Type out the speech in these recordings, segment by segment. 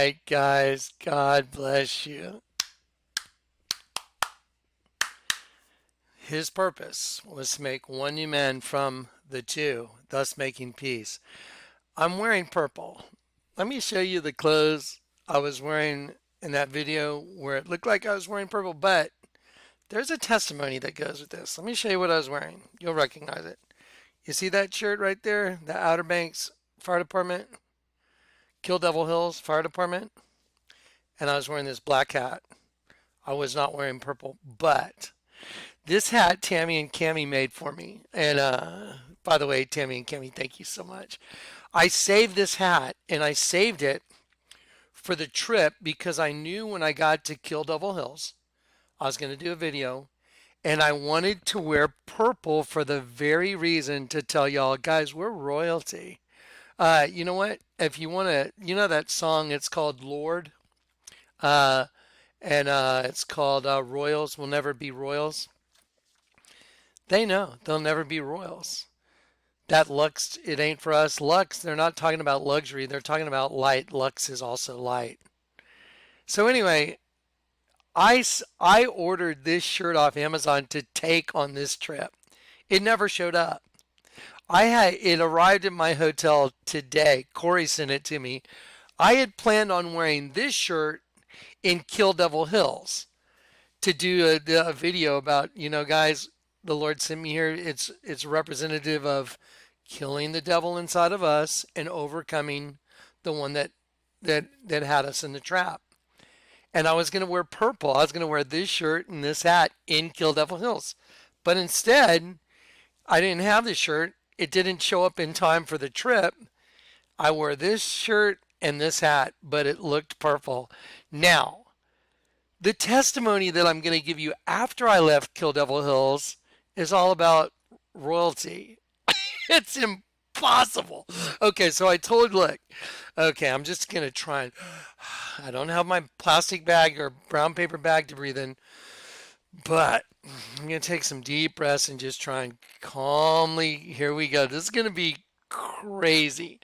right, guys. God bless you. His purpose was to make one new man from the two, thus making peace. I'm wearing purple. Let me show you the clothes I was wearing in that video where it looked like I was wearing purple, but there's a testimony that goes with this. Let me show you what I was wearing. You'll recognize it. You see that shirt right there? The Outer Banks Fire Department, Kill Devil Hills Fire Department. And I was wearing this black hat. I was not wearing purple, but this hat Tammy and Cammy made for me. And by the way, Tammy and Cammy, thank you so much. I saved this hat and I saved it for the trip because I knew when I got to Kill Devil Hills, I was going to do a video and I wanted to wear purple for the very reason to tell y'all, guys, we're royalty. You know what? If you want to, you know that song, it's called Lord, uh, and it's called Royals Will Never Be Royals. They know they'll never be royals. That Lux, it ain't for us. Lux, they're not talking about luxury. They're talking about light. Lux is also light. So anyway, I ordered this shirt off Amazon to take on this trip. It never showed up. It arrived at my hotel today. Corey sent it to me. I had planned on wearing this shirt in Kill Devil Hills to do a video about, guys, the Lord sent me here. It's representative of killing the devil inside of us and overcoming the one that had us in the trap. And I was going to wear purple. I was going to wear this shirt and this hat in Kill Devil Hills. But instead, I didn't have this shirt. It didn't show up in time for the trip. I wore this shirt and this hat, but it looked purple. Now, the testimony that I'm going to give you after I left Kill Devil Hills is all about royalty. It's impossible. Okay, so I told, look, okay, I'm just going to try and, I don't have my plastic bag or brown paper bag to breathe in, but I'm going to take some deep breaths and just try and calmly, here we go. This is going to be crazy.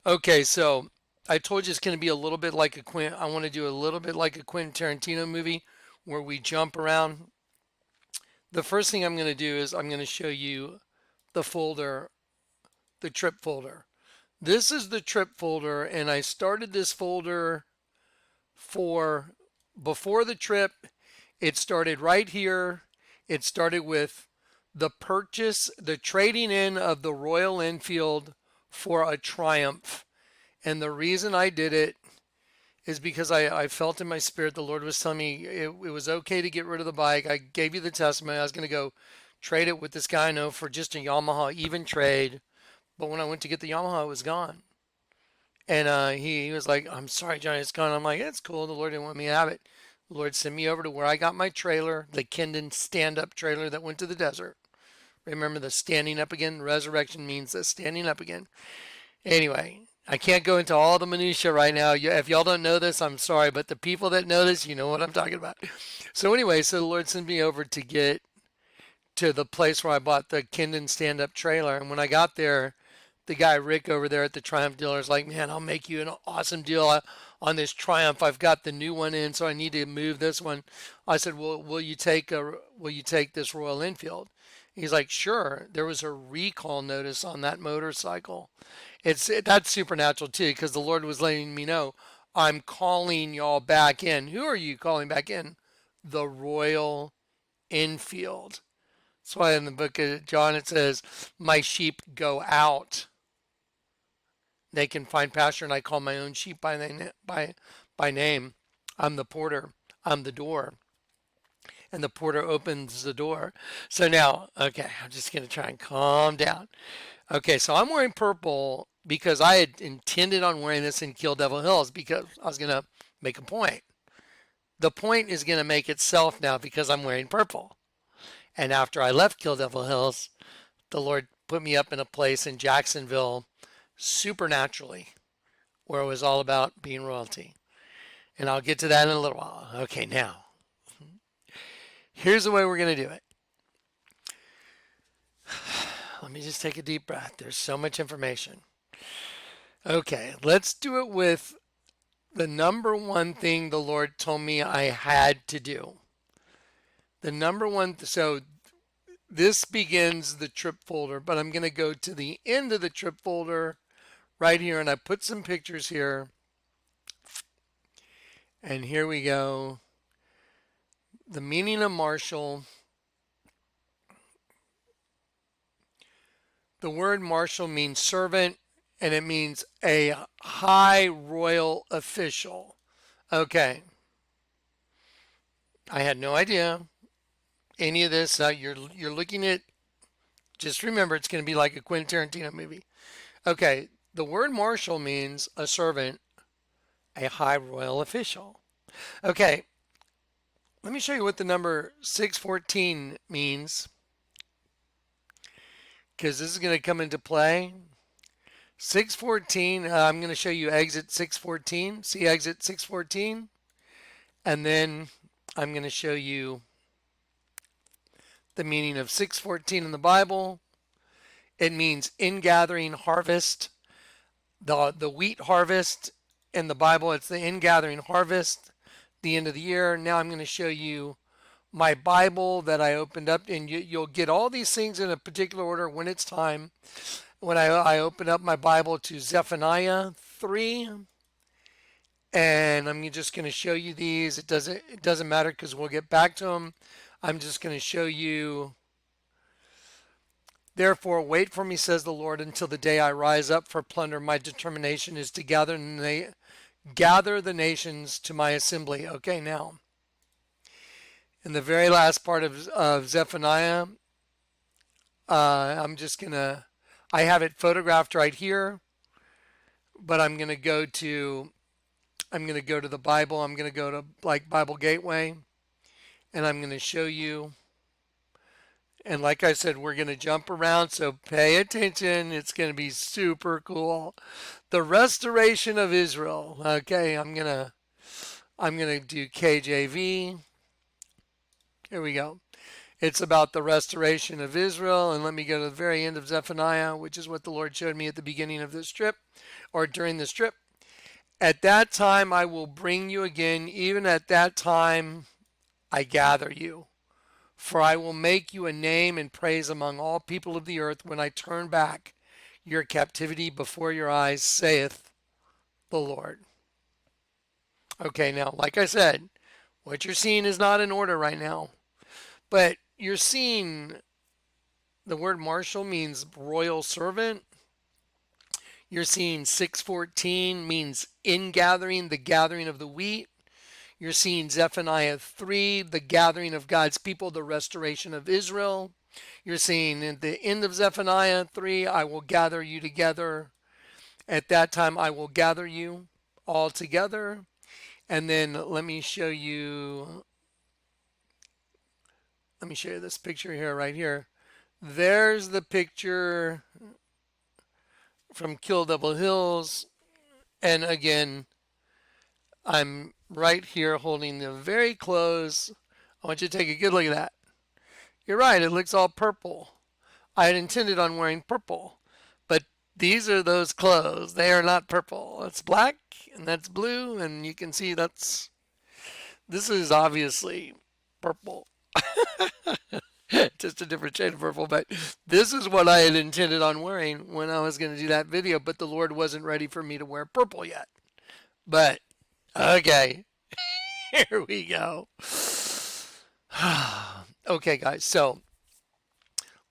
Okay, so I told you it's going to be a little bit like I want to do a little bit like a Quentin Tarantino movie where we jump around. The first thing I'm going to do is I'm going to show you the folder, the trip folder. This is the trip folder, and I started this folder for before the trip. It started right here. It started with the purchase, the trading in of the Royal Enfield for a Triumph. And the reason I did it is because I felt in my spirit the Lord was telling me it was okay to get rid of the bike. I gave you the testimony. I was going to go trade it with this guy I know for just a Yamaha even trade. But when I went to get the Yamaha, it was gone. And he was like, I'm sorry, Johnny, it's gone. I'm like, it's cool. The Lord didn't want me to have it. The Lord sent me over to where I got my trailer, the Kendon stand-up trailer that went to the desert. Remember the standing up again? Resurrection means the standing up again. Anyway, I can't go into all the minutia right now. If y'all don't know this, I'm sorry, but the people that know this, you know what I'm talking about. So anyway, so the Lord sent me over to get to the place where I bought the Kendon stand-up trailer. And when I got there, the guy Rick over there at the Triumph dealer is like, man, I'll make you an awesome deal on this Triumph. I've got the new one in, so I need to move this one. I said, well, will you take this Royal Enfield? He's like, sure. There was a recall notice on that motorcycle. That's supernatural too, because the Lord was letting me know, I'm calling y'all back in. Who are you calling back in? The Royal Enfield. That's why in the book of John it says, my sheep go out. They can find pasture, and I call my own sheep by name. I'm the porter. I'm the door. And the porter opens the door. So now, okay, I'm just going to try and calm down. Okay, so I'm wearing purple because I had intended on wearing this in Kill Devil Hills because I was going to make a point. The point is going to make itself now because I'm wearing purple. And after I left Kill Devil Hills, the Lord put me up in a place in Jacksonville supernaturally where it was all about being royalty. And I'll get to that in a little while. Okay, now, here's the way we're going to do it. Let me just take a deep breath. There's so much information. Okay, let's do it with the number one thing the Lord told me I had to do. The number one, so this begins the trip folder, but I'm going to go to the end of the trip folder right here, and I put some pictures here. And here we go. The meaning of marshal. The word marshal means servant, and it means a high royal official. Okay. I had no idea any of this. You're looking at, just remember, it's going to be like a Quentin Tarantino movie. Okay. The word marshal means a servant, a high royal official. Okay. Let me show you what the number 614 means, because this is going to come into play. 614, I'm going to show you exit 614. See exit 614? And then I'm going to show you the meaning of 614 in the Bible. It means ingathering harvest. The wheat harvest in the Bible, it's the ingathering harvest, the end of the year. Now I'm going to show you my Bible that I opened up, and you'll get all these things in a particular order when it's time. When I open up my Bible to Zephaniah 3, and I'm just going to show you these. It doesn't matter because we'll get back to them. I'm just going to show you. Therefore, wait for me, says the Lord, until the day I rise up for plunder. My determination is to gather the nations to my assembly. Okay, now, in the very last part of Zephaniah, I have it photographed right here, but I'm going to go to the Bible. I'm going to go to like Bible Gateway, and I'm going to show you. And like I said, we're going to jump around, so pay attention. It's going to be super cool. The restoration of Israel. Okay, I'm going to do KJV. Here we go. It's about the restoration of Israel. And let me go to the very end of Zephaniah, which is what the Lord showed me at the beginning of this trip, or during this trip. At that time I will bring you again. Even at that time I gather you. For I will make you a name and praise among all people of the earth when I turn back your captivity before your eyes, saith the Lord. Okay, now, like I said, what you're seeing is not in order right now. But you're seeing the word marshal means royal servant. You're seeing 614 means ingathering, the gathering of the wheat. You're seeing Zephaniah 3, the gathering of God's people, the restoration of Israel. You're seeing at the end of Zephaniah 3, I will gather you together. At that time, I will gather you all together. And then let me show you this picture here, right here. There's the picture from Kill Devil Hills. And again, I'm right here holding them very close. I want you to take a good look at that. You're right, it looks all purple. I had intended on wearing purple, but these are those clothes. They are not purple. It's black and that's blue, and you can see this is obviously purple. Just a different shade of purple, but this is what I had intended on wearing when I was going to do that video, but the Lord wasn't ready for me to wear purple yet. But okay, here we go. Okay, guys, so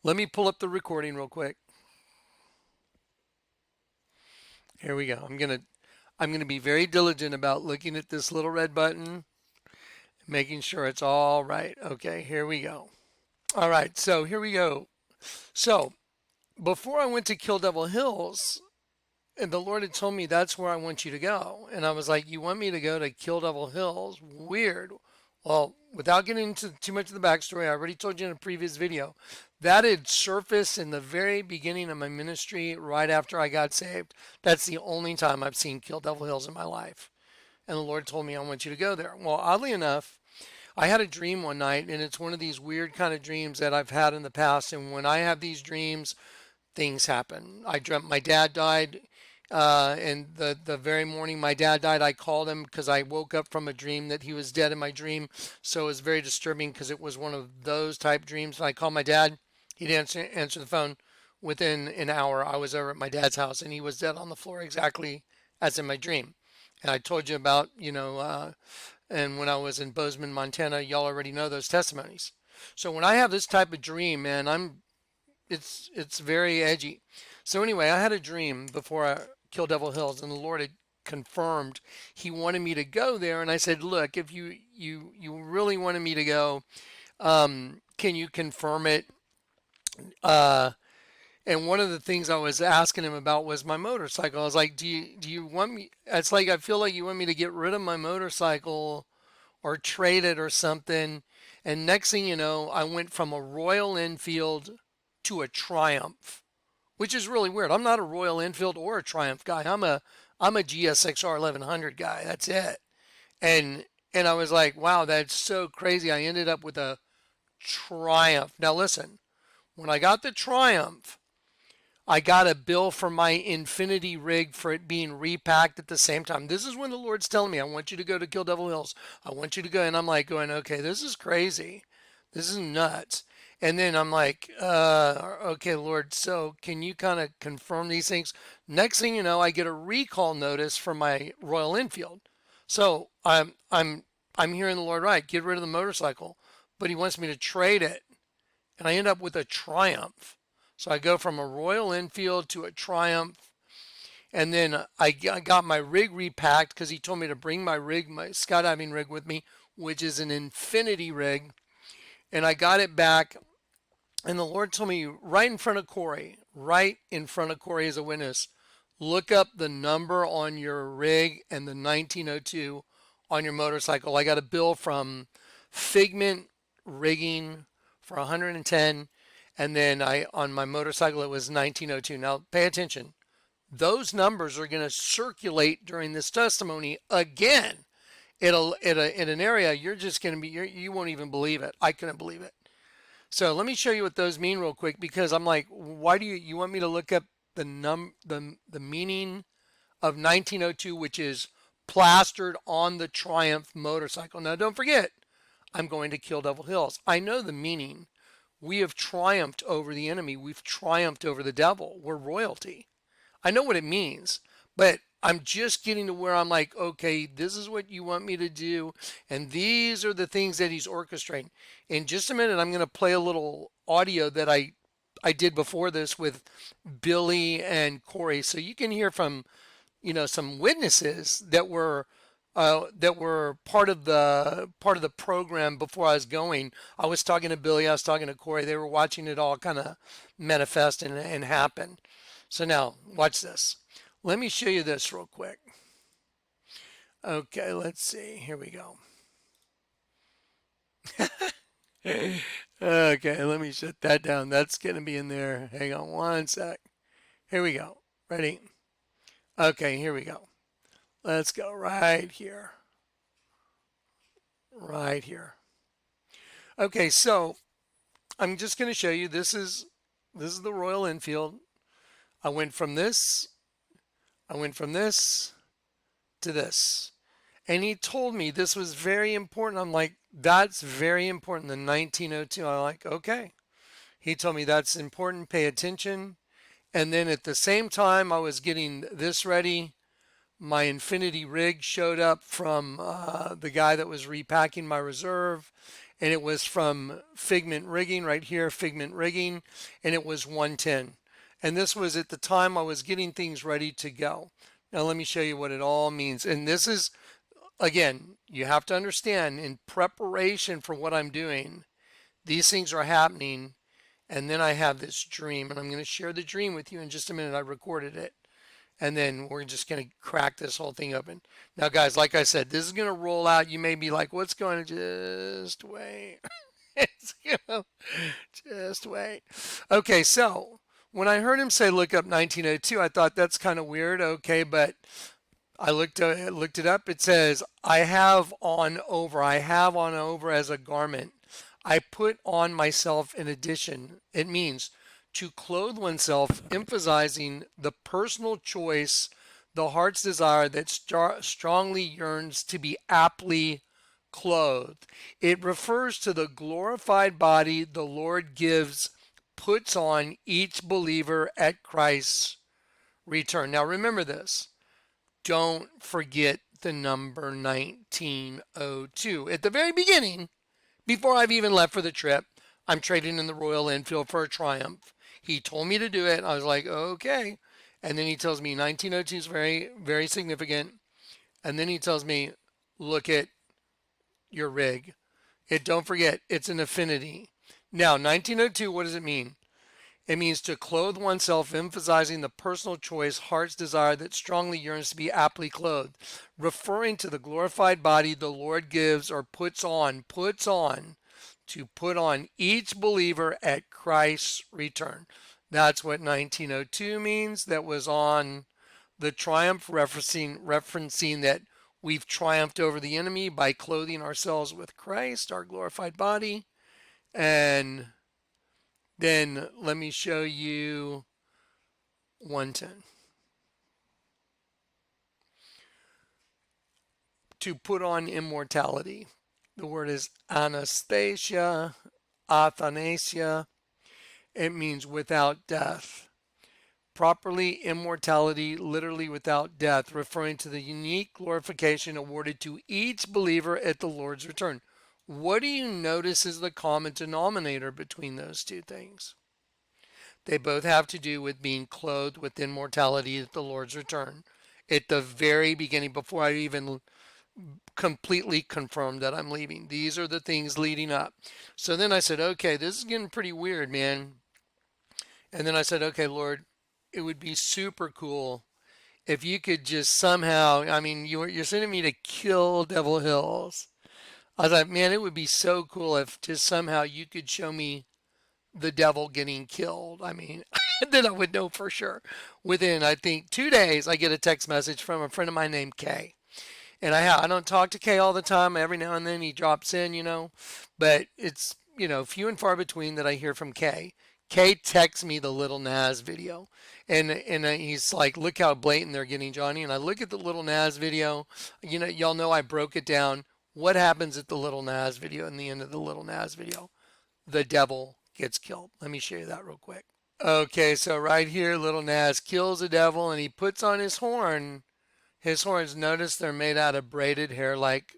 let me pull up the recording real quick. Here we go. I'm gonna be very diligent about looking at this little red button, making sure it's all right. Okay, here we go. All right, so here we go. So before I went to Kill Devil Hills, and the Lord had told me that's where I want you to go. And I was like, you want me to go to Kill Devil Hills? Weird. Well, without getting into too much of the backstory, I already told you in a previous video, that had surfaced in the very beginning of my ministry right after I got saved. That's the only time I've seen Kill Devil Hills in my life. And the Lord told me, I want you to go there. Well, oddly enough, I had a dream one night, and it's one of these weird kind of dreams that I've had in the past. And when I have these dreams, things happen. I dreamt my dad died. And the very morning my dad died, I called him because I woke up from a dream that he was dead in my dream. So it was very disturbing because it was one of those type dreams. And I called my dad. He'd answer the phone. Within an hour, I was over at my dad's house and he was dead on the floor exactly as in my dream. And I told you about, and when I was in Bozeman, Montana, y'all already know those testimonies. So when I have this type of dream, man, it's very edgy. So anyway, I had a dream before I killed Devil Hills, and the Lord had confirmed He wanted me to go there, and I said, "Look, if you really wanted me to go, can you confirm it?" Uh, and one of the things I was asking him about was my motorcycle. I was like, "Do you want me?" It's like I feel like you want me to get rid of my motorcycle or trade it or something. And next thing you know, I went from a Royal Enfield to a Triumph, which is really weird. I'm not a Royal Enfield or a Triumph guy. I'm a GSXR 1100 guy. That's it. And and I was like, wow, that's so crazy. I ended up with a Triumph. Now listen, when I got the Triumph, I got a bill for my Infinity rig for it being repacked at the same time. This is when the Lord's telling me, I want you to go to Kill Devil Hills. I want you to go. And I'm like going, okay, this is crazy. This is nuts. And then I'm like, okay, Lord, so can you kind of confirm these things? Next thing you know, I get a recall notice for my Royal Enfield. So I'm hearing the Lord right, get rid of the motorcycle, but He wants me to trade it, and I end up with a Triumph. So I go from a Royal Enfield to a Triumph, and then I got my rig repacked because He told me to bring my rig, my skydiving rig with me, which is an Infinity rig, and I got it back. And the Lord told me right in front of Corey as a witness, look up the number on your rig and the 1902 on your motorcycle. I got a bill from Figment Rigging for 110, and then I on my motorcycle it was 1902. Now pay attention. Those numbers are going to circulate during this testimony again in an area you're just going to be you won't even believe it. I couldn't believe it. So let me show you what those mean real quick because I'm like, why do you want me to look up the meaning of 1902, which is plastered on the Triumph motorcycle? Now don't forget, I'm going to kill Devil Hills. I know the meaning. We have triumphed over the enemy. We've triumphed over the devil. We're royalty. I know what it means, but I'm just getting to where I'm like, okay, this is what you want me to do, and these are the things that He's orchestrating. In just a minute, I'm going to play a little audio that I did before this with Billy and Corey, so you can hear from some witnesses that were part of the program before I was going. I was talking to Billy, I was talking to Corey. They were watching it all kind of manifest and happen. So now, watch this. Let me show you this real quick. Okay, let's see. Here we go. Okay, let me shut that down. That's going to be in there. Hang on one sec. Here we go. Ready? Okay, here we go. Let's go right here. Right here. Okay, so I'm just going to show you this is the Royal Enfield. I went from this to this. And he told me this was very important. I'm like, that's very important. The 1902. I'm like, okay. He told me that's important. Pay attention. And then at the same time, I was getting this ready. My Infinity rig showed up from the guy that was repacking my reserve. And it was from Figment Rigging right here, Figment Rigging. And it was 110. And this was at the time I was getting things ready to go. Now let me show you what it all means. And this is, again, you have to understand in preparation for what I'm doing, these things are happening. And then I have this dream, and I'm going to share the dream with you in just a minute. I recorded it. And then we're just going to crack this whole thing open. Now, guys, like I said, this is going to roll out. You may be like, what's going on? Just wait. Just wait. Okay, so when I heard him say look up 1902, I thought that's kind of weird. Okay, but I looked it up. It says, I have on over as a garment. I put on myself in addition. It means to clothe oneself, emphasizing the personal choice the heart's desire that strongly yearns to be aptly clothed. It refers to the glorified body the Lord puts on each believer at Christ's return. Now remember this. Don't forget the number 1902. At the very beginning, before I've even left for the trip, I'm trading in the Royal Enfield for a Triumph. He told me to do it. I was like, okay. And then he tells me 1902 is very, very significant. And then he tells me, look at your rig. Don't forget, it's an affinity. Now, 1902, what does it mean? It means to clothe oneself, emphasizing the personal choice, heart's desire that strongly yearns to be aptly clothed, referring to the glorified body the Lord gives or puts on, to put on each believer at Christ's return. That's what 1902 means. That was on the Triumph, referencing that we've triumphed over the enemy by clothing ourselves with Christ, our glorified body. And then let me show you 110. To put on immortality. The word is Anastasia, Athanasia. It means without death. Properly, immortality, literally without death, referring to the unique glorification awarded to each believer at the Lord's return. What do you notice is the common denominator between those two things? They both have to do with being clothed with immortality at the Lord's return. At the very beginning, before I even completely confirmed that I'm leaving. These are the things leading up. So then I said, okay, this is getting pretty weird, man. And then I said, okay, Lord, it would be super cool if you could just somehow, I mean, you're sending me to kill Devil Hills. I was like, man, it would be so cool if just somehow you could show me the devil getting killed. I mean, then I would know for sure. Within, I think, 2 days, I get a text message from a friend of mine named Kay. And I don't talk to Kay all the time. Every now and then he drops in, but it's, few and far between that I hear from Kay. Kay texts me the Little Nas video, and he's like, "Look how blatant they're getting, Johnny." And I look at the Little Nas video. Y'all know I broke it down. What happens at the Little Nas video? In the end of the Little Nas video, the devil gets killed. Let me show you that real quick. Okay, so right here, Little Nas kills the devil, and he puts on his horn. His horns, notice they're made out of braided hair like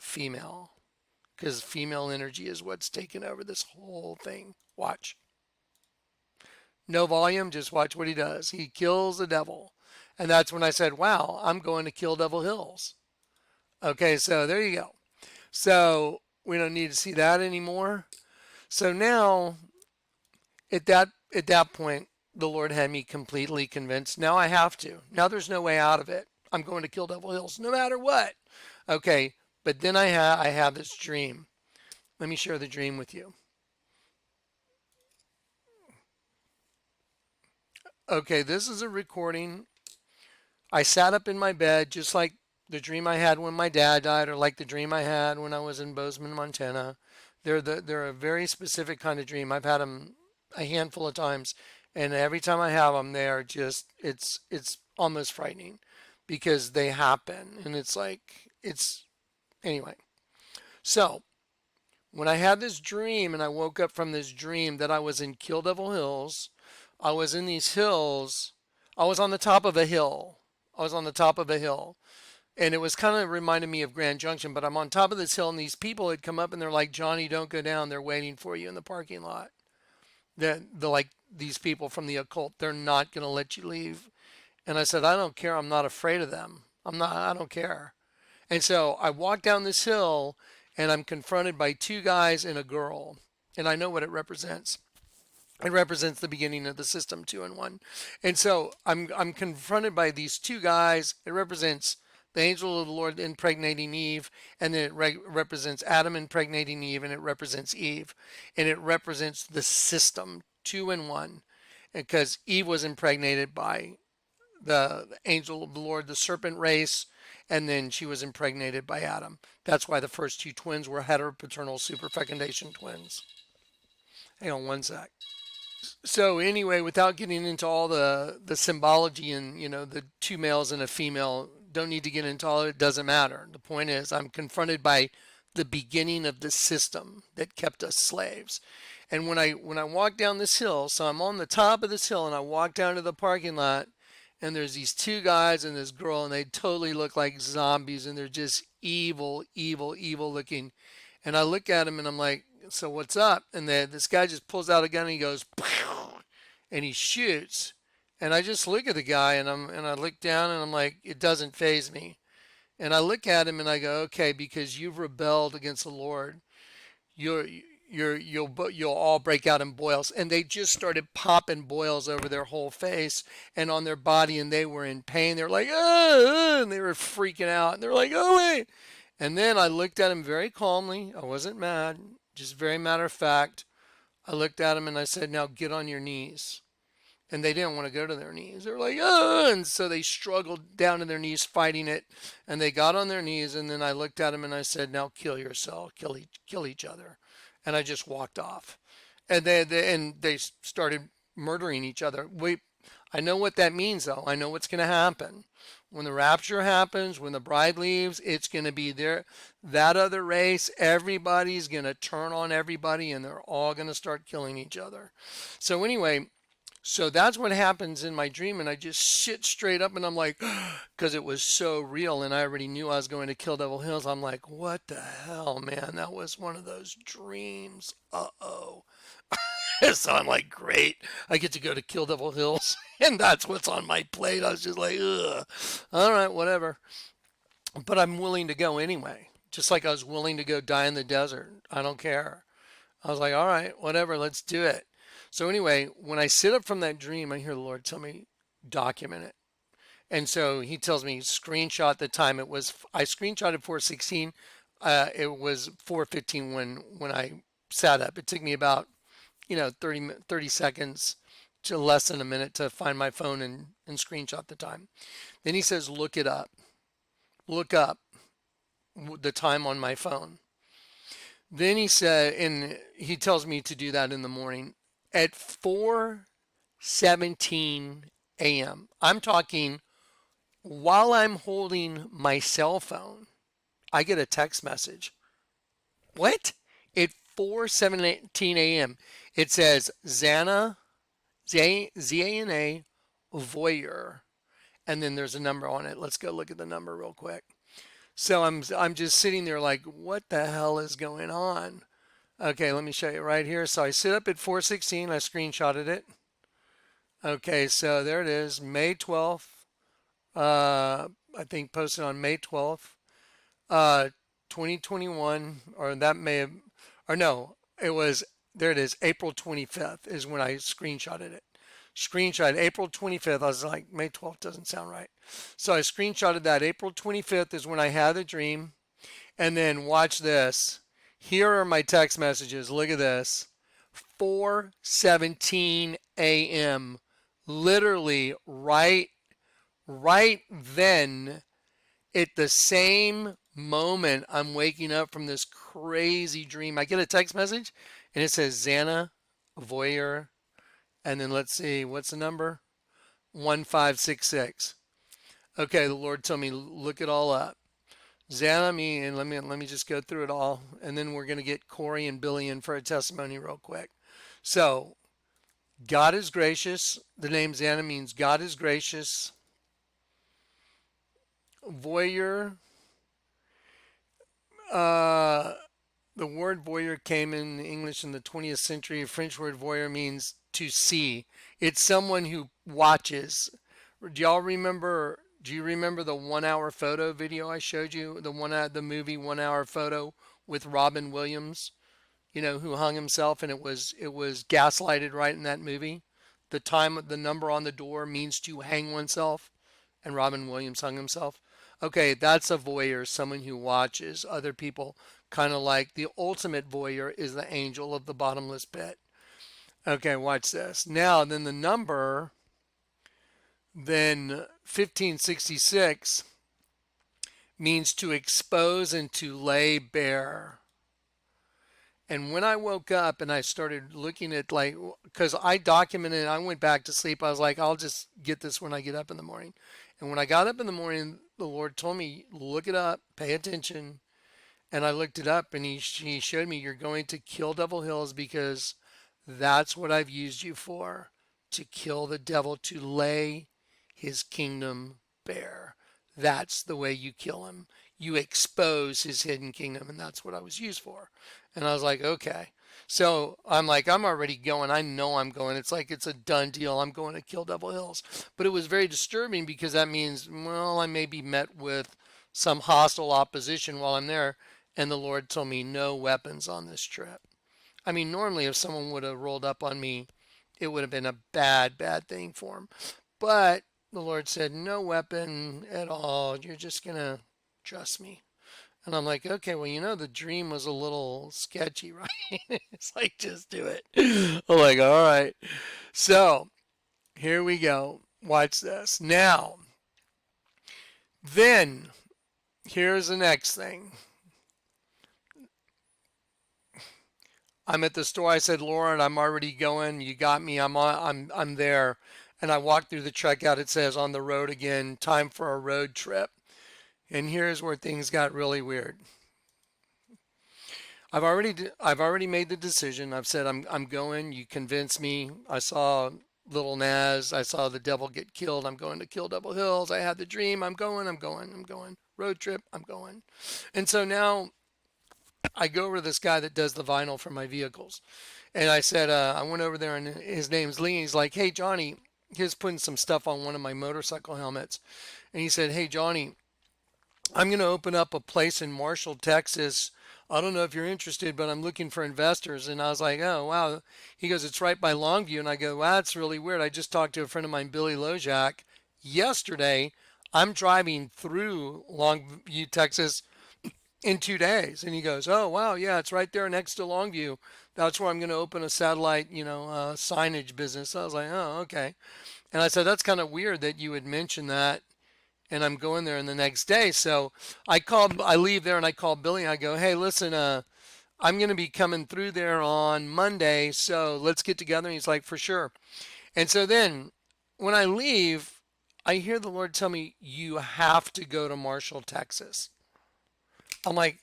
female, because female energy is what's taken over this whole thing. Watch. No volume, just watch what he does. He kills the devil. And that's when I said, wow, I'm going to kill Devil Hills. Okay, so there you go. So we don't need to see that anymore. So now, at that point, the Lord had me completely convinced. Now I have to. Now there's no way out of it. I'm going to kill Devil Hills no matter what. Okay, but then I have this dream. Let me share the dream with you. Okay, this is a recording. I sat up in my bed just like the dream I had when my dad died, or like the dream I had when I was in Bozeman, Montana. They're a very specific kind of dream. I've had them a handful of times, and every time I have them, they are just it's almost frightening because they happen, and anyway. So when I had this dream and I woke up from this dream that I was in Kill Devil Hills, I was in these hills. I was on the top of a hill. And it was kind of reminding me of Grand Junction, but I'm on top of this hill and these people had come up and they're like, Johnny, don't go down. They're waiting for you in the parking lot. They're like these people from the occult. They're not going to let you leave. And I said, I don't care. I'm not afraid of them. I don't care. And so I walk down this hill and I'm confronted by two guys and a girl. And I know what it represents. It represents the beginning of the system, 2 and 1. And so I'm confronted by these two guys. It represents the angel of the Lord impregnating Eve, and then it represents Adam impregnating Eve, and it represents Eve. And it represents the system, 2 and 1. Because Eve was impregnated by the angel of the Lord, the serpent race, and then she was impregnated by Adam. That's why the first two twins were heteropaternal superfecundation twins. Hang on one sec. So anyway, without getting into all the symbology and the two males and a female, don't need to get into all of it. Doesn't matter. The point is, I'm confronted by the beginning of the system that kept us slaves. And when I walk down this hill, so I'm on the top of this hill, and I walk down to the parking lot, and there's these two guys and this girl, and they totally look like zombies, and they're just evil, evil, evil looking. And I look at him, and I'm like, so what's up? And this guy just pulls out a gun and he goes, and he shoots. And I just look at the guy, and I look down, and I'm like, it doesn't faze me. And I look at him and I go, okay, because you've rebelled against the Lord, you're you'll all break out in boils. And they just started popping boils over their whole face and on their body, and they were in pain. They're like, and they were freaking out, and they're like, oh wait. And then I looked at him very calmly. I wasn't mad, just very matter of fact. I looked at him and I said, now get on your knees. And they didn't want to go to their knees. They were like, oh, and so they struggled down to their knees fighting it. And they got on their knees, and then I looked at them and I said, now kill yourself, kill each other. And I just walked off. And they started murdering each other. I know what that means, though. I know what's going to happen. When the rapture happens, when the bride leaves, it's going to be there. That other race, everybody's going to turn on everybody, and they're all going to start killing each other. So anyway, so that's what happens in my dream, and I just sit straight up, and I'm like, because it was so real, and I already knew I was going to Kill Devil Hills. I'm like, what the hell, man? That was one of those dreams. Uh-oh. So I'm like, great. I get to go to Kill Devil Hills, and that's what's on my plate. I was just like, ugh. All right, whatever. But I'm willing to go anyway. Just like I was willing to go die in the desert. I don't care. I was like, all right, whatever, let's do it. So anyway, when I sit up from that dream, I hear the Lord tell me, document it. And so he tells me, screenshot the time. It was, I screenshotted 4:16. It was 4:15 when I sat up. It took me about, 30 seconds to less than a minute to find my phone and screenshot the time. Then he says, look it up. Look up the time on my phone. Then he said, and he tells me to do that in the morning at 4:17 a.m. I'm talking while I'm holding my cell phone, I get a text message. What? At 4:17 a.m. It says Zana, Z-A-N-A, Voyeur, and then there's a number on it. Let's go look at the number real quick. So I'm just sitting there like, what the hell is going on? Okay, let me show you right here. So I sit up at 4:16. I screenshotted it. Okay, so there it is, May 12th. I think posted on May 12th, 2021, or that may have, or no, it was, there it is, April 25th is when I screenshotted it. Screenshot April 25th. I was like, May 12th doesn't sound right. So I screenshotted that. April 25th is when I had the dream. And then watch this. Here are my text messages. Look at this. 4:17 a.m. Literally right then, at the same moment I'm waking up from this crazy dream, I get a text message and it says Xana Voyeur, and then let's see, what's the number? 1566. Okay, the Lord told me look it all up. Xana, me, and let me just go through it all, and then we're gonna get Corey and Billy in for a testimony real quick. So, God is gracious. The name Xana means God is gracious. Voyeur, uh, the word voyeur came in English in the 20th century. French word voyeur means to see. It's someone who watches. Do y'all remember? Do you remember the 1 hour photo video I showed you? The movie 1 hour photo with Robin Williams, who hung himself, and it was gaslighted right in that movie. The number on the door means to hang oneself, and Robin Williams hung himself. Okay, that's a voyeur, someone who watches other people, kind of like the ultimate voyeur is the angel of the bottomless pit. Okay, watch this. Now, then the number, then 1566 means to expose and to lay bare. And when I woke up and I started looking at like, because I documented, I went back to sleep. I was like, I'll just get this when I get up in the morning. And when I got up in the morning, the Lord told me, look it up, pay attention. And I looked it up and he showed me, you're going to kill Devil Hills because that's what I've used you for, to kill the devil, to lay his kingdom bare. That's the way you kill him. You expose his hidden kingdom, and that's what I was used for. And I was like, okay. So I'm like, I'm already going. I know I'm going. It's like it's a done deal. I'm going to kill Devil Hills. But it was very disturbing because that means, well, I may be met with some hostile opposition while I'm there. And the Lord told me no weapons on this trip. I mean, normally if someone would have rolled up on me, it would have been a bad, bad thing for him. But the Lord said, no weapon at all. You're just going to trust me. And I'm like, okay, well, the dream was a little sketchy, right? It's like, just do it. I'm like, all right. So here we go. Watch this. Now, then, here's the next thing. I'm at the store. I said, Lauren, I'm already going. You got me. I'm there. And I walked through the checkout. It says on the road again, time for a road trip. And here's where things got really weird. I've already made the decision. I've said I'm going. You convinced me. I saw Little Naz. I saw the devil get killed. I'm going to kill Devil Hills. I had the dream. I'm going. I'm going. I'm going. Road trip. I'm going. And so now I go over to this guy that does the vinyl for my vehicles. And I said, I went over there and his name's Lee. And he's like, hey, Johnny, he's putting some stuff on one of my motorcycle helmets. And he said, hey, Johnny, I'm going to open up a place in Marshall, Texas. I don't know if you're interested, but I'm looking for investors. And I was like, oh, wow. He goes, it's right by Longview. And I go, wow, that's really weird. I just talked to a friend of mine, Billy Lojak, yesterday. I'm driving through Longview, Texas in 2 days. And he goes, oh, wow, yeah, it's right there next to Longview. That's where I'm going to open a satellite, signage business. I was like, oh, okay. And I said, that's kind of weird that you would mention that. And I'm going there in the next day. So I leave there and I call Billy and I go, hey, listen, I'm going to be coming through there on Monday. So let's get together. And he's like, for sure. And so then when I leave, I hear the Lord tell me, you have to go to Marshall, Texas. I'm like,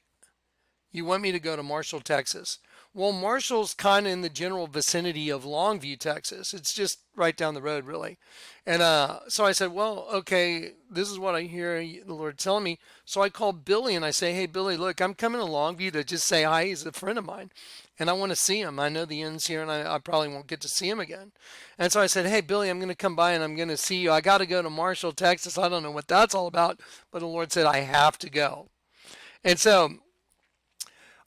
you want me to go to Marshall, Texas? Well, Marshall's kind of in the general vicinity of Longview, Texas. It's just right down the road, really. And so I said, well, okay, this is what I hear the Lord telling me. So I called Billy and I say, hey, Billy, look, I'm coming to Longview to just say hi. He's a friend of mine. And I want to see him. I know the end's here and I probably won't get to see him again. And so I said, hey, Billy, I'm going to come by and I'm going to see you. I got to go to Marshall, Texas. I don't know what that's all about. But the Lord said, I have to go. And so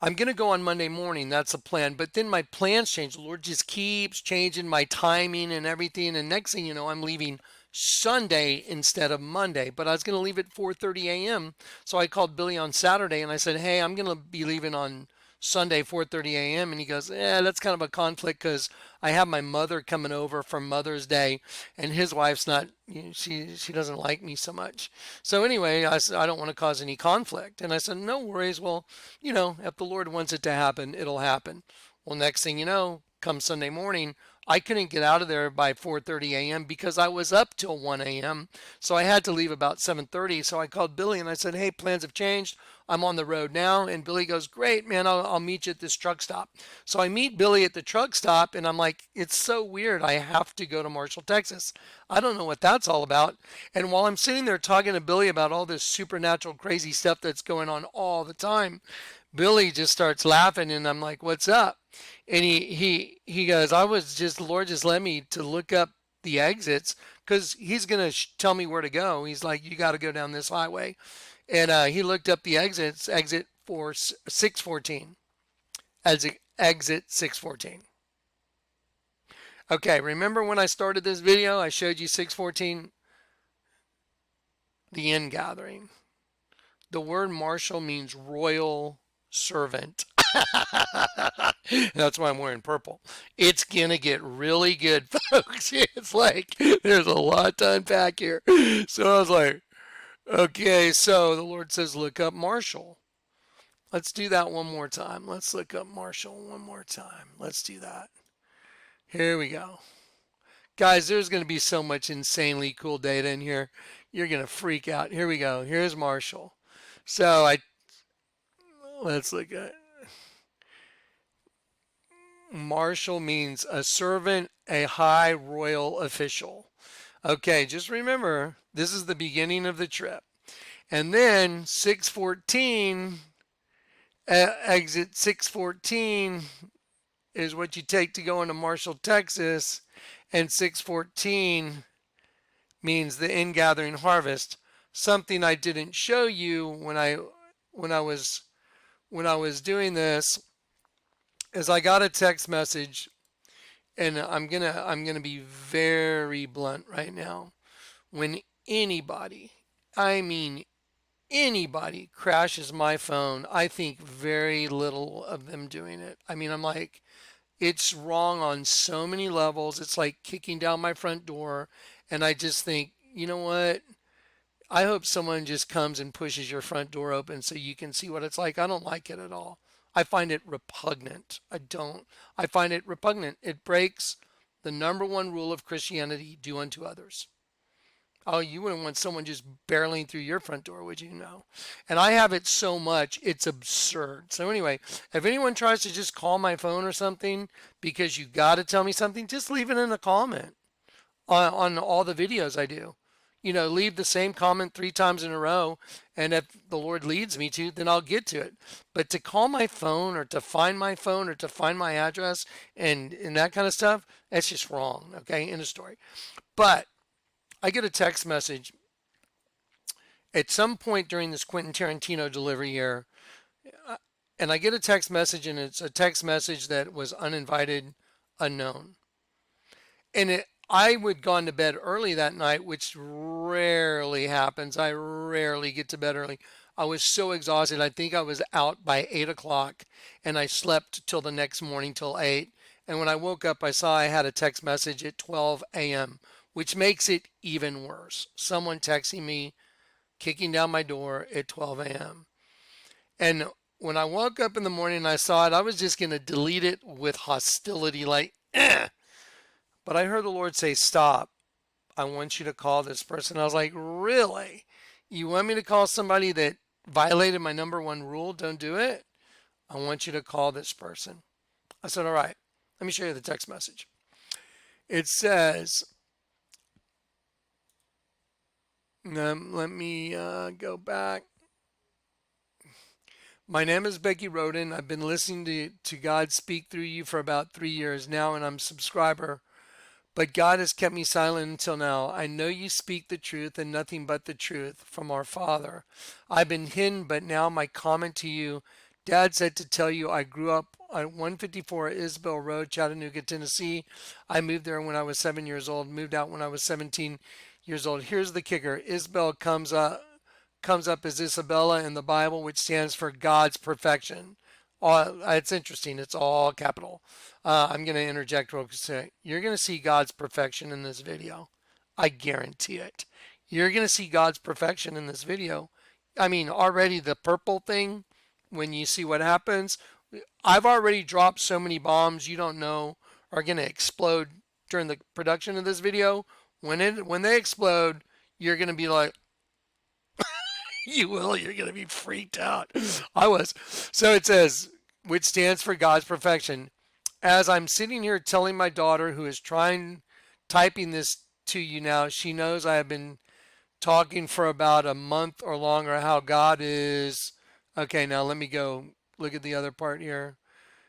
I'm going to go on Monday morning. That's the plan. But then my plans change. The Lord just keeps changing my timing and everything. And next thing you know, I'm leaving Sunday instead of Monday. But I was going to leave at 4:30 a.m. So I called Billy on Saturday and I said, hey, I'm going to be leaving on Sunday, 4:30 a.m. And he goes, that's kind of a conflict because I have my mother coming over for Mother's Day, and his wife's not, she doesn't like me so much. So anyway, I said, I don't want to cause any conflict. And I said, no worries. Well, if the Lord wants it to happen, it'll happen. Well, next thing you know, come Sunday morning, I couldn't get out of there by 4:30 a.m. because I was up till 1 a.m. So I had to leave about 7:30. So I called Billy and I said, hey, plans have changed. I'm on the road now. And Billy goes, great, man, I'll meet you at this truck stop. So I meet Billy at the truck stop and I'm like, it's so weird. I have to go to Marshall, Texas. I don't know what that's all about. And while I'm sitting there talking to Billy about all this supernatural crazy stuff that's going on all the time, Billy just starts laughing and I'm like, what's up? And he goes, the Lord just led me to look up the exits because he's going to tell me where to go. He's like, you got to go down this highway. And he looked up the exit for 614, exit 614. Okay, remember when I started this video, I showed you 614, the end gathering. The word Marshall means royal servant. That's why I'm wearing purple. It's gonna get really good, folks. It's like there's a lot to unpack here. So I was like, okay, so the Lord says, look up Marshall. Let's do that one more time. Let's look up Marshall one more time. Let's do that. Here we go. Guys, there's going to be so much insanely cool data in here. You're going to freak out. Here we go. Here's Marshall. So let's look at Marshal means a servant, a high royal official. Okay, just remember, this is the beginning of the trip. And then 614, exit 614 is what you take to go into Marshall, Texas. And 614 means the ingathering harvest. Something I didn't show you when I was doing this is I got a text message, and I'm gonna be very blunt right now. When anybody, I mean anybody, crashes my phone, I think very little of them doing it. I mean, I'm like, it's wrong on so many levels. It's like kicking down my front door, and I just think, you know what? I hope someone just comes and pushes your front door open so you can see what it's like. I don't like it at all. I find it repugnant. I don't. I find it repugnant. It breaks the number one rule of Christianity: do unto others. Oh, you wouldn't want someone just barreling through your front door, would you? Know? And I have it so much, it's absurd. So anyway, if anyone tries to just call my phone or something because you got to tell me something, just leave it in a comment on all the videos I do. You know, leave the same comment 3 times in a row, and if the Lord leads me to, then I'll get to it. But to call my phone or to find my phone or to find my address and that kind of stuff, that's just wrong. Okay, end of story. But I get a text message at some point during this Quentin Tarantino delivery here, and I get a text message, and it's a text message that was uninvited, unknown. And I would gone to bed early that night, which rarely happens. I rarely get to bed early. I was so exhausted. I think I was out by 8 o'clock, and I slept till the next morning till 8. And when I woke up, I saw I had a text message at 12 a.m., which makes it even worse. Someone texting me, kicking down my door at 12 a.m. And when I woke up in the morning and I saw it, I was just going to delete it with hostility, like, eh. But I heard the Lord say, stop. I want you to call this person. I was like, really? You want me to call somebody that violated my number one rule? Don't do it. I want you to call this person. I said, all right, let me show you the text message. It says, let me go back. My name is Becky Roden. I've been listening to God speak through you for about 3 years now, and I'm a subscriber. But God has kept me silent until now. I know you speak the truth and nothing but the truth from our Father. I've been hidden, but now my comment to you. Dad said to tell you I grew up on 154 Isabel Road, Chattanooga, Tennessee. I moved there when I was 7 years old, moved out when I was 17 years old. Here's the kicker. Isabel comes up as Isabella in the Bible, which stands for God's perfection. It's interesting. It's all capital. I'm going to interject real quick. You're going to see God's perfection in this video. I guarantee it. You're going to see God's perfection in this video. I mean, already the purple thing, when you see what happens, I've already dropped so many bombs you don't know are going to explode during the production of this video. When they explode, you're going to be like, you will. You're going to be freaked out. I was. So it says, which stands for God's perfection. As I'm sitting here telling my daughter, who is typing this to you now, she knows I have been talking for about a month or longer how God is. Okay, now let me go look at the other part here.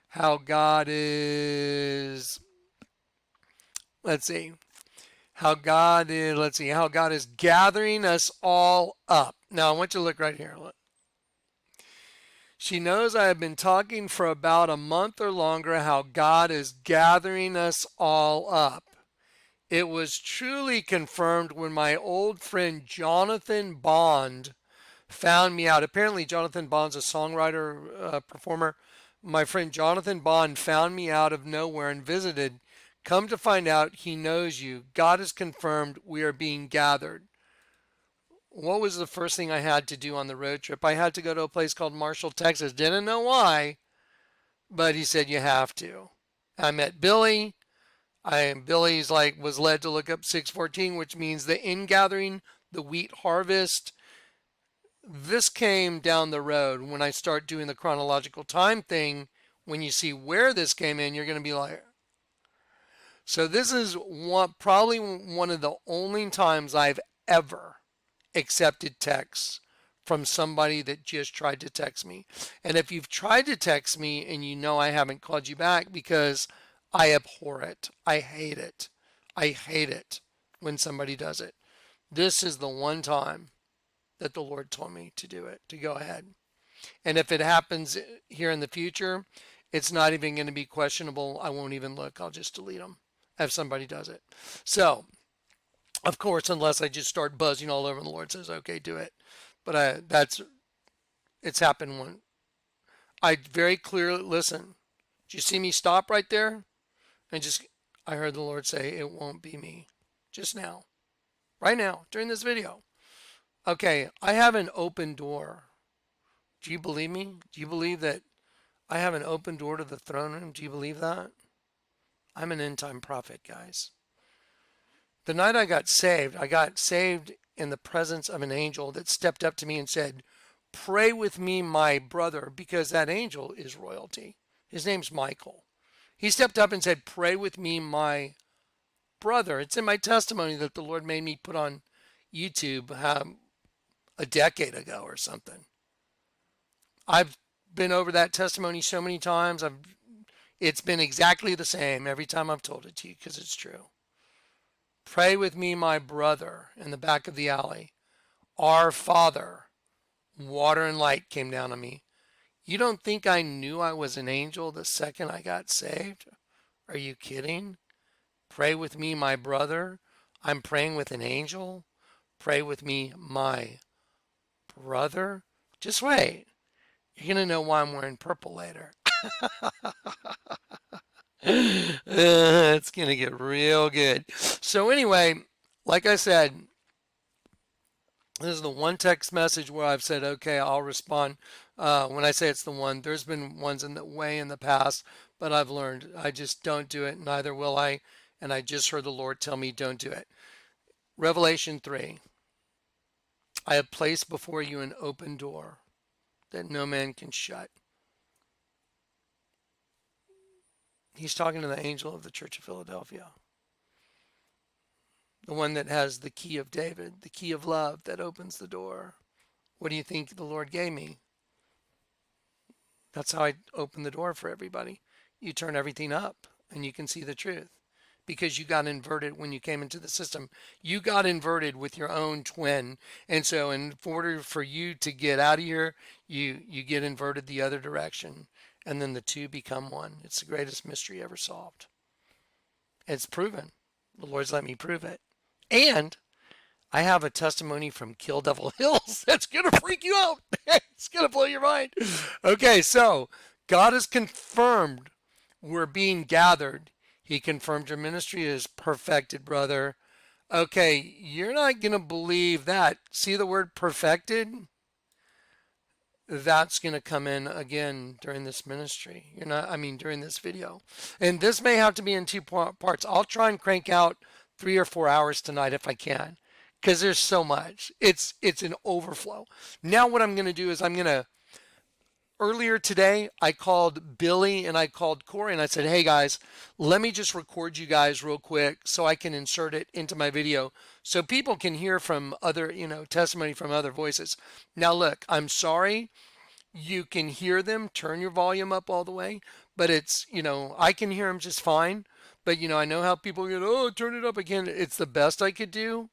How God is. Let's see. How God is gathering us all up. Now I want you to look right here. Look. She knows I have been talking for about a month or longer how God is gathering us all up. It was truly confirmed when my old friend Jonathan Bond found me out. Apparently Jonathan Bond's a songwriter, performer. My friend Jonathan Bond found me out of nowhere and visited. Come to find out, he knows you. God has confirmed we are being gathered. what was the first thing I had to do on the road trip? I had to go to a place called Marshall, Texas. Didn't know why, but he said you have to. I met Billy. Billy's like was led to look up 614, which means the ingathering, the wheat harvest. This came down the road when I start doing the chronological time thing. When you see where this came in, you're going to be like, so this is probably one of the only times I've ever accepted texts from somebody that just tried to text me. And if you've tried to text me and you know I haven't called you back because I abhor it, I hate it. I hate it when somebody does it. This is the one time that the Lord told me to do it, to go ahead. And if it happens here in the future, it's not even going to be questionable. I won't even look. I'll just delete them if somebody does it. So, of course, unless I just start buzzing all over and the Lord says, okay, do it. But it's happened when I very clearly, listen, did you see me stop right there? And just, I heard the Lord say, it won't be me. Just now, right now, during this video. Okay, I have an open door. Do you believe me? Do you believe that I have an open door to the throne room? Do you believe that? I'm an end time prophet, guys. The night I got saved in the presence of an angel that stepped up to me and said, pray with me, my brother, because that angel is royalty. His name's Michael. He stepped up and said, pray with me, my brother. It's in my testimony that the Lord made me put on YouTube a decade ago or something. I've been over that testimony so many times. It's been exactly the same every time I've told it to you because it's true. Pray with me, my brother, in the back of the alley. Our Father. Water and light came down on me. You don't think I knew I was an angel the second I got saved? Are you kidding? Pray with me, my brother. I'm praying with an angel. Pray with me, my brother. Just wait. You're going to know why I'm wearing purple later. It's going to get real good. So, anyway, like I said, this is the one text message where I've said, okay, I'll respond. When I say it's the one, there's been ones in the past, but I've learned I just don't do it, neither will I. And I just heard the Lord tell me, don't do it. Revelation 3. I have placed before you an open door that no man can shut. He's talking to the angel of the Church of Philadelphia, the one that has the key of David, the key of love that opens the door. What do you think the Lord gave me? That's how I open the door for everybody. You turn everything up and you can see the truth because you got inverted when you came into the system. You got inverted with your own twin. And so in order for you to get out of here, you get inverted the other direction. And then the two become one. It's the greatest mystery ever solved. It's proven. The Lord's let me prove it. And I have a testimony from Kill Devil Hills that's going to freak you out. It's going to blow your mind. Okay, so God has confirmed we're being gathered. He confirmed your ministry is perfected, brother. Okay, you're not going to believe that. See the word perfected? That's going to come in again during this ministry. During this video. And this may have to be in two parts. I'll try and crank out 3 or 4 hours tonight if I can, because there's so much. It's an overflow. Now what I'm going to do is earlier today, I called Billy and I called Corey and I said, hey guys, let me just record you guys real quick so I can insert it into my video so people can hear from other, testimony from other voices. Now look, I'm sorry. You can hear them. Turn your volume up all the way, but it's, I can hear them just fine. But, I know how people get, oh, turn it up again. It's the best I could do.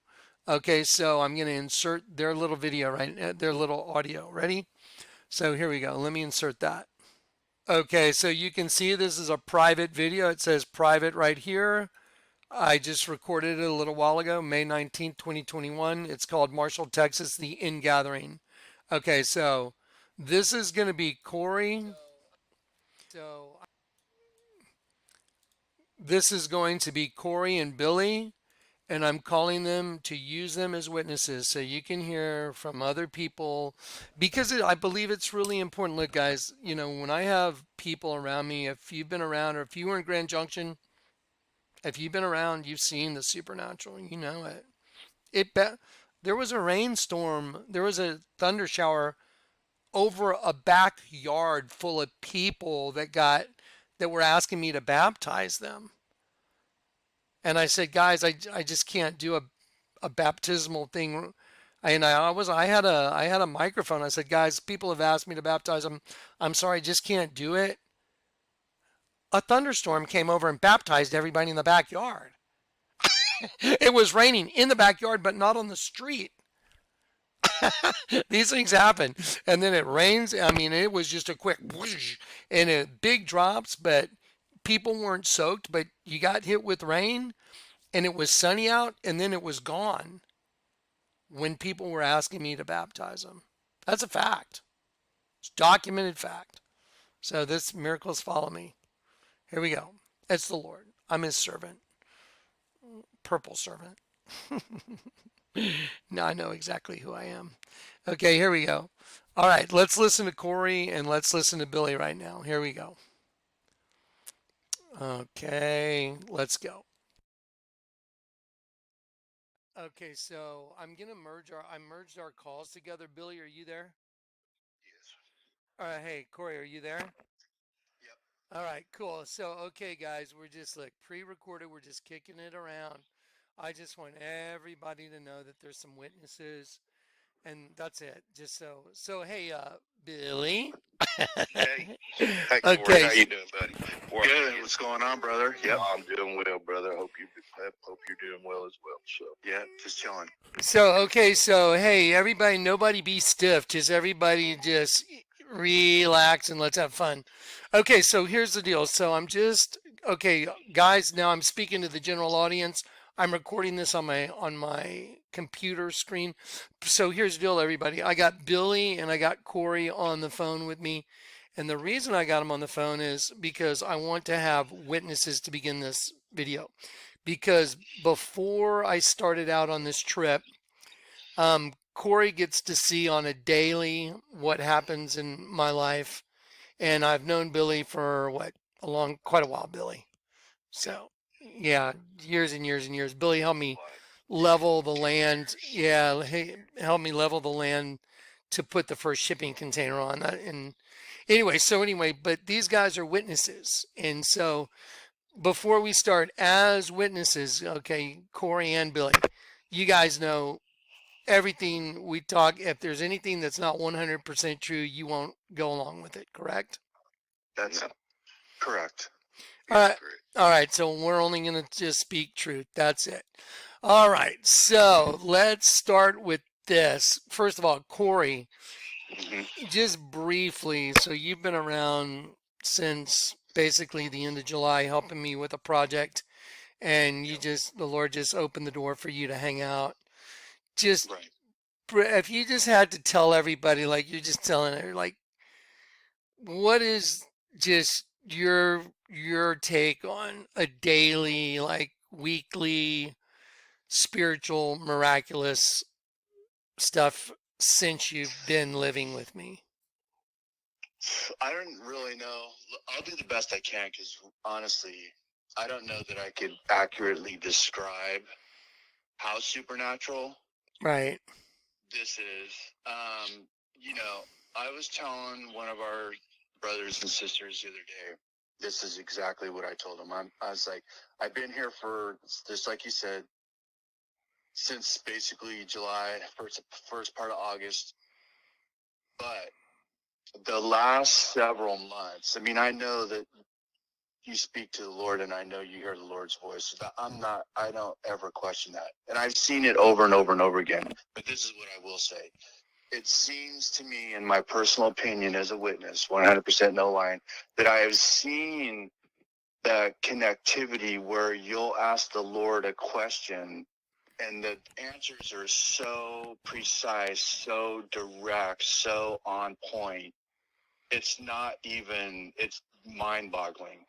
Okay, so I'm going to insert their little video, right? Their little audio. Ready? So here we go. Let me insert that. Okay, so you can see this is a private video. It says private right here. I just recorded it a little while ago, May 19th, 2021. It's called Marshall, Texas, the Ingathering. Okay, so this is going to be Corey. So this is going to be Corey and Billy. and I'm calling them to use them as witnesses so you can hear from other people because I believe it's really important. Look, guys, when I have people around me, if you've been around or if you were in Grand Junction, if you've been around, you've seen the supernatural, you know it. There was a rainstorm, there was a thunder shower over a backyard full of people that were asking me to baptize them. And I said, guys, I just can't do a baptismal thing. And I had a microphone. I said, guys, people have asked me to baptize them. I'm sorry, I just can't do it. A thunderstorm came over and baptized everybody in the backyard. It was raining in the backyard, but not on the street. These things happen. And then it rains. I mean, it was just a quick whoosh and big drops, but people weren't soaked, but you got hit with rain and it was sunny out and then it was gone when people were asking me to baptize them. That's a fact. It's documented fact. So this miracles follow me. Here we go. It's the Lord. I'm his servant. Purple servant. Now I know exactly who I am. Okay, here we go. All right, let's listen to Corey and let's listen to Billy right now. Here we go. Okay, let's go. Okay, so I merged our calls together. Billy, are you there? Yes. All right, hey, Corey, are you there? Yep. All right, cool. So, okay, guys, we're just like pre-recorded. We're just kicking it around. I just want everybody to know that there's some witnesses, and that's it. Just so hey, Billy. Hey. Hey, Corey. Okay, How you doing, buddy? Good. What's going on, brother? Yep. I'm doing well, brother. Hope you're doing well as well. So. Yeah, just chilling. so hey, everybody, nobody be stiff. Just everybody, just relax and let's have fun. Okay, so here's the deal. Okay, guys. Now I'm speaking to the general audience. I'm recording this on my computer screen. So here's the deal, everybody. I got Billy and I got Corey on the phone with me. And the reason I got them on the phone is because I want to have witnesses to begin this video. Because before I started out on this trip, Corey gets to see on a daily what happens in my life. And I've known Billy for quite a while, Billy. So, yeah, years and years and years. Billy helped me level the land. Yeah, he helped me level the land to put the first shipping container on. And anyway, but these guys are witnesses. And so before we start as witnesses, okay, Corey and Billy, you guys know everything we talk. If there's anything that's not 100% true, you won't go along with it, correct? That's correct. All right. All right. So we're only going to just speak truth. That's it. All right. So let's start with this. First of all, Corey, just briefly. So you've been around since basically the end of July helping me with a project and the Lord just opened the door for you to hang out. Just, Right. if you just had to tell everybody, like you're just telling her, like, what is just your take on a daily, like weekly, spiritual, miraculous stuff since you've been living with me? I don't really know. I'll do the best I can because honestly, I don't know that I could accurately describe how supernatural Right. this is. I was telling one of our brothers and sisters the other day, this is exactly what I told him. I was like, I've been here for, just like you said, since basically July, first part of August. But the last several months, I mean, I know that you speak to the Lord and I know you hear the Lord's voice. I don't ever question that. And I've seen it over and over and over again. But this is what I will say. It seems to me, in my personal opinion as a witness, 100% no line, that I have seen the connectivity where you'll ask the Lord a question and the answers are so precise, so direct, so on point. It's mind boggling.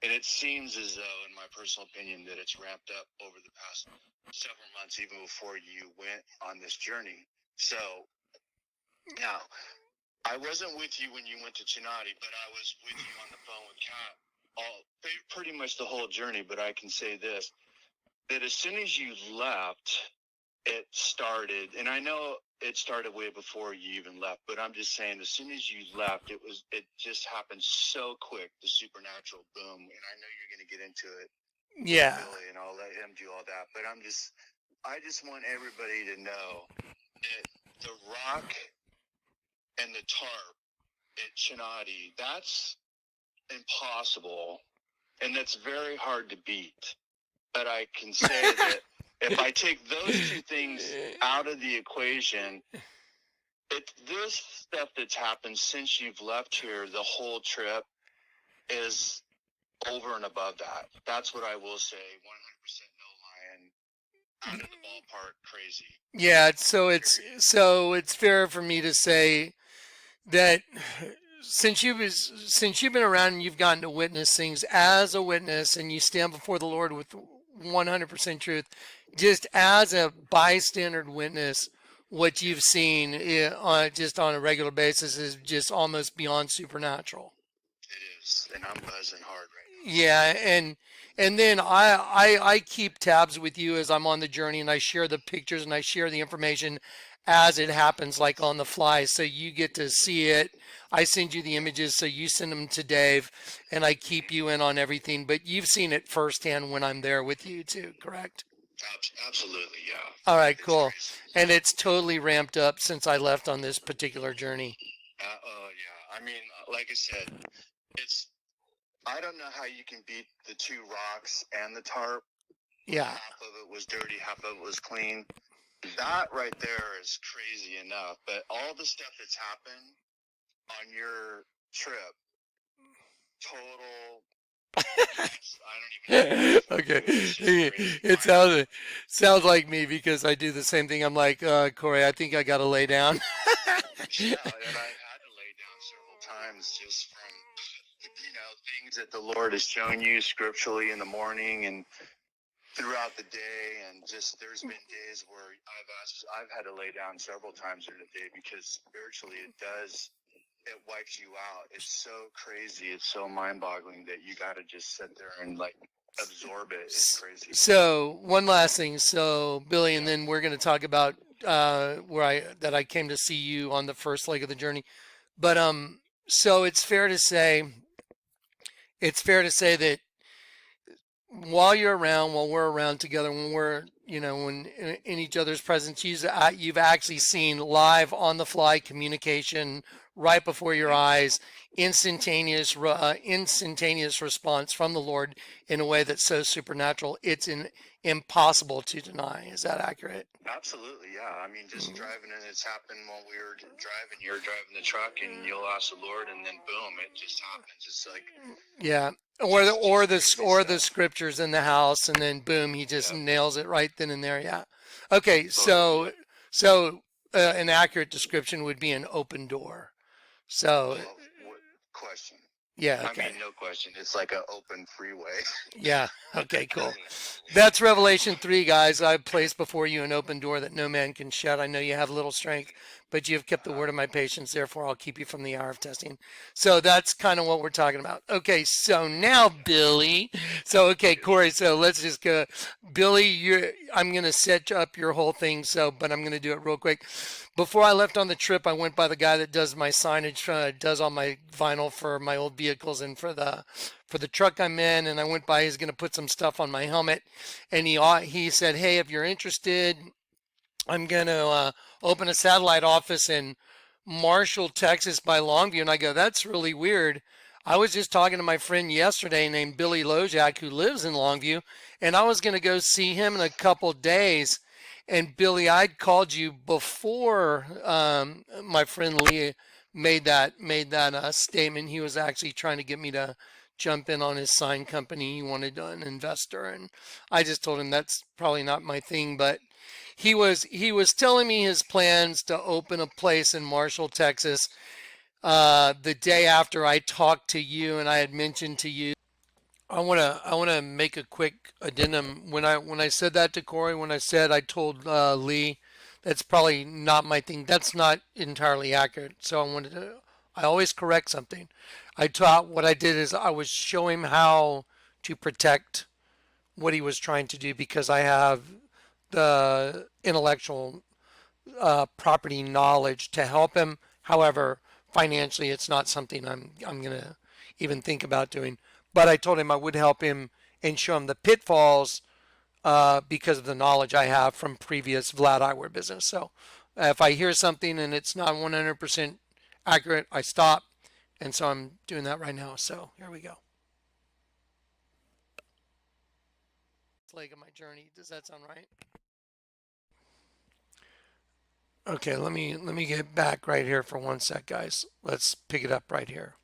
And it seems as though, in my personal opinion, that it's ramped up over the past several months, even before you went on this journey. So now, I wasn't with you when you went to Chinati, but I was with you on the phone with Kat pretty much the whole journey. But I can say this, that as soon as you left, it started, and I know it started way before you even left, but I'm just saying, as soon as you left, it just happened so quick, the supernatural boom. And I know you're going to get into it, Yeah. Billy, and I'll let him do all that. But I just want everybody to know that the rock and the tarp at Chinati, that's impossible, and that's very hard to beat. But I can say that if I take those two things out of the equation, this stuff that's happened since you've left here, the whole trip is over and above that. That's what I will say. 100% no lying, out of the ballpark, crazy. Yeah, so it's fair for me to say that since you've been around and you've gotten to witness things as a witness and you stand before the Lord with 100% truth, just as a bystander witness, what you've seen just on a regular basis is just almost beyond supernatural. It is, and I'm buzzing hard right now. Yeah, and then I keep tabs with you as I'm on the journey, and I share the pictures and I share the information as it happens, like on the fly, so you get to see it. I send you the images, so you send them to Dave, and I keep you in on everything. But you've seen it firsthand when I'm there with you too, correct? Absolutely, yeah. All right, cool. And it's totally ramped up since I left on this particular journey. Oh yeah. I mean, like I said, I don't know how you can beat the two rocks and the tarp. Yeah. Half of it was dirty, half of it was clean. That right there is crazy enough. But all the stuff that's happened on your trip, total. I don't even know. Okay. It Crazy. sounds like me because I do the same thing. I'm like, Corey, I think I got to lay down. Yeah, and I had to lay down several times just from things that the Lord has shown you scripturally in the morning and throughout the day, and just there's been days where I've had to lay down several times during the day because spiritually it wipes you out. It's so crazy, it's so mind-boggling that you got to just sit there and like absorb it. It's crazy. So one last thing, so Billy, and then we're going to talk about that I came to see you on the first leg of the journey. But so it's fair to say that while we're around together, when we're, when in each other's presence, you've actually seen live on the fly communication right before your eyes, instantaneous response from the Lord in a way that's so supernatural. It's impossible to deny. Is that accurate? Absolutely, yeah. I mean, just driving, and it's happened while we were driving. You're driving the truck, and you'll ask the Lord, and then boom, it just happens. It's like Yeah. Or the scriptures in the house, and then boom, he just nails it right then and there. Yeah. Okay. So an accurate description would be an open door. So what question? yeah. Okay. I mean, no question. It's like an open freeway. Yeah. Okay. Cool. That's Revelation 3, guys. I place before you an open door that no man can shut. I know you have little strength, but you have kept the word of my patience. Therefore, I'll keep you from the hour of testing. So that's kind of what we're talking about. Okay. So now, Billy. So, okay, Corey. So let's just go. Billy, I'm going to set up your whole thing. But I'm going to do it real quick. Before I left on the trip, I went by the guy that does my signage, does all my vinyl for my old vehicles and for the truck I'm in, and I went by. He's going to put some stuff on my helmet, and he said, "Hey, if you're interested, I'm going to open a satellite office in Marshall, Texas, by Longview." And I go, "That's really weird. I was just talking to my friend yesterday named Billy Lojak, who lives in Longview, and I was going to go see him in a couple days." And Billy, I'd called you before my friend Lee made that statement. He was actually trying to get me to jump in on his sign company. He wanted an investor, and I just told him that's probably not my thing. But he was telling me his plans to open a place in Marshall, Texas. The day after I talked to you, and I had mentioned to you I wanna make a quick addendum. When I said that to Corey, when I said I told Lee, that's probably not my thing. That's not entirely accurate. So I wanted to. I always correct something. I taught what I did is I was show him how to protect what he was trying to do because I have the intellectual property knowledge to help him. However, financially, it's not something I'm gonna even think about doing. But I told him I would help him and show him the pitfalls because of the knowledge I have from previous Vlad eyewear business. So if I hear something and it's not 100% accurate, I stop. And so I'm doing that right now. So here we go. Leg of my journey. Does that sound right? Okay, let me get back right here for one sec, guys. Let's pick it up right here.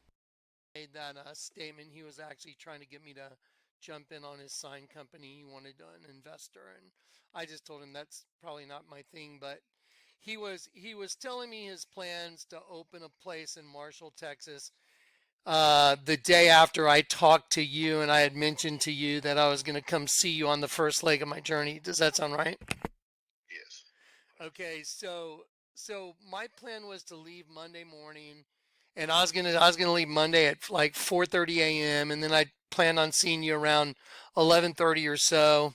Made that statement. He was actually trying to get me to jump in on his sign company. He wanted an investor, and I just told him that's probably not my thing. But he was telling me his plans to open a place in Marshall, Texas. The day after I talked to you, and I had mentioned to you that I was going to come see you on the first leg of my journey. Does that sound right? Yes. Okay, so my plan was to leave Monday morning, and I was gonna leave Monday at like 4:30 a.m. and then I planned on seeing you around 11:30 or so,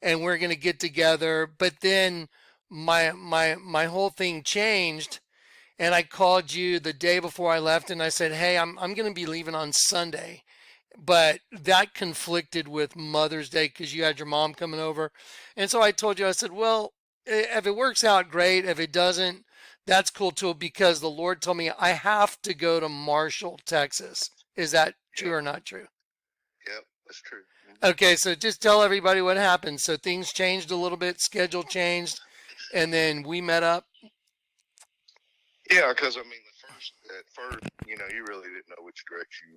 and we're gonna get together. But then my whole thing changed, and I called you the day before I left, and I said, "Hey, I'm gonna be leaving on Sunday." But that conflicted with Mother's Day because you had your mom coming over. And so I told you, I said, well, if it works out, great. If it doesn't, that's cool too, because the Lord told me I have to go to Marshall, Texas. Is that true Yep. or not true? Yep. That's true. Okay, so just tell everybody what happened. So things changed a little bit, schedule changed, and then we met up. Yeah, because I mean, at first, you really didn't know which direction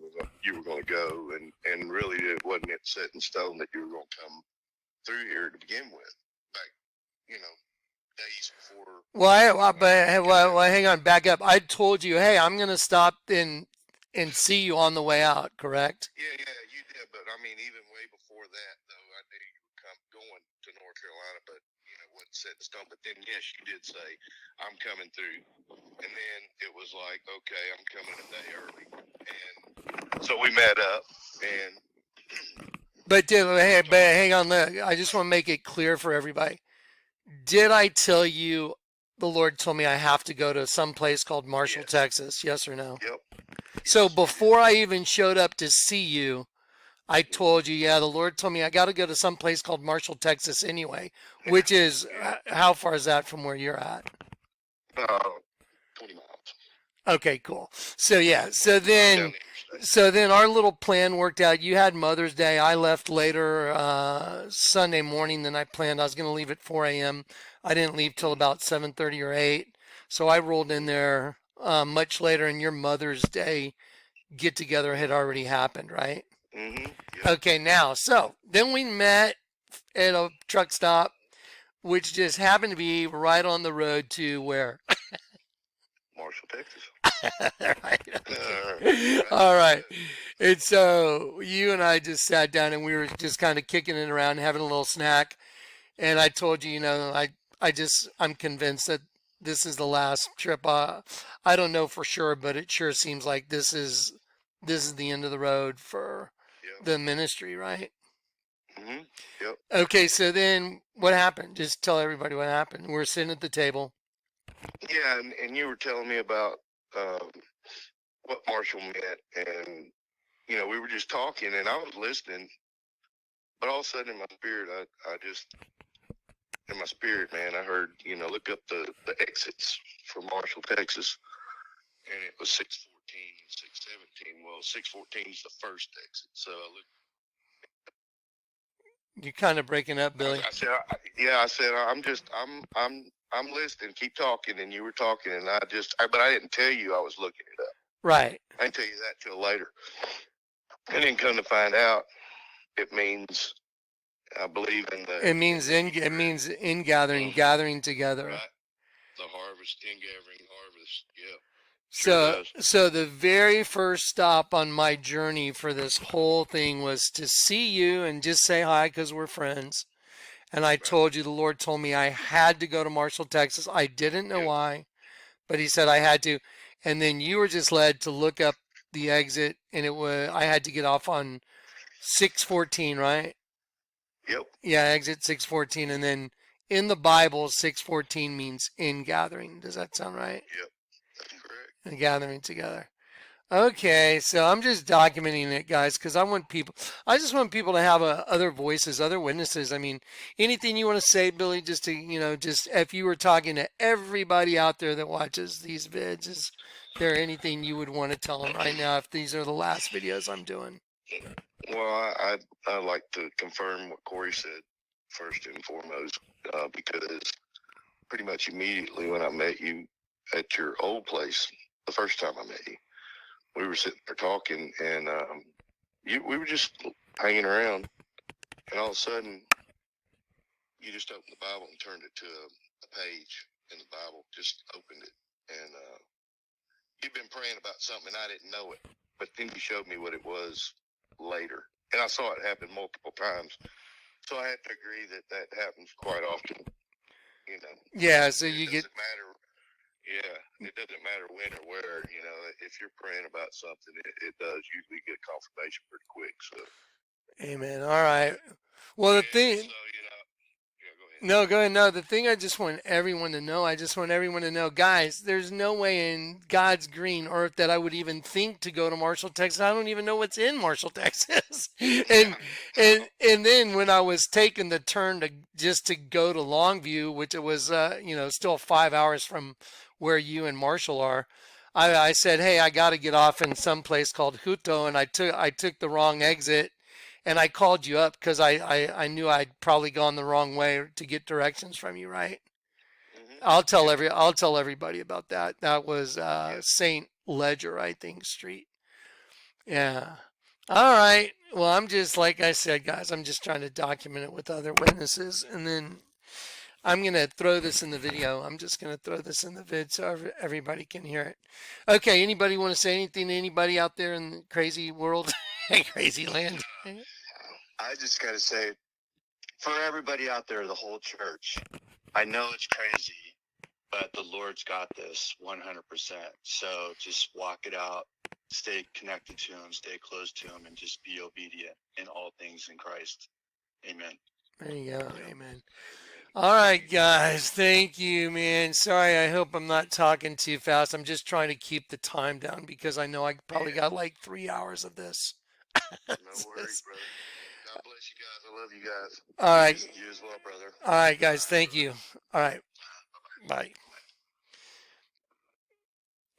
you were going to go, and really it wasn't set in stone that you were going to come through here to begin with. Back, you know, days before. Well, hang on, back up. I told you, hey, I'm gonna stop and see you on the way out, correct? Yeah, you did, but I mean, even way before that, though, I knew you were going to North Carolina, but wasn't set in stone. But then, yes, you did say, "I'm coming through," and then it was like, "Okay, I'm coming a day early," and so we met up, and But hang on, I just want to make it clear for everybody. Did I tell you the Lord told me I have to go to some place called Marshall, yes, Texas? Yes or no? yep, So yes, before I even showed up to see you, I told you, yeah, the Lord told me I got to go to some place called Marshall, Texas anyway, which is yeah, how far is that from where you're at? 20 miles. Okay, cool. So yeah, so Right then down the interstate. so then our little plan worked out. You had Mother's Day. I left later Sunday morning than I planned. I was going to leave at 4 a.m. I didn't leave till about 7:30 or 8. So I rolled in there much later, and your Mother's Day get together had already happened, right? Yep. Okay, now, so then we met at a truck stop, which just happened to be right on the road to where? Marshall, Texas. Right. Okay. Right. All right. And so you and I just sat down and we were just kind of kicking it around, having a little snack. And I told you, I'm convinced that this is the last trip. I don't know for sure, but it sure seems like this is the end of the road for Yep. the ministry, right? Yep. Okay. So then what happened? Just tell everybody what happened. We're sitting at the table. Yeah, and you were telling me about what Marshall meant, and we were just talking, and I was listening, but all of a sudden in my spirit, I just in my spirit, man, I heard look up the exits from Marshall, Texas, and it was 614, 617. Well, 614 is the first exit, so I looked. You're kind of breaking up, Billy. I said, yeah, I said, I'm listening. Keep talking, and you were talking, and but I didn't tell you I was looking it up. Right. I didn't tell you that till later. And then come to find out, it means I believe in the. It means in gathering, gathering together. Right. The harvest, in gathering, harvest. Yep. Sure So, does. so the very first stop on my journey for this whole thing was to see you and just say hi because we're friends. And I Right. told you the Lord told me I had to go to Marshall, Texas. I didn't know Yep. why, but He said I had to. And then you were just led to look up the exit, and it was I had to get off on 614, right? Yep. Yeah, exit 614, and then in the Bible, 614 means in gathering. Does that sound right? Yep. That's correct. And gathering together. Okay, so I'm just documenting it, guys, because I just want people to have other voices, other witnesses. I mean, anything you want to say, Billy, just to, just if you were talking to everybody out there that watches these vids, is there anything you would want to tell them right now if these are the last videos I'm doing? Well, I like to confirm what Corey said first and foremost, because pretty much immediately when I met you at your old place, the first time I met you, we were sitting there talking, and we were just hanging around, and all of a sudden, you just opened the Bible and turned it to a page in the Bible, just opened it, and you've been praying about something, and I didn't know it, but then you showed me what it was later, and I saw it happen multiple times. So I have to agree that that happens quite often. You know, Yeah, so it you get, doesn't matter. Yeah, it doesn't matter when or where. You know, if you're praying about something, it does usually get confirmation pretty quick. So amen. All right. Well, the yeah, thing, so yeah, go ahead. No, go ahead. No, the thing I just want everyone to know, I just want everyone to know, guys, there's no way in God's green earth that I would even think to go to Marshall, Texas. I don't even know what's in Marshall, Texas. and and then when I was taking the turn to just to go to Longview, which it was still 5 hours from where you and Marshall are, I said, hey, I got to get off in some place called Huto, and I took the wrong exit and I called you up because I knew I'd probably gone the wrong way to get directions from you, right? Yep. I'll tell everybody about that. That was Yep. Saint Ledger, I think, Street. Yeah. All right. Well, I'm just like I said, guys. I'm just trying to document it with other witnesses, and then I'm gonna throw this in the video. I'm just gonna throw this in the vid so everybody can hear it. Okay. Anybody want to say anything to anybody out there in the crazy world, crazy land? I just got to say, for everybody out there, the whole church, I know it's crazy, but the Lord's got this 100%. So just walk it out, stay connected to Him, stay close to Him, and just be obedient in all things in Christ. Amen. There you go. Yep. Amen. All right, guys. Thank you, man. Sorry, I hope I'm not talking too fast. I'm just trying to keep the time down because I know I probably Yeah. got like 3 hours of this. No worries, brother. God bless you guys. I love you guys. All right. You as well, brother. All right, guys. All right, Thank brother. you. All right. Bye.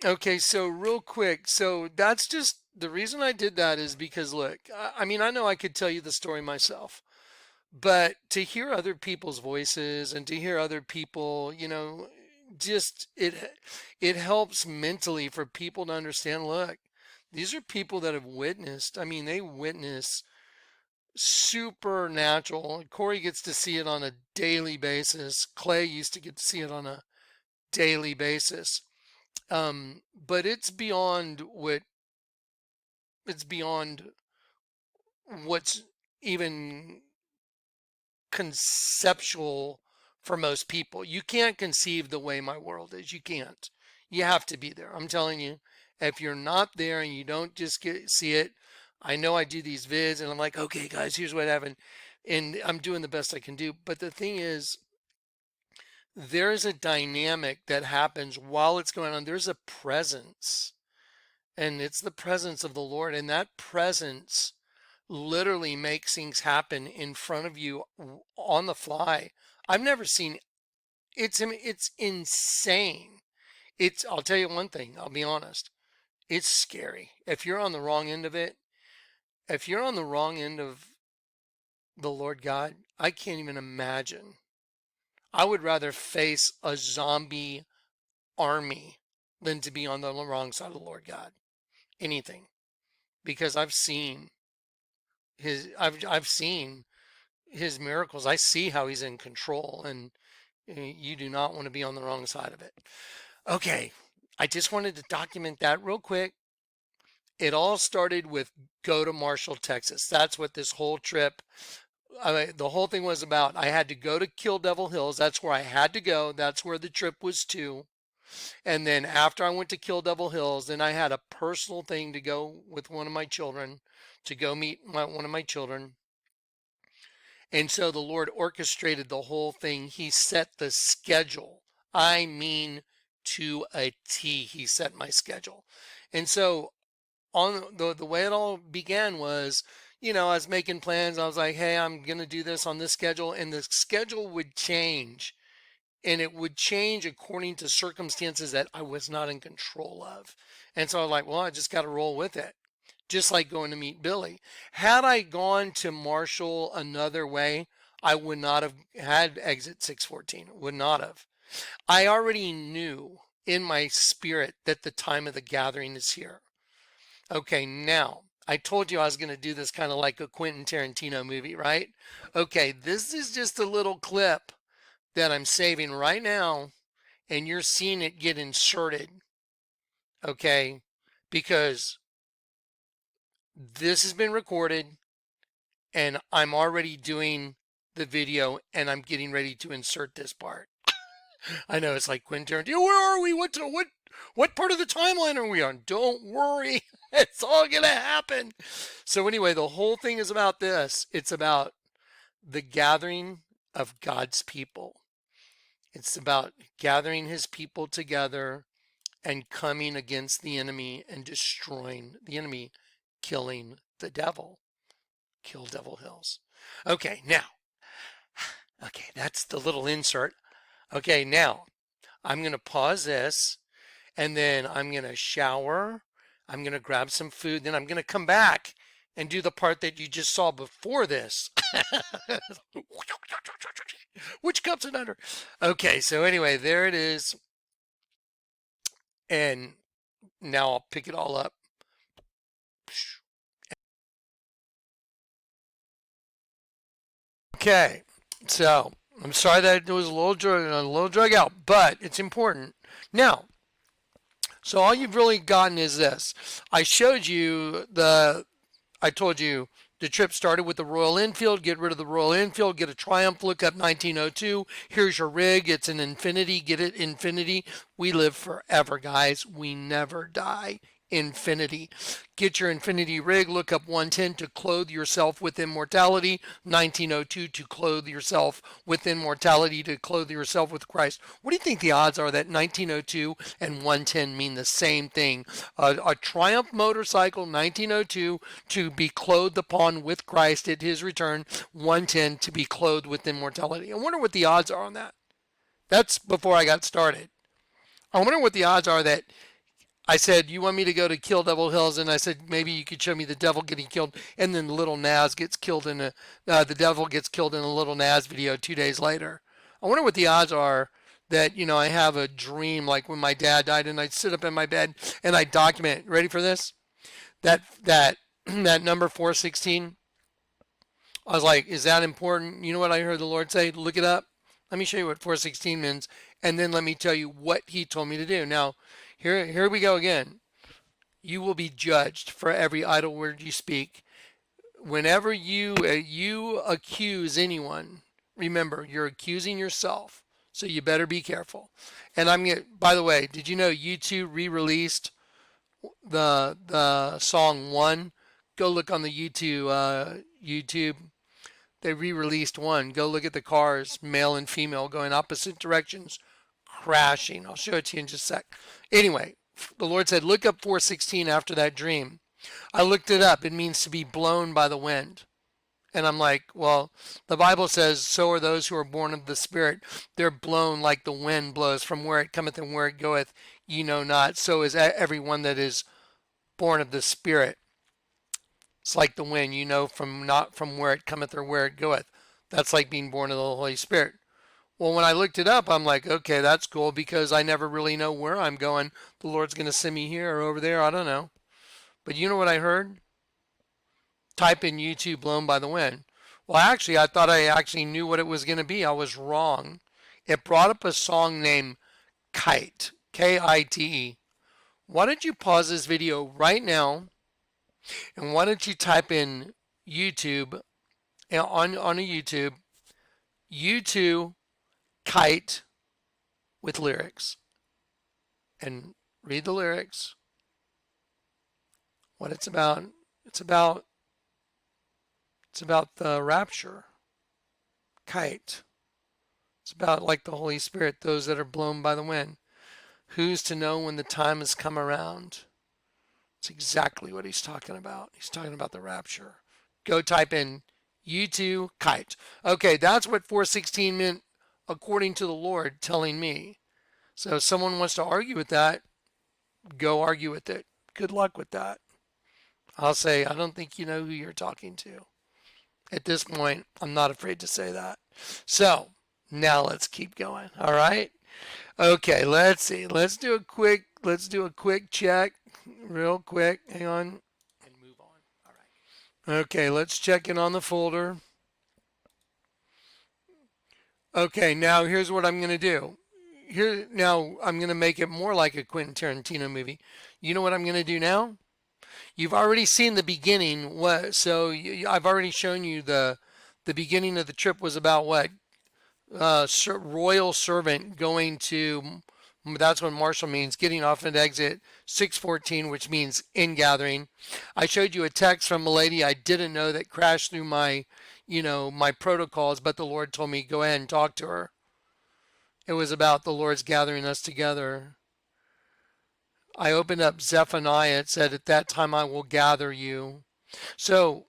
Okay, so real quick. So that's just the reason I did that is because, look, I mean, I know I could tell you the story myself. But to hear other people's voices and to hear other people, just it helps mentally for people to understand, look, these are people that have witnessed. I mean, they witness supernatural. Corey gets to see it on a daily basis. Clay used to get to see it on a daily basis. But it's beyond what's even conceptual for most people. You can't conceive the way my world is. You can't. You have to be there. I'm telling you, if you're not there and you don't just see it, I know I do these vids and I'm like, okay, guys, here's what happened. And I'm doing the best I can do. But the thing is, there's a dynamic that happens while it's going on. There's a presence, and it's the presence of the Lord. And that presence literally makes things happen in front of you on the fly. I've never seen it's insane. I'll tell you one thing, I'll be honest. It's scary. If you're on the wrong end of it, if you're on the wrong end of the Lord God, I can't even imagine. I would rather face a zombie army than to be on the wrong side of the Lord God. Anything. Because I've seen his miracles. I see how he's in control, and you do not want to be on the wrong side of it. Okay, I just wanted to document that real quick. It all started with go to Marshall, Texas. That's what this whole trip, the whole thing was about. I had to go to Kill Devil Hills. That's where I had to go. That's where the trip was to. And then after I went to Kill Devil Hills, then I had a personal thing to go with one of my children, to go meet one of my children. And so the Lord orchestrated the whole thing. He set the schedule. I mean, to a T, He set my schedule. And so on the way it all began was, I was making plans. I was like, hey, I'm going to do this on this schedule. And the schedule would change. And it would change according to circumstances that I was not in control of. And so I was like, well, I just got to roll with it. Just like going to meet Billy. Had I gone to Marshall another way, I would not have had exit 614. Would not have. I already knew in my spirit that the time of the gathering is here. Okay, now I told you I was going to do this kind of like a Quentin Tarantino movie, right? Okay, this is just a little clip that I'm saving right now, and you're seeing it get inserted, okay? Because this has been recorded, and I'm already doing the video, and I'm getting ready to insert this part. I know it's like Quentin Tarantino. Where are we? What part of the timeline are we on? Don't worry, it's all gonna happen. So anyway, the whole thing is about this. It's about the gathering of God's people. It's about gathering His people together and coming against the enemy and destroying the enemy, killing the devil. Kill Devil Hills. Okay, now, okay, that's the little insert. Okay, now I'm going to pause this, and then I'm going to shower. I'm going to grab some food. Then I'm going to come back and do the part that you just saw before this. Which cup's it under? Okay, so anyway, there it is. And now I'll pick it all up. Okay, so I'm sorry that it was a little drug out, but it's important. Now, so all you've really gotten is this. I showed you I told you the trip started with the Royal Enfield. Get rid of the Royal Enfield. Get a Triumph. Look up 1902. Here's your rig. It's an Infinity. Get it, Infinity. We live forever, guys. We never die. Infinity. Get your Infinity rig. Look up 110 to clothe yourself with immortality. 1902 to clothe yourself with immortality, to clothe yourself with Christ. What do you think the odds are that 1902 and 110 mean the same thing? A Triumph motorcycle, 1902, to be clothed upon with Christ at His return. 110 to be clothed with immortality. I wonder what the odds are on that. That's before I got started. I wonder what the odds are that I said, you want me to go to Kill Devil Hills? And I said, maybe you could show me the devil getting killed. And then little Naz gets killed the devil gets killed in a little Naz video 2 days later. I wonder what the odds are that, I have a dream like when my dad died, and I'd sit up in my bed and I document. Ready for this? That number 416. I was like, is that important? You know what I heard the Lord say? Look it up. Let me show you what 416 means, and then let me tell you what He told me to do. Now, here we go again. You will be judged for every idle word you speak. Whenever you accuse anyone, remember, you're accusing yourself. So you better be careful. And by the way, did you know U2 re-released the song One? Go look on the YouTube. They re-released One. Go look at the cars, male and female, going opposite directions, crashing. I'll show it to you in just a sec. Anyway, the Lord said, look up 416 after that dream. I looked it up. It means to be blown by the wind. And I'm like, well, the Bible says, so are those who are born of the Spirit. They're blown like the wind blows, from where it cometh and where it goeth, ye know not. So is everyone that is born of the Spirit. It's like the wind, not from where it cometh or where it goeth. That's like being born of the Holy Spirit. Well, when I looked it up, I'm like, okay, that's cool, because I never really know where I'm going. The Lord's going to send me here or over there. I don't know. But you know what I heard? Type in YouTube blown by the wind. Well, actually, I thought I actually knew what it was going to be. I was wrong. It brought up a song named Kite, Kite. Why don't you pause this video right now and why don't you type in YouTube on a YouTube kite with lyrics and read the lyrics, what it's about. It's about it's about the rapture, kite. It's about like the Holy Spirit, those that are blown by the wind. Who's to know when the time has come around? It's exactly what he's talking about. He's talking about the rapture. Go type in U2 kite. Okay, that's what 416 meant according to the Lord telling me. So if someone wants to argue with that, go argue with it. Good luck with that. I'll say, I don't think you know who you're talking to. At this point, I'm not afraid to say that. So now let's keep going. All right. Okay, let's see. Let's do a quick check. Real quick. Hang on. And move on. All right. Okay, let's check in on the folder. Okay, now here's what I'm gonna do. Here now I'm gonna make it more like a Quentin Tarantino movie. You know what I'm gonna do now? You've already seen the beginning. I've already shown you the beginning of the trip was about what royal servant going to. That's what Marshall means. Getting off at exit 614, which means in gathering. I showed you a text from a lady I didn't know that crashed through my protocols, but the Lord told me go ahead and talk to her. It was about the Lord's gathering us together. I opened up Zephaniah. It said, "At that time I will gather you." So,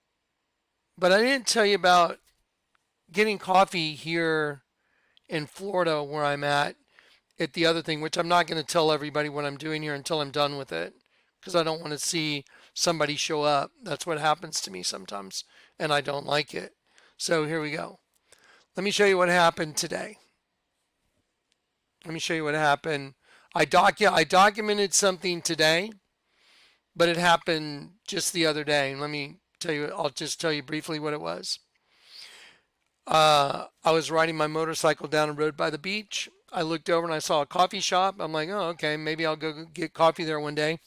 but I didn't tell you about getting coffee here in Florida where I'm at the other thing, which I'm not going to tell everybody what I'm doing here until I'm done with it because I don't want to see somebody show up. That's what happens to me sometimes, and I don't like it. So here we go. Let me show you what happened today. Let me show you what happened. I documented something today, but it happened just the other day. And let me tell you, I'll just tell you briefly what it was. I was riding my motorcycle down a road by the beach. I looked over and I saw a coffee shop. I'm like, oh, okay, maybe I'll go get coffee there one day.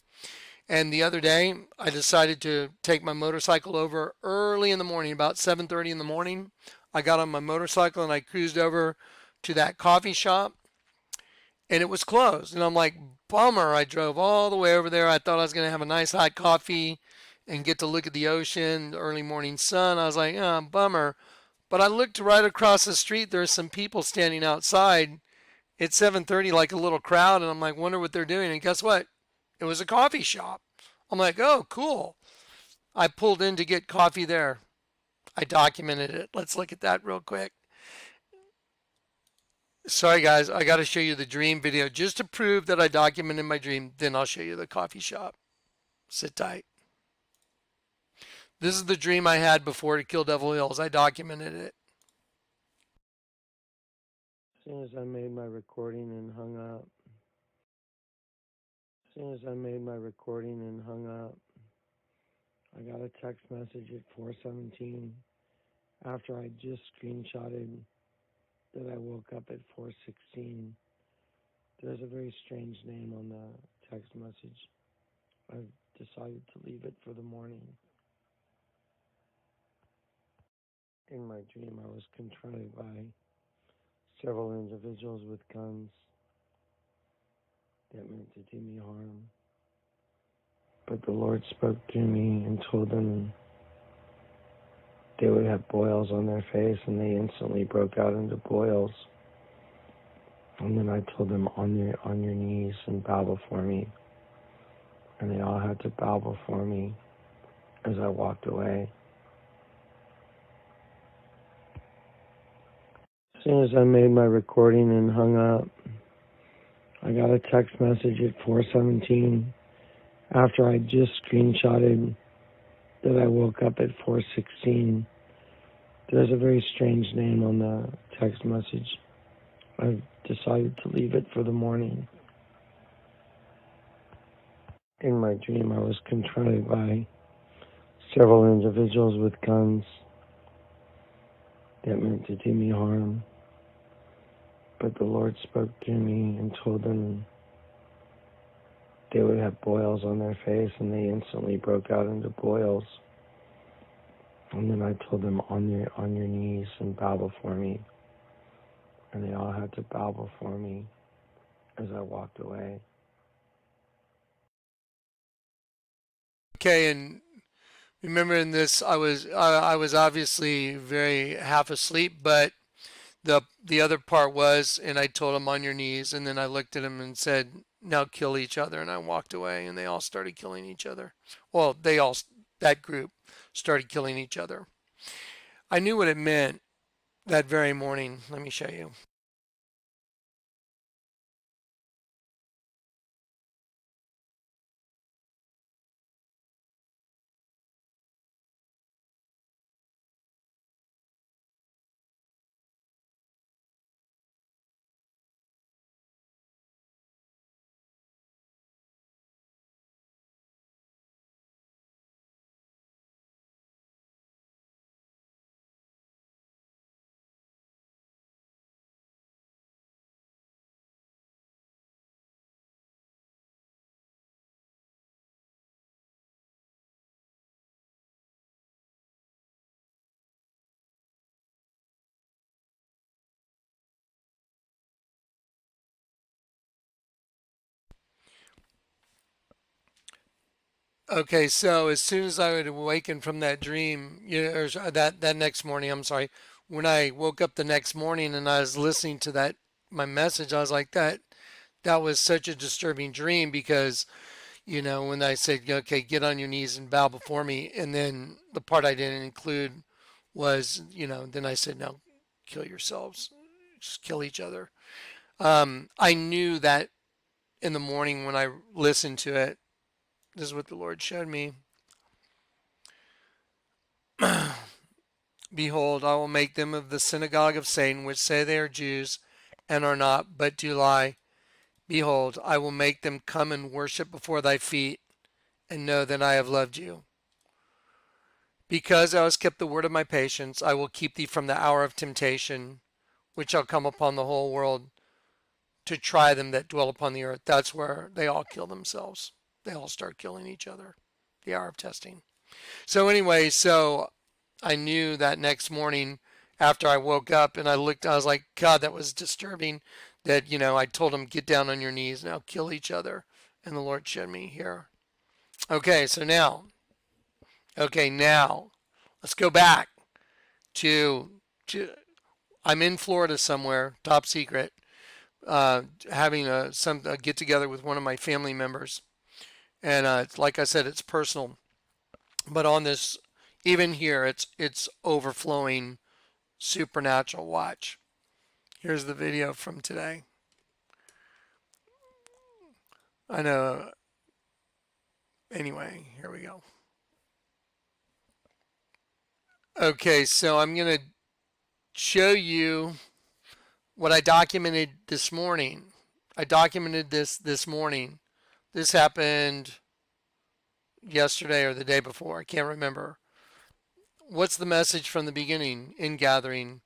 And the other day, I decided to take my motorcycle over early in the morning, about 7:30 in the morning. I got on my motorcycle and I cruised over to that coffee shop and it was closed. And I'm like, bummer. I drove all the way over there. I thought I was going to have a nice hot coffee and get to look at the ocean, the early morning sun. I was like, oh, bummer. But I looked right across the street. There's some people standing outside at 7:30, like a little crowd. And I'm like, wonder what they're doing. And guess what? It was a coffee shop. I'm like, oh, cool. I pulled in to get coffee there. I documented it. Let's look at that real quick. Sorry, guys, I got to show you the dream video just to prove that I documented my dream. Then I'll show you the coffee shop. Sit tight. This is the dream I had before to kill Devil Hills. I documented it. As soon as I made my recording and hung up. As soon as I made my recording and hung up, I got a text message at 4:17 after I just screenshotted that I woke up at 4:16. There's a very strange name on the text message. I've decided to leave it for the morning. In my dream, I was confronted by several individuals with guns that meant to do me harm. But the Lord spoke to me and told them they would have boils on their face, and they instantly broke out into boils. And then I told them, on your knees and bow before me. And they all had to bow before me as I walked away. As soon as I made my recording and hung up, I got a text message at 4:17 after I just screenshotted that I woke up at 4:16. There's a very strange name on the text message. I've decided to leave it for the morning. In my dream, I was confronted by several individuals with guns that meant to do me harm. But the Lord spoke to me and told them they would have boils on their face, and they instantly broke out into boils. And then I told them, on your knees and bow before me. And they all had to bow before me as I walked away. Okay, and remember in this, I was obviously very half asleep, but the other part was, and I told him on your knees, and then I looked at him and said, now kill each other, and I walked away, and they all started killing each other. Well, that group started killing each other. I knew what it meant that very morning. Let me show you. Okay, so as soon as I would awaken from that dream, or that next morning, I'm sorry, when I woke up the next morning and I was listening to that my message, I was like, that was such a disturbing dream because, when I said, okay, get on your knees and bow before me, and then the part I didn't include was, then I said, now kill yourselves, just kill each other. I knew that in the morning when I listened to it, this is what the Lord showed me. Behold, I will make them of the synagogue of Satan, which say they are Jews and are not, but do lie. Behold, I will make them come and worship before thy feet, and know that I have loved you. Because thou hast kept the word of my patience, I will keep thee from the hour of temptation, which shall come upon the whole world to try them that dwell upon the earth. That's where they all kill themselves. They all start killing each other. The hour of testing. So anyway, I knew that next morning after I woke up and I looked, I was like, God, that was disturbing. That, I told him, get down on your knees, now kill each other. And the Lord showed me here. Okay, now let's go back to, to I'm in Florida somewhere, top secret, having a get together with one of my family members. And like I said, it's personal. But on this, even here, it's overflowing supernatural. Watch. Here's the video from today. I know. Anyway, here we go. Okay, so I'm going to show you what I documented this morning. I documented this morning. This happened yesterday or the day before. I can't remember. What's the message from the beginning? In gathering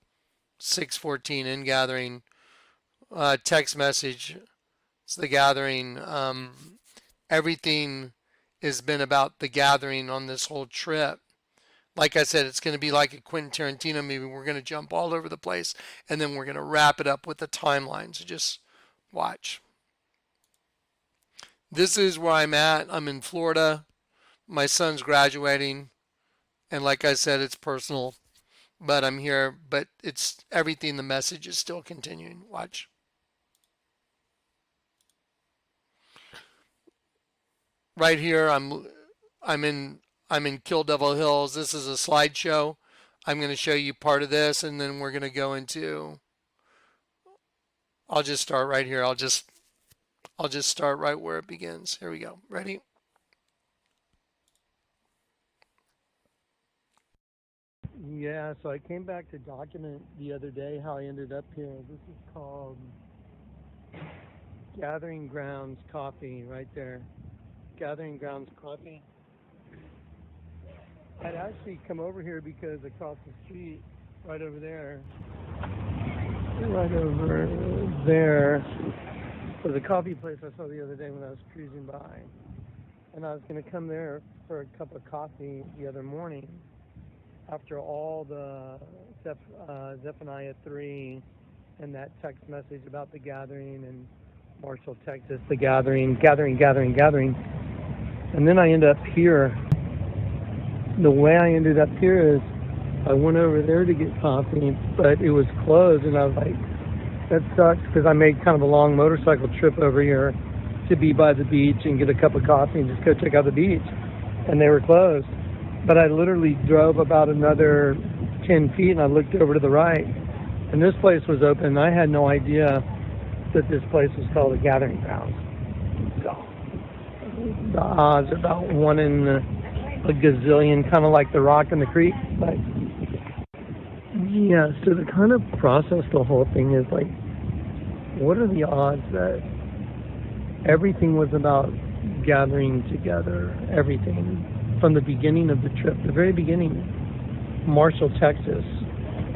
6:14. In gathering text message. It's the gathering. Everything has been about the gathering on this whole trip. Like I said, it's going to be like a Quentin Tarantino movie. We're going to jump all over the place, and then we're going to wrap it up with the timeline. So just watch. This is where I'm at. I'm in Florida. My son's graduating, and like I said, it's personal, but I'm here. But it's everything. The message is still continuing. Watch. Right here, I'm in Kill Devil Hills. This is a slideshow. I'm going to show you part of this, and then we're going to go into. I'll just start right here. I'll just start right where it begins. Here we go. Ready? Yeah, so I came back to document the other day how I ended up here. This is called Gathering Grounds Coffee right there. Gathering Grounds Coffee. I'd actually come over here because across the street, right over there, was a coffee place I saw the other day when I was cruising by. And I was going to come there for a cup of coffee the other morning after all the Zephaniah 3 and that text message about the gathering and Marshall, Texas, the gathering. And then I end up here. The way I ended up here is I went over there to get coffee, but it was closed, and I was like, that sucks, because I made kind of a long motorcycle trip over here to be by the beach and get a cup of coffee and just go check out the beach, and they were closed. But I literally drove about another 10 feet, and I looked over to the right, and this place was open, and I had no idea that this place was called the Gathering Grounds. So the odds are about 1 in a gazillion, kind of like the rock in the creek. But yeah, so to kind of process the whole thing is like, what are the odds that everything was about gathering together, everything from the beginning of the trip, the very beginning, Marshall, Texas,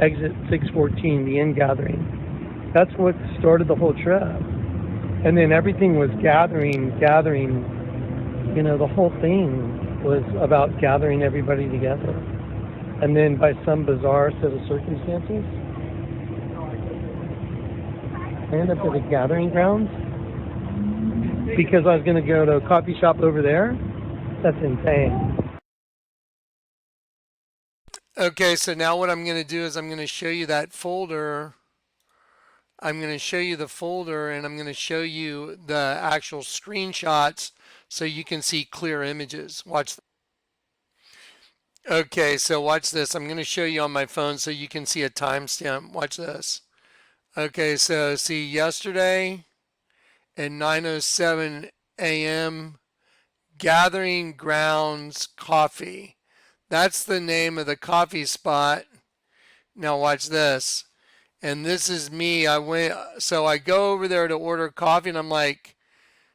exit 614, the end gathering. That's what started the whole trip. And then everything was gathering, you know, the whole thing was about gathering everybody together. And then by some bizarre set of circumstances, I ended up at the Gathering Grounds because I was going to go to a coffee shop over there. That's insane. Okay, so now what I'm going to do is I'm going to show you that folder. I'm going to show you the folder, and I'm going to show you the actual screenshots so you can see clear images. Watch. Okay, so watch this. I'm going to show you on my phone so you can see a timestamp. Watch this. Okay, so see yesterday at 9:07 a.m. Gathering Grounds Coffee. That's the name of the coffee spot. Now watch this. And this is me. So I go over there to order coffee, and I'm like,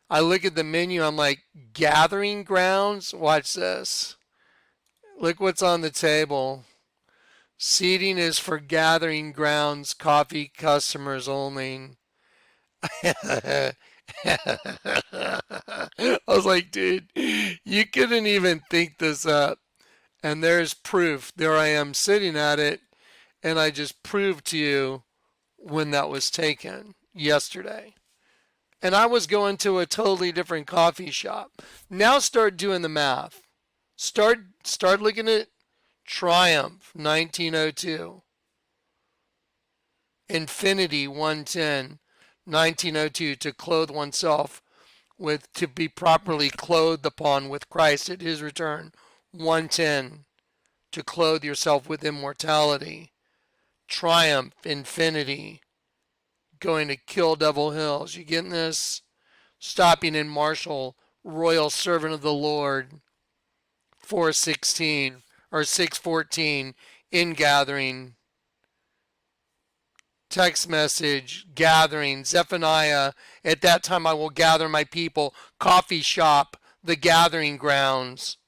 I look at the menu. I'm like, Gathering Grounds. Watch this. Look what's on the table. Seating is for Gathering Grounds coffee customers only. I was like, dude, you couldn't even think this up. And there's proof. There I am sitting at it, and I just proved to you when that was taken yesterday. And I was going to a totally different coffee shop. Now start doing the math. Start looking at Triumph 1902, Infinity 110 1902, to clothe oneself with, to be properly clothed upon with Christ at his return. 110, to clothe yourself with immortality. Triumph, Infinity, going to kill Devil Hills. You getting this? Stopping in Marshall, Royal Servant of the Lord, 416 or 614, in gathering. Text message, gathering, Zephaniah, at that time I will gather my people. Coffee shop, the Gathering Grounds.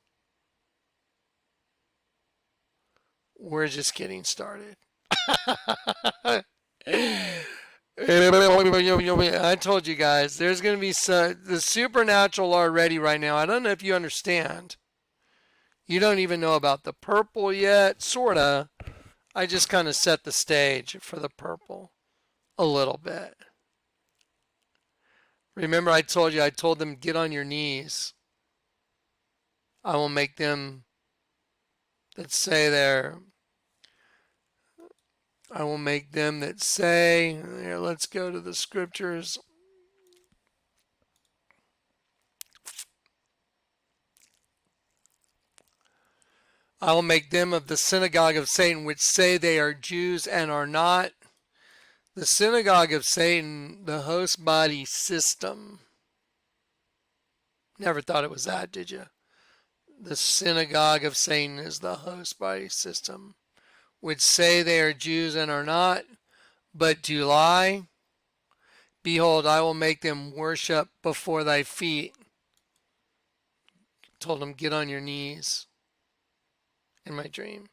We're just getting started. I told you guys, there's going to be the supernatural already right now. I don't know if you understand. You don't even know about the purple yet, sorta. I just kind of set the stage for the purple a little bit. Remember I told them, get on your knees. I will make them that say there. I will make them that say, here, let's go to the scriptures. I will make them of the synagogue of Satan, which say they are Jews and are not. The synagogue of Satan, the host body system. Never thought it was that, did you? The synagogue of Satan is the host body system, which say they are Jews and are not, but do lie. Behold, I will make them worship before thy feet. Told them, get on your knees in my dream.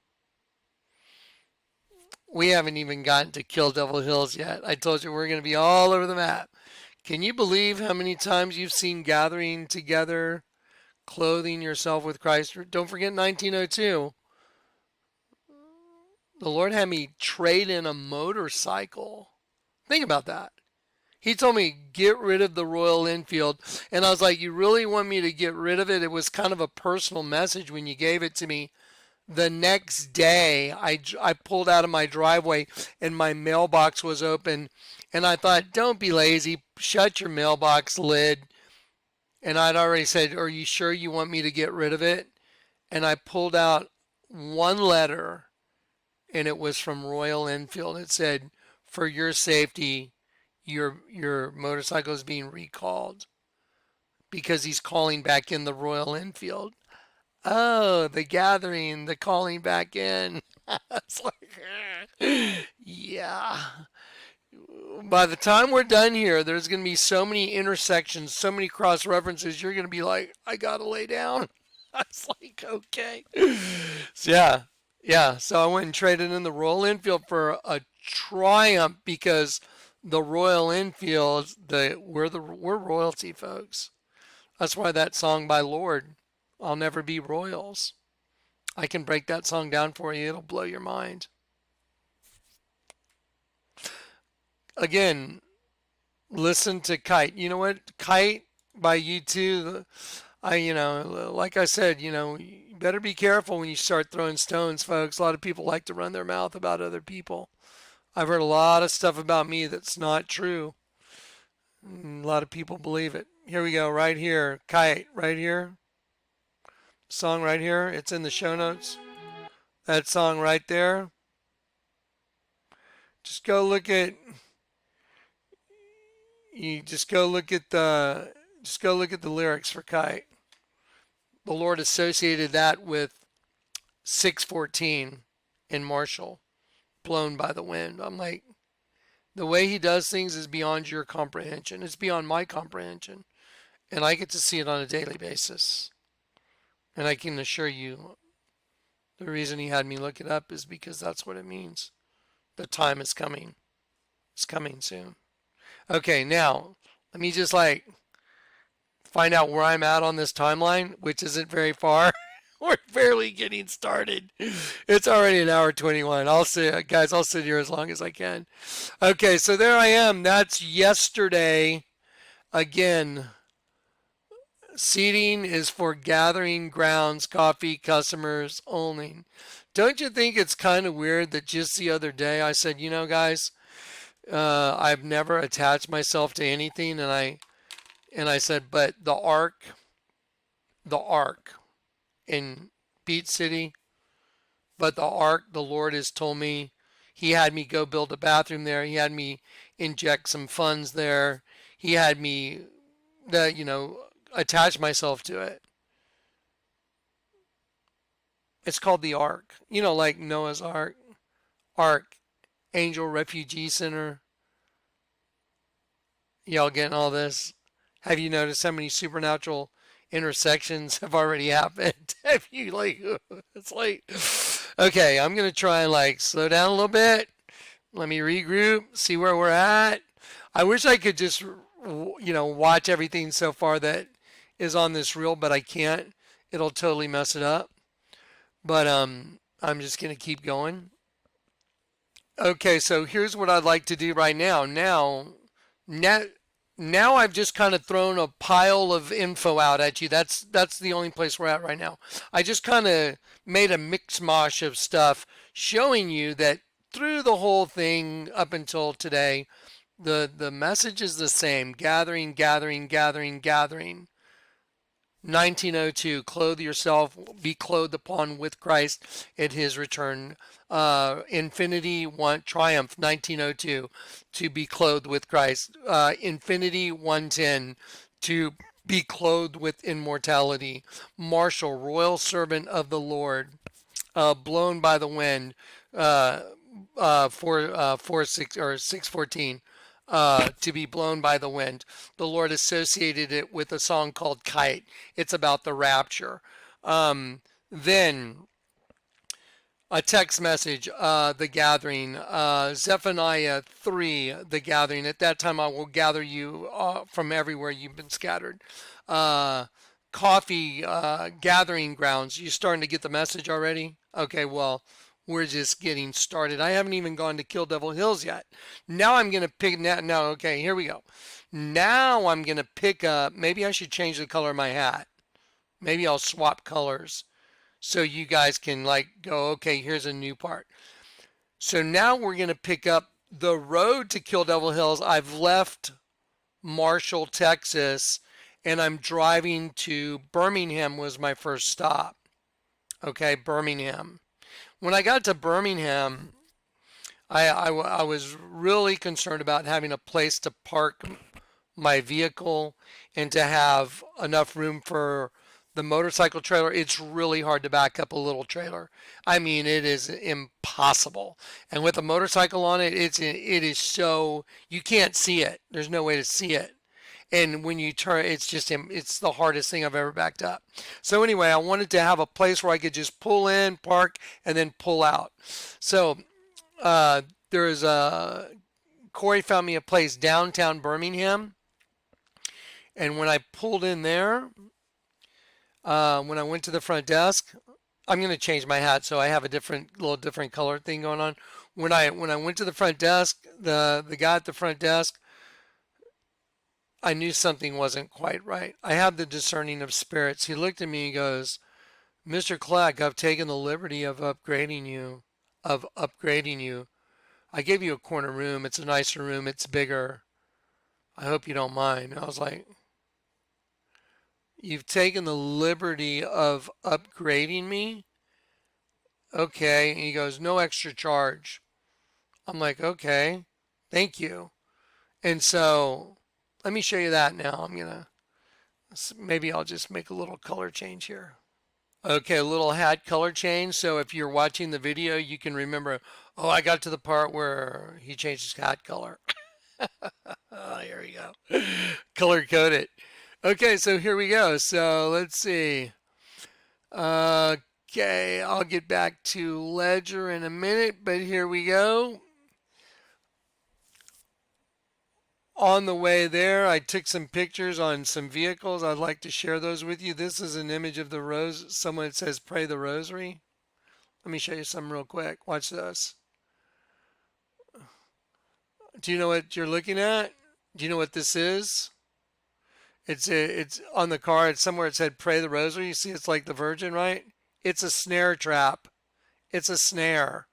We haven't even gotten to Kill Devil Hills yet. I told you we're going to be all over the map. Can you believe how many times you've seen gathering together, clothing yourself with Christ? Don't forget 1902. The Lord had me trade in a motorcycle. Think about that. He told me, get rid of the Royal Enfield. And I was like, you really want me to get rid of it? It was kind of a personal message when you gave it to me. The next day, I pulled out of my driveway and my mailbox was open. And I thought, don't be lazy. Shut your mailbox lid. And I'd already said, are you sure you want me to get rid of it? And I pulled out one letter, and it was from Royal Enfield. It said, for your safety, your motorcycle is being recalled because he's calling back in the Royal Enfield. Oh, the gathering, the calling back in. It's like, yeah. By the time we're done here, there's going to be so many intersections, so many cross references. You're going to be like, I got to lay down. I was like, okay. So, yeah. So I went and traded in the Royal Enfield for a Triumph because the Royal Enfield, we're royalty, folks. That's why that song by Lord, I'll Never Be Royals. I can break that song down for you. It'll blow your mind. Again, listen to Kite. You know what? Kite by U2. Like I said, you better be careful when you start throwing stones, folks. A lot of people like to run their mouth about other people. I've heard a lot of stuff about me that's not true. A lot of people believe it. Here we go, right here. Kite, right here. Song right here. It's in the show notes. That song right there. Just go look at you just go look at the lyrics for Kite. The Lord associated that with 614 in Marshall, blown by the wind. I'm like, the way he does things is beyond your comprehension. It's beyond my comprehension. And I get to see it on a daily basis. And I can assure you, the reason he had me look it up is because that's what it means. The time is coming. It's coming soon. Okay, now, let me just find out where I'm at on this timeline, which isn't very far. We're barely getting started. It's already an hour 21. I'll sit here as long as I can. Okay, so there I am. That's yesterday. Again, seating is for gathering grounds, coffee customers only. Don't you think it's kind of weird that just the other day I said, guys, I've never attached myself to anything, and I said, but the ark in Beach City, but the ark, the Lord has told me, he had me go build a bathroom there. He had me inject some funds there. He had me, attach myself to it. It's called the ark. Like Noah's Ark, Angel Refugee Center. Y'all getting all this? Have you noticed how many supernatural intersections have already happened? Have you it's okay, I'm going to try and slow down a little bit. Let me regroup, see where we're at. I wish I could just, watch everything so far that is on this reel, but I can't. It'll totally mess it up. But I'm just going to keep going. Okay, so here's what I'd like to do right now. Now I've just kind of thrown a pile of info out at you. That's the only place we're at right now. I just kind of made a mix mosh of stuff showing you that through the whole thing up until today, the message is the same. Gathering, gathering, gathering, gathering. 1902, clothe yourself, be clothed upon with Christ at his return. Infinity one, Triumph 1902, to be clothed with Christ. Infinity 110, to be clothed with immortality. Marshall, royal servant of the Lord, blown by the wind. 614. To be blown by the wind. The Lord associated it with a song called Kite. It's about the rapture. Then A text message, the gathering, Zephaniah 3, the gathering. At that time I will gather you from everywhere you've been scattered. Uh, Coffee, gathering grounds. You starting to get the message already? Okay, well, we're just getting started. I haven't even gone to Kill Devil Hills yet. Now I'm going to pick, now, okay, here we go. Now I'm going to pick up, maybe I should change the color of my hat. Maybe I'll swap colors so you guys can like go, okay, here's a new part. So now we're going to pick up the road to Kill Devil Hills. I've left Marshall, Texas, and I'm driving to Birmingham was my first stop. Okay, Birmingham. When I got to Birmingham, I was really concerned about having a place to park my vehicle and to have enough room for the motorcycle trailer. It's really hard to back up a little trailer. I mean, it is impossible. And with a motorcycle on it, it is so you can't see it. There's no way to see it. And when you turn, it's the hardest thing I've ever backed up. So anyway, I wanted to have a place where I could just pull in, park, and then pull out. So there's a Corey found me a place downtown Birmingham, and when I pulled in there, when I went to the front desk, I'm going to change my hat so I have a little different color thing going on. When I went to the front desk, the guy at the front desk, I knew something wasn't quite right. I have the discerning of spirits. He looked at me and goes, "Mr. Kleck, I've taken the liberty of upgrading you, I gave you a corner room. It's a nicer room. It's bigger. I hope you don't mind." I was like, "You've taken the liberty of upgrading me?" Okay. And he goes, "No extra charge." I'm like, "Okay, thank you." And so let me show you that now. Maybe I'll just make a little color change here. Okay, a little hat color change. So if you're watching the video, you can remember, oh, I got to the part where he changed his hat color. Oh, here we go. Color code it. Okay, so here we go. So let's see. Okay, I'll get back to Ledger in a minute, but here we go. On the way there, I took some pictures on some vehicles. I'd like to share those with you. This is an image of the rose. Someone says, "Pray the rosary." Let me show you some real quick. Watch this. Do you know what you're looking at? Do you know what this is? It's on the car. It's somewhere it said, "Pray the rosary." You see, it's like the Virgin, right? It's a snare trap. It's a snare.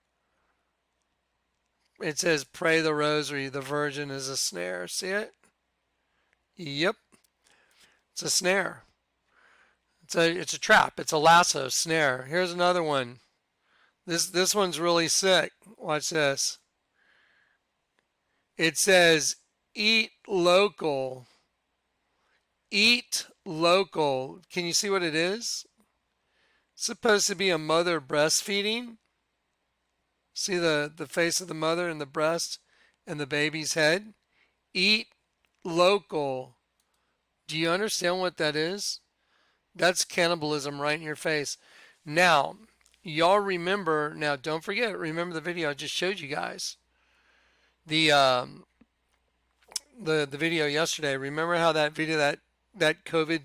It says, "Pray the rosary." The Virgin is a snare. See it? Yep. It's a snare. It's a trap. It's a lasso snare. Here's another one. This one's really sick. Watch this. It says, "Eat local." Eat local. Can you see what it is? It's supposed to be a mother breastfeeding. See the face of the mother and the breast and the baby's head? Eat local. Do you understand what that is? That's cannibalism right in your face. Now, y'all remember, now don't forget, remember the video I just showed you guys. The video yesterday. Remember how that video, that COVID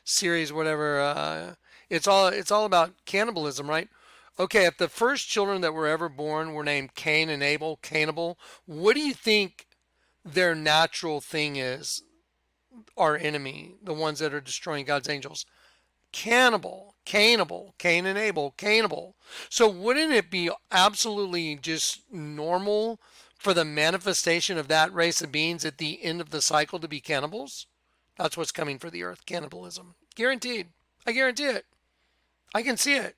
series, whatever, it's all about cannibalism, right? Okay, if the first children that were ever born were named Cain and Abel, cannibal, what do you think their natural thing is? Our enemy, the ones that are destroying God's angels. Cannibal, cannibal, Cain and Abel, cannibal. So wouldn't it be absolutely just normal for the manifestation of that race of beings at the end of the cycle to be cannibals? That's what's coming for the earth, cannibalism. Guaranteed. I guarantee it. I can see it.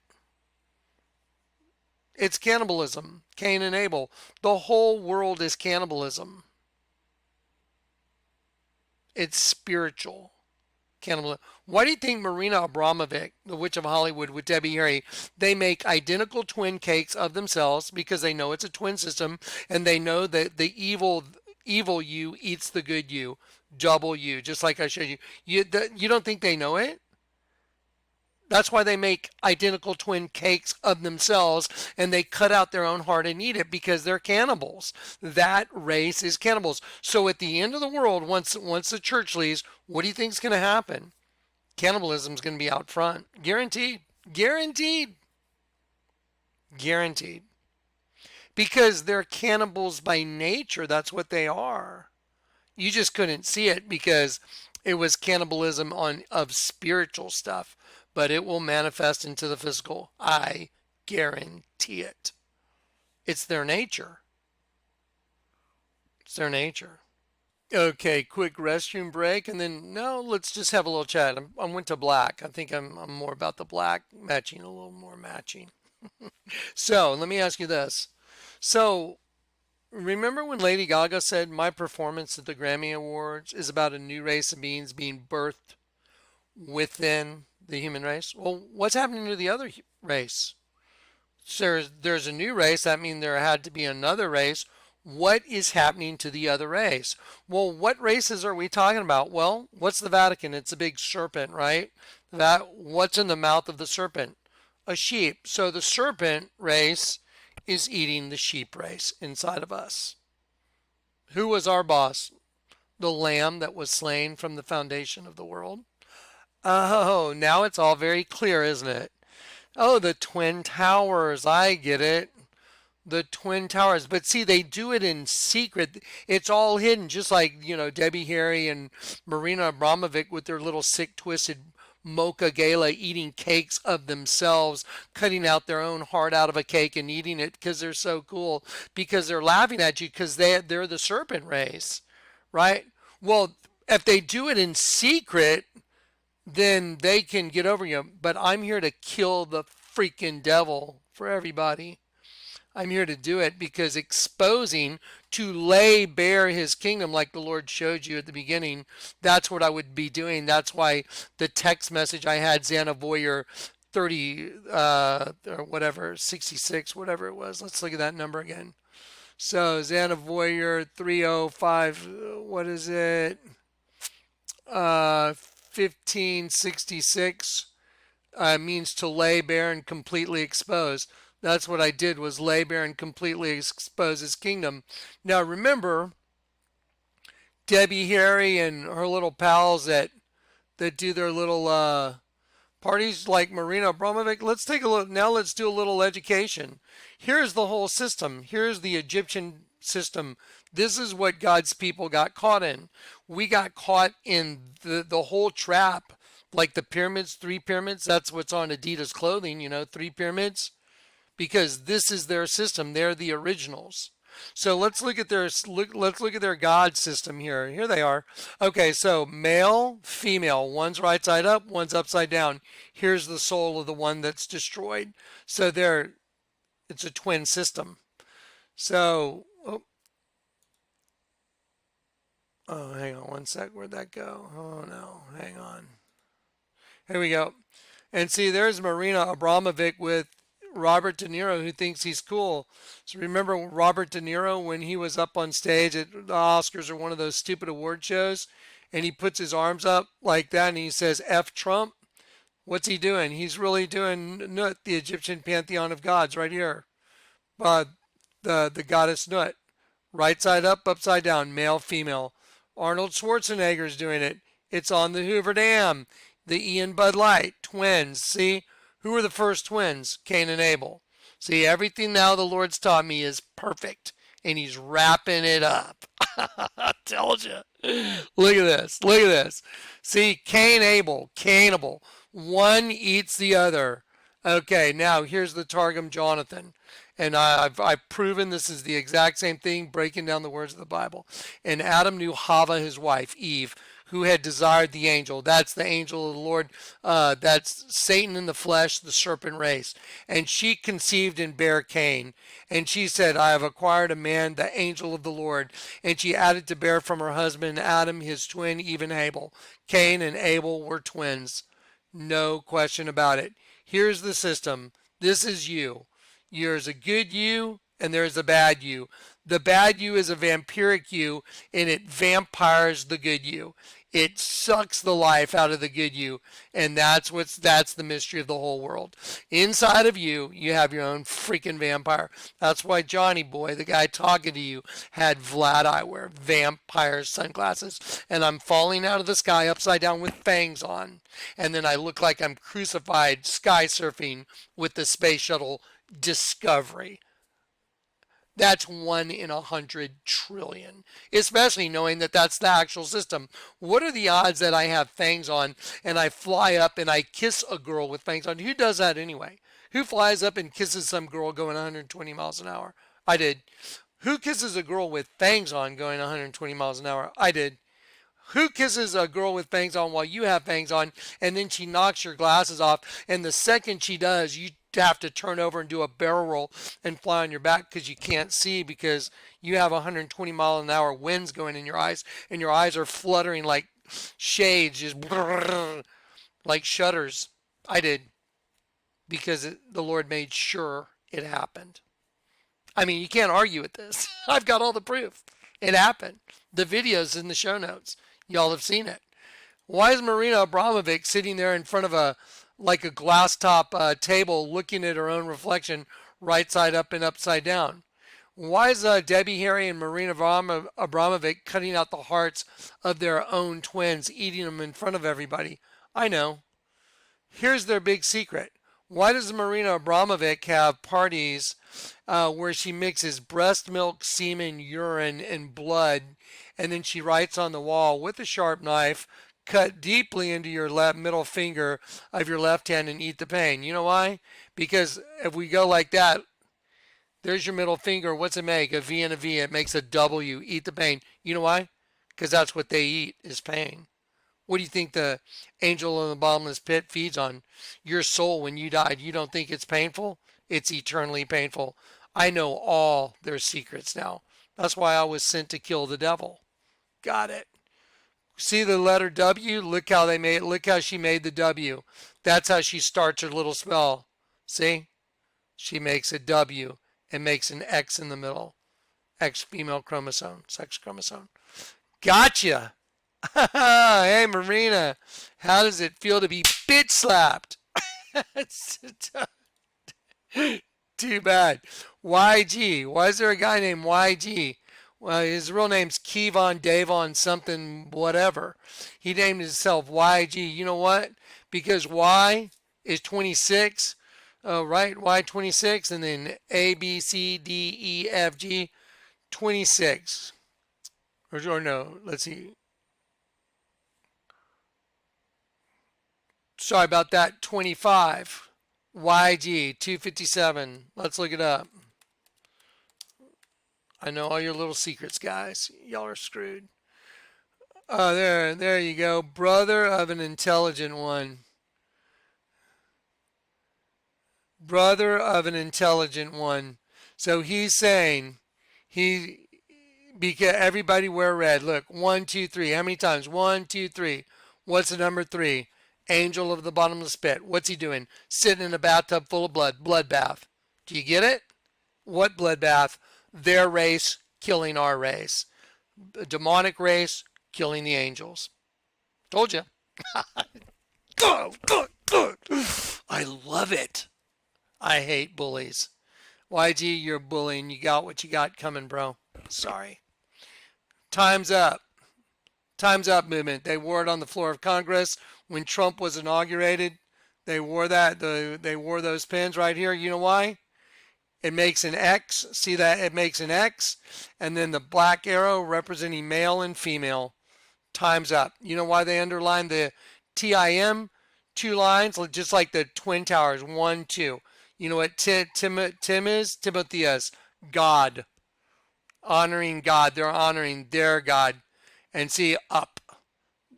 It's cannibalism. Cain and Abel. The whole world is cannibalism. It's spiritual cannibalism. Why do you think Marina Abramovic, the Witch of Hollywood with Debbie Harry, they make identical twin cakes of themselves because they know it's a twin system and they know that the evil you eats the good you, double you, just like I showed you. You don't think they know it? That's why they make identical twin cakes of themselves and they cut out their own heart and eat it because they're cannibals. That race is cannibals. So at the end of the world, once the church leaves, what do you think is going to happen? Cannibalism is going to be out front. Guaranteed. Guaranteed. Guaranteed. Because they're cannibals by nature. That's what they are. You just couldn't see it because it was cannibalism of spiritual stuff, but it will manifest into the physical. I guarantee it. It's their nature. It's their nature. Okay, quick restroom break, and then no, let's just have a little chat. I went to black. I think I'm more about the black matching, a little more matching. So let me ask you this. So remember when Lady Gaga said, my performance at the Grammy Awards is about a new race of beings being birthed within the human race? Well, what's happening to the other race? So there's a new race. That means there had to be another race. What is happening to the other race? Well, what races are we talking about? Well, what's the Vatican? It's a big serpent, right? What's in the mouth of the serpent? A sheep. So the serpent race is eating the sheep race inside of us. Who was our boss? The lamb that was slain from the foundation of the world. Oh, now it's all very clear, isn't it? Oh, the Twin Towers. I get it. The Twin Towers. But see, they do it in secret. It's all hidden, just like, Debbie Harry and Marina Abramovic with their little sick, twisted mocha gala eating cakes of themselves, cutting out their own heart out of a cake and eating it because they're so cool, because they're laughing at you because they're the serpent race, right? Well, if they do it in secret, then they can get over you. But I'm here to kill the freaking devil for everybody. I'm here to do it because exposing, to lay bare his kingdom like the Lord showed you at the beginning, that's what I would be doing. That's why the text message I had, Xana Voyer 30 or whatever, 66, whatever it was. Let's look at that number again. So Xana Voyer 305, what is it? 1566 means to lay bare and completely expose. That's what I did, was lay bare and completely expose his kingdom. Now remember, Debbie Harry and her little pals that do their little parties like Marina Abramovic. Let's take a look. Now let's do a little education. Here's the whole system. Here's the Egyptian system. This is what God's people got caught in. We got caught in the whole trap, like the pyramids, 3 pyramids. That's what's on Adidas clothing, 3 pyramids. Because this is their system. They're the originals. So let's look at their God system here. Here they are. Okay, so male, female. One's right side up, one's upside down. Here's the soul of the one that's destroyed. So it's a twin system. So, hang on one sec. Where'd that go? Oh no, hang on. Here we go. And see, there's Marina Abramovic with Robert De Niro, who thinks he's cool. So remember Robert De Niro when he was up on stage at the Oscars or one of those stupid award shows, and he puts his arms up like that and he says F Trump? What's he doing? He's really doing Nut, the Egyptian pantheon of gods, right here. The goddess Nut. Right side up, upside down, male, female. Arnold Schwarzenegger's doing it. It's on the Hoover Dam. The Ian Bud Light, twins. See? Who were the first twins? Cain and Abel. See, everything now the Lord's taught me is perfect, and he's wrapping it up. I told you. Look at this. Look at this. See, Cain, Abel, cannibal. One eats the other. Okay, now here's the Targum Jonathan. And I've proven this is the exact same thing, breaking down the words of the Bible. And Adam knew Hava, his wife, Eve, who had desired the angel. That's the angel of the Lord. That's Satan in the flesh, the serpent race. And she conceived and bare Cain. And she said, I have acquired a man, the angel of the Lord. And she added to bear from her husband Adam, his twin, even Abel. Cain and Abel were twins. No question about it. Here's the system. This is you. There's a good you and there's a bad you. The bad you is a vampiric you, and it vampires the good you. It sucks the life out of the good you, and that's the mystery of the whole world. Inside of you, you have your own freaking vampire. That's why Johnny Boy, the guy talking to you, had Vlad eyewear, vampire sunglasses, and I'm falling out of the sky upside down with fangs on, and then I look like I'm crucified sky surfing with the space shuttle Discovery. That's 1 in 100 trillion, especially knowing that that's the actual system. What are the odds that I have fangs on and I fly up and I kiss a girl with fangs on? Who does that anyway? Who flies up and kisses some girl going 120 miles an hour? I did. Who kisses a girl with fangs on going 120 miles an hour? I did. Who kisses a girl with fangs on while you have fangs on, and then she knocks your glasses off, and the second she does, you have to turn over and do a barrel roll and fly on your back because you can't see because you have 120-mile-an-hour winds going in your eyes, and your eyes are fluttering like shades, just like shutters. I did, because the Lord made sure it happened. I mean, you can't argue with this. I've got all the proof. It happened. The video's in the show notes. Y'all have seen it. Why is Marina Abramovic sitting there in front of a glass top table looking at her own reflection right side up and upside down? Why is Debbie Harry and Marina Abramovic cutting out the hearts of their own twins, eating them in front of everybody? I know. Here's their big secret. Why does Marina Abramovic have parties where she mixes breast milk, semen, urine, and blood, and then she writes on the wall with a sharp knife, cut deeply into your left middle finger of your left hand and eat the pain? You know why? Because if we go like that, there's your middle finger. What's it make? A V and a V. It makes a W. Eat the pain. You know why? Because that's what they eat is pain. What do you think the angel in the bottomless pit feeds on? Your soul when you died. You don't think it's painful? It's eternally painful. I know all their secrets now. That's why I was sent to kill the devil. Got it. See the letter W? Look how she made the W. That's how she starts her little spell. See? She makes a W and makes an X in the middle. X female chromosome, sex chromosome. Gotcha. Hey Marina, how does it feel to be bitch slapped? Too bad. YG. Why is there a guy named YG? Well, his real name's Kevon Davon something whatever. He named himself YG. You know what? Because Y is 26. Right? Y 26, and then A B C D E F G 26. Or no, let's see. Sorry about that. 25. YG 257. Let's look it up. I know all your little secrets, guys. Y'all are screwed. Oh, there you go. Brother of an intelligent one. Brother of an intelligent one. So he's saying because everybody wear red. Look, 1, 2, 3. How many times? 1, 2, 3. What's the number 3? Angel of the bottomless pit. What's he doing? Sitting in a bathtub full of blood. Bloodbath. Do you get it? What bloodbath? Their race killing our race. A demonic race killing the angels. Told you. I love it. I hate bullies. YG, you're a bully and you got what you got coming, bro. Sorry. Time's up. Time's up movement. They wore it on the floor of Congress when Trump was inaugurated. They wore that. They wore those pins right here. You know why? It makes an X. See that? It makes an X. And then the black arrow representing male and female. Time's up. You know why they underline the TIM? 2 lines, just like the Twin Towers. 1, 2. You know what Tim is? Timotheus. God. Honoring God. They're honoring their God. And see, up.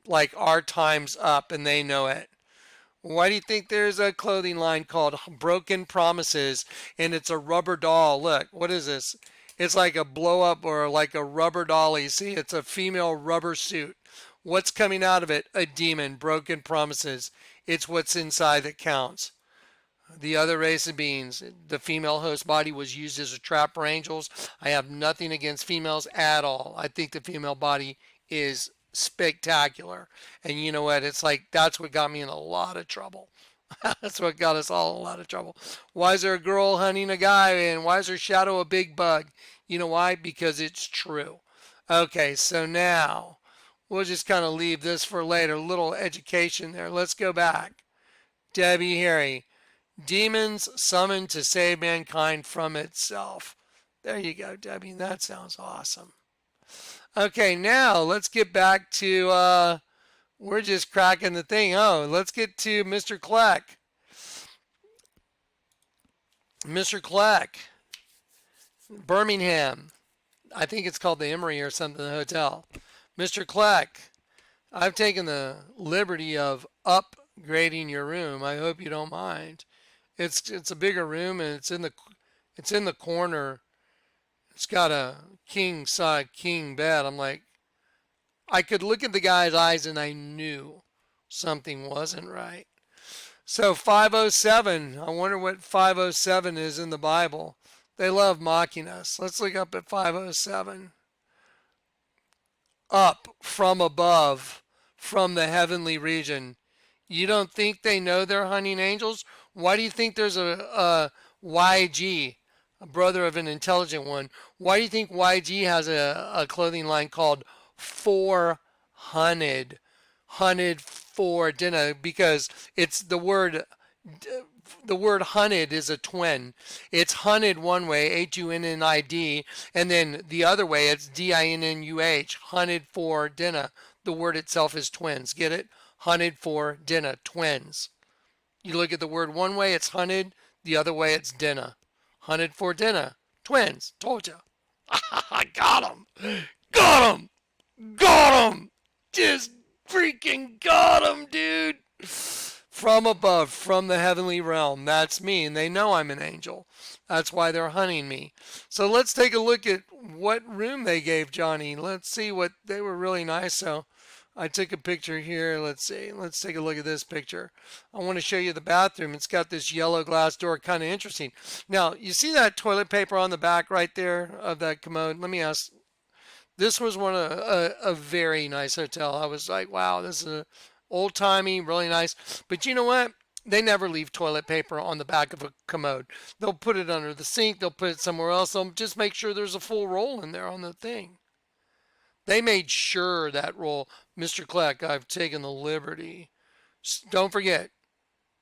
Like our time's up and they know it. Why do you think there's a clothing line called Broken Promises and it's a rubber doll? Look, what is this? It's like a blow up or like a rubber dolly. See, it's a female rubber suit. What's coming out of it? A demon. Broken promises. It's what's inside that counts. The other race of beings, the female host body was used as a trap for angels. I have nothing against females at all. I think the female body is spectacular. And you know what? It's like that's what got me in a lot of trouble. That's what got us all in a lot of trouble. Why is there a girl hunting a guy and why is her shadow a big bug? You know why? Because it's true. Okay, so now we'll just kind of leave this for later. A little education there. Let's go back. Debbie Harry. Demons summoned to save mankind from itself. There you go, Debbie. That sounds awesome. Okay, now let's get back to, we're just cracking the thing. Oh, let's get to Mr. Kleck. Mr. Kleck, Birmingham. I think it's called the Emery or something, the hotel. Mr. Kleck, I've taken the liberty of upgrading your room. I hope you don't mind. It's a bigger room and it's in the corner. It's got a king size king bed. I'm like, I could look at the guy's eyes and I knew something wasn't right. So 507, I wonder what 507 is in the Bible. They love mocking us. Let's look up at 507. Up from above, from the heavenly region. You don't think they know they're hunting angels? Why do you think there's a YG, a brother of an intelligent one? Why do you think YG has a clothing line called 400? Hunted for dinner because it's the word hunted is a twin. It's hunted one way, Hunnid, and then the other way it's Dinnuh, hunted for dinner. The word itself is twins. Get it? Hunted for dinner, twins. You look at the word one way, it's hunted. The other way, it's dinner. Hunted for dinner, twins. Told you. I got him. Got him. Got him. Just freaking got him, dude. From above, from the heavenly realm. That's me, and they know I'm an angel. That's why they're hunting me. So let's take a look at what room they gave Johnny. Let's see what they were really nice. So I took a picture here. Let's see. Let's take a look at this picture. I want to show you the bathroom. It's got this yellow glass door, kind of interesting. Now, you see that toilet paper on the back right there of that commode? Let me ask. This was one of a very nice hotel. I was like, wow, this is a old timey, really nice. But you know what? They never leave toilet paper on the back of a commode. They'll put it under the sink. They'll put it somewhere else. They'll just make sure there's a full roll in there on the thing. They made sure that roll. Mr. Kleck, I've taken the liberty. Don't forget,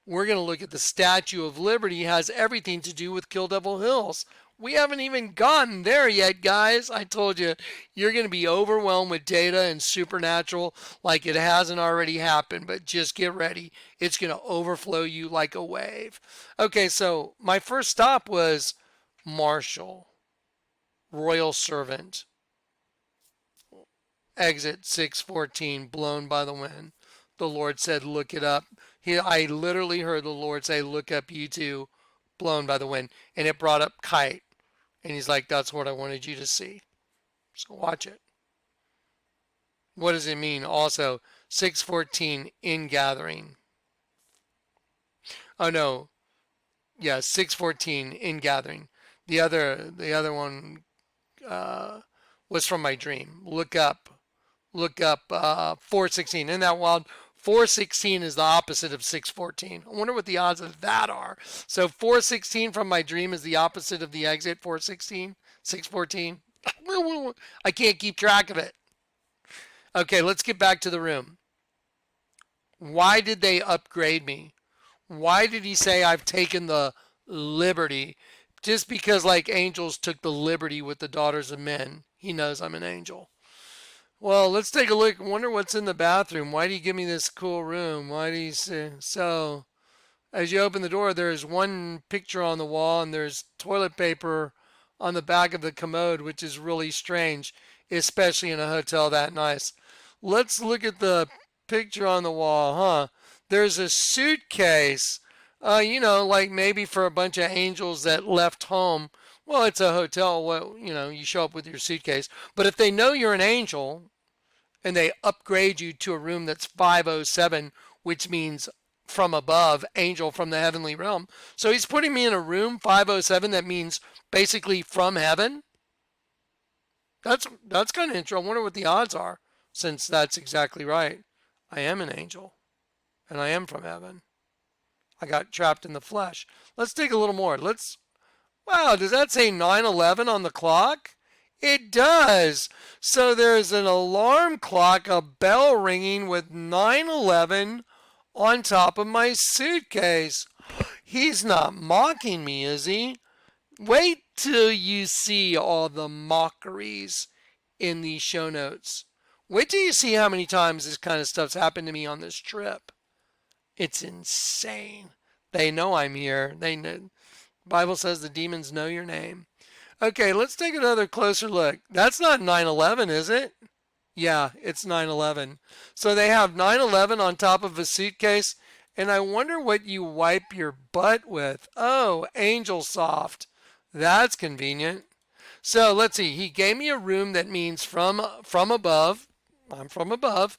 we're going to look at the Statue of Liberty. It has everything to do with Kill Devil Hills. We haven't even gotten there yet, guys. I told you, you're going to be overwhelmed with data and supernatural like it hasn't already happened, but just get ready. It's going to overflow you like a wave. Okay, so my first stop was Marshall, Royal Servant, exit 614, blown by the wind. The Lord said, look it up. I literally heard the Lord say, look up U2, blown by the wind. And it brought up kite. And he's like, that's what I wanted you to see. So watch it. What does it mean? Also, 614 in gathering. Oh no. Yeah, 614 in gathering. The other one was from my dream. Look up 416. Isn't that wild? 416 is the opposite of 614. I wonder what the odds of that are. So 416 from my dream is the opposite of the exit 416, 614. I can't keep track of it. Okay, let's get back to the room. Why did they upgrade me? Why did he say I've taken the liberty? Just because like angels took the liberty with the daughters of men. He knows I'm an angel. Well, let's take a look. I wonder what's in the bathroom. Why do you give me this cool room? Why do you say so? As you open the door, there's one picture on the wall and there's toilet paper on the back of the commode, which is really strange, especially in a hotel that nice. Let's look at the picture on the wall, huh? There's a suitcase, like maybe for a bunch of angels that left home. Well, it's a hotel. Well, you show up with your suitcase. But if they know you're an angel and they upgrade you to a room that's 507, which means from above, angel from the heavenly realm. So he's putting me in a room 507 that means basically from heaven. That's kind of interesting. I wonder what the odds are. since that's exactly right. I am an angel, and I am from heaven. I got trapped in the flesh. Let's take a little more. Wow, does that say 9/11 on the clock? It does. So there's an alarm clock, a bell ringing with 9/11 on top of my suitcase. He's not mocking me, is he? Wait till you see all the mockeries in these show notes. Wait till you see how many times this kind of stuff's happened to me on this trip. It's insane. They know I'm here. They know. The Bible says the demons know your name. Okay, let's take another closer look. That's not 9/11, is it? Yeah, it's 9/11. So they have 9/11 on top of a suitcase, and I wonder what you wipe your butt with. Oh, Angel Soft. That's convenient. So let's see. He gave me a room that means from above. I'm from above.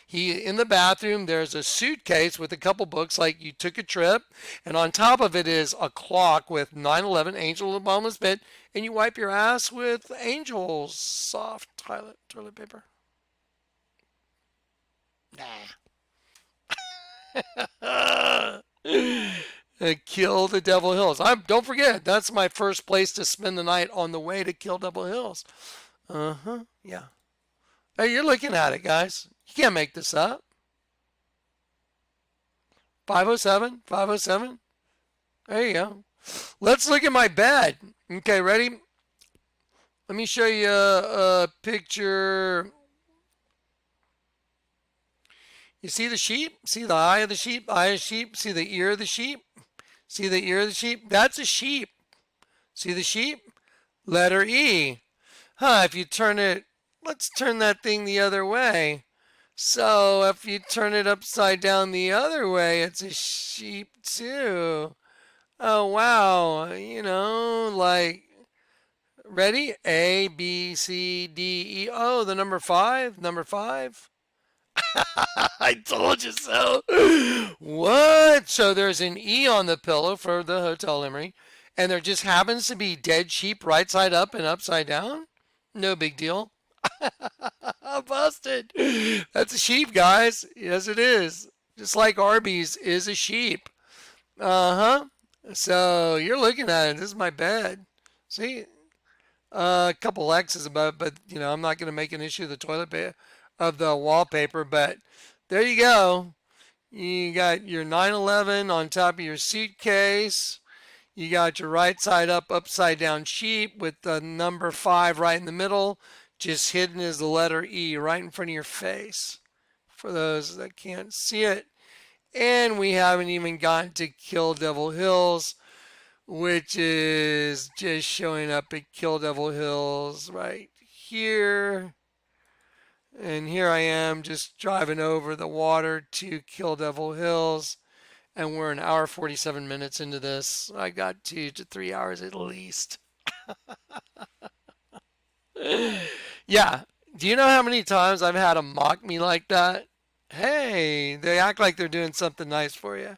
He in the bathroom. There's a suitcase with a couple books, like you took a trip, and on top of it is a clock with 9/11 Angel Obama's bed, and you wipe your ass with Angel Soft toilet paper. Nah. Kill the Devil Hills. Don't forget, that's my first place to spend the night on the way to Kill Devil Hills. Yeah. Hey, you're looking at it, guys. You can't make this up. 507, 507. There you go. Let's look at my bed. Okay, ready? Let me show you a picture. You see the sheep? See the eye of the sheep? Eye of the sheep? See the ear of the sheep? See the ear of the sheep? That's a sheep. See the sheep? Letter E. If you turn it, let's turn that thing the other way. So if you turn it upside down the other way, it's a sheep too. Oh, wow. Like, ready? A, B, C, D, E. Oh, the number 5. Number 5. I told you so. What? So there's an E on the pillow for the Hotel Emery, and there just happens to be dead sheep right side up and upside down? No big deal. Busted. That's a sheep, guys. Yes, it is. Just like Arby's is a sheep. So you're looking at it. This is my bed. See? A couple X's above, but I'm not going to make an issue of the of the wallpaper, but there you go. You got your 9/11 on top of your suitcase. You got your right side up, upside down sheep with the number 5 right in the middle. Just hidden is the letter E right in front of your face. For those that can't see it. And we haven't even gotten to Kill Devil Hills, which is just showing up at Kill Devil Hills right here. And here I am just driving over the water to Kill Devil Hills. And we're an hour 47 minutes into this. I got 2 to 3 hours at least. Yeah. Do you know how many times I've had them mock me like that? Hey, they act like they're doing something nice for you.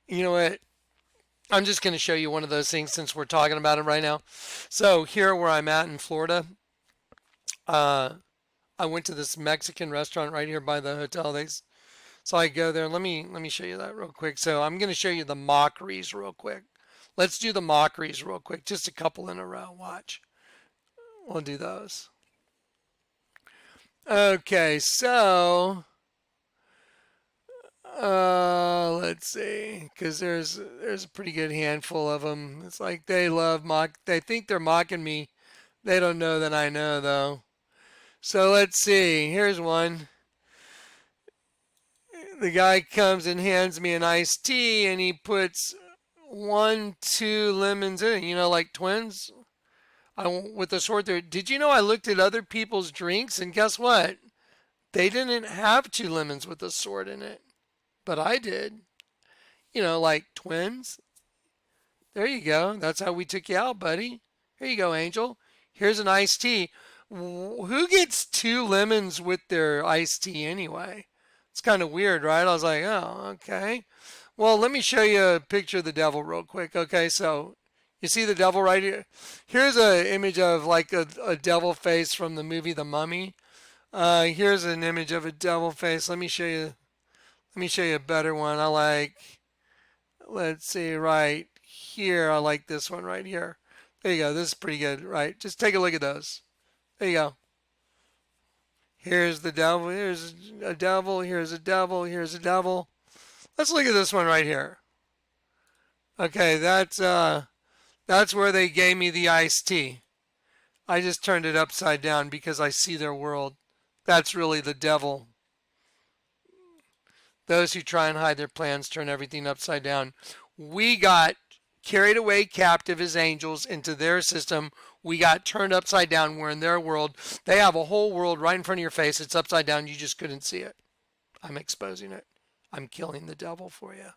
You know what? I'm just going to show you one of those things since we're talking about it right now. So here where I'm at in Florida, I went to this Mexican restaurant right here by the hotel. So I go there. Let me show you that real quick. So I'm going to show you the mockeries real quick. Let's do the mockeries real quick. Just a couple in a row. Watch. We'll do those. Okay, so let's see, because there's a pretty good handful of them. It's like they think they're mocking me. They don't know that I know though. So let's see. Here's one. The guy comes and hands me an iced tea, and he puts 1, 2 lemons in it. Like twins. With the sword there. Did you know I looked at other people's drinks, and guess what? They didn't have 2 lemons with a sword in it, but I did. Like twins. There you go. That's how we took you out, buddy. Here you go, Angel. Here's an iced tea. Who gets 2 lemons with their iced tea anyway? It's kind of weird, right? I was like, oh, okay. Well, let me show you a picture of the devil real quick. Okay, so You see the devil right here? Here's an image of like a devil face from the movie The Mummy. Here's an image of a devil face. Let me show you. Let me show you a better one. I like. Let's see, right here. I like this one right here. There you go. This is pretty good, right? Just take a look at those. There you go. Here's the devil. Here's a devil. Here's a devil. Here's a devil. Let's look at this one right here. Okay, that's where they gave me the iced tea. I just turned it upside down because I see their world. That's really the devil. Those who try and hide their plans turn everything upside down. We got carried away captive as angels into their system. We got turned upside down. We're in their world. They have a whole world right in front of your face. It's upside down. You just couldn't see it. I'm exposing it. I'm killing the devil for you.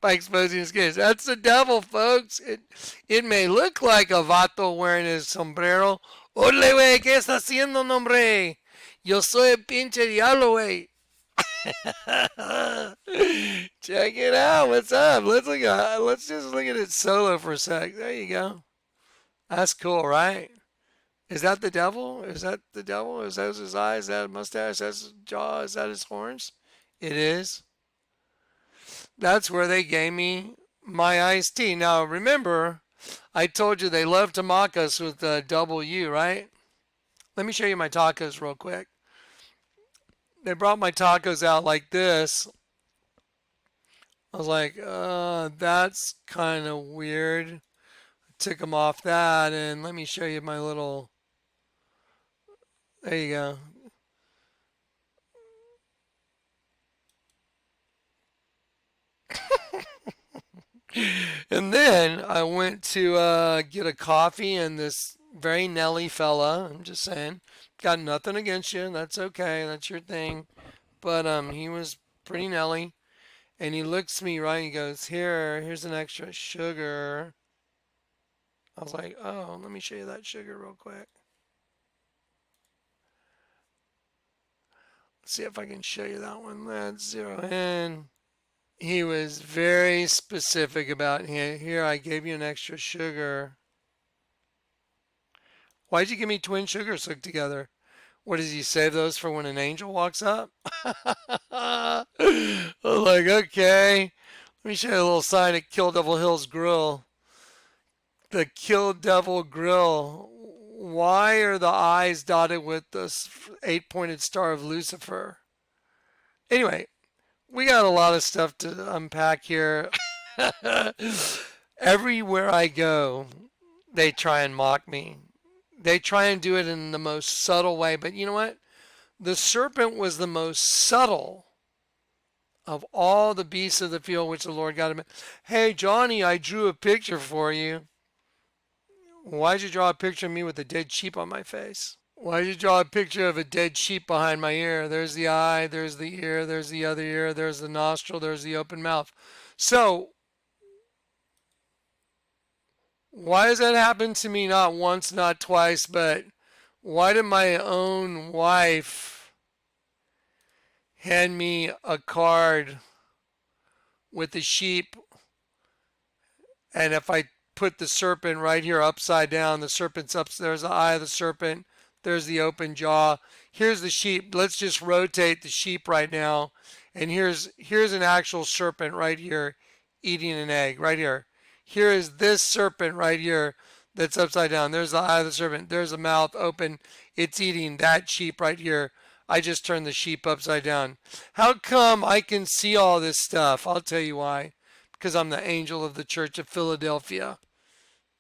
By exposing his gaze. That's the devil, folks. It may look like a vato wearing his sombrero. Ole, wey, ¿qué está haciendo, nombre? Yo soy el pinche diablo, wey. Check it out. What's up? Let's just look at it solo for a sec. There you go. That's cool, right? Is that the devil? Is that the devil? Is that his eyes? Is that a mustache? Is that his jaw? Is that his horns? It is. That's where they gave me my iced tea. Now remember, I told you they love to mock us with the double U, right? Let me show you my tacos real quick. They brought my tacos out like this. I was like, that's kind of weird. I took them off that, and let me show you my little. There you go. And then I went to get a coffee, and this very Nelly fella, I'm just saying, got nothing against you. That's okay. That's your thing. But he was pretty Nelly. And he looks at me right and he goes, here's an extra sugar. I was like, oh, let me show you that sugar real quick. Let's see if I can show you that one. Let's zero in. He was very specific about here, I gave you an extra sugar. Why'd you give me twin sugars hooked together? What, does he save those for when an angel walks up? I was like, okay. Let me show you a little sign at Kill Devil Hills Grill. The Kill Devil Grill. Why are the eyes dotted with this 8-pointed star of Lucifer? Anyway, we got a lot of stuff to unpack here. Everywhere I go, they try and mock me. They try and do it in the most subtle way. But you know what? The serpent was the most subtle of all the beasts of the field which the Lord got him. Hey, Johnny, I drew a picture for you. Why'd you draw a picture of me with a dead sheep on my face? Why'd you draw a picture of a dead sheep behind my ear? There's the eye, there's the ear, there's the other ear, there's the nostril, there's the open mouth. So, why does that happen to me not once, not twice, but why did my own wife hand me a card with the sheep, and if I put the serpent right here upside down, the serpent's up, there's the eye of the serpent, there's the open jaw, here's the sheep. Let's just rotate the sheep right now, and here's an actual serpent right here eating an egg right here. Here is this serpent right here that's upside down. There's the eye of the serpent. There's the mouth open. It's eating that sheep right here. I just turned the sheep upside down. How come I can see all this stuff? I'll tell you why. Because I'm the angel of the Church of Philadelphia.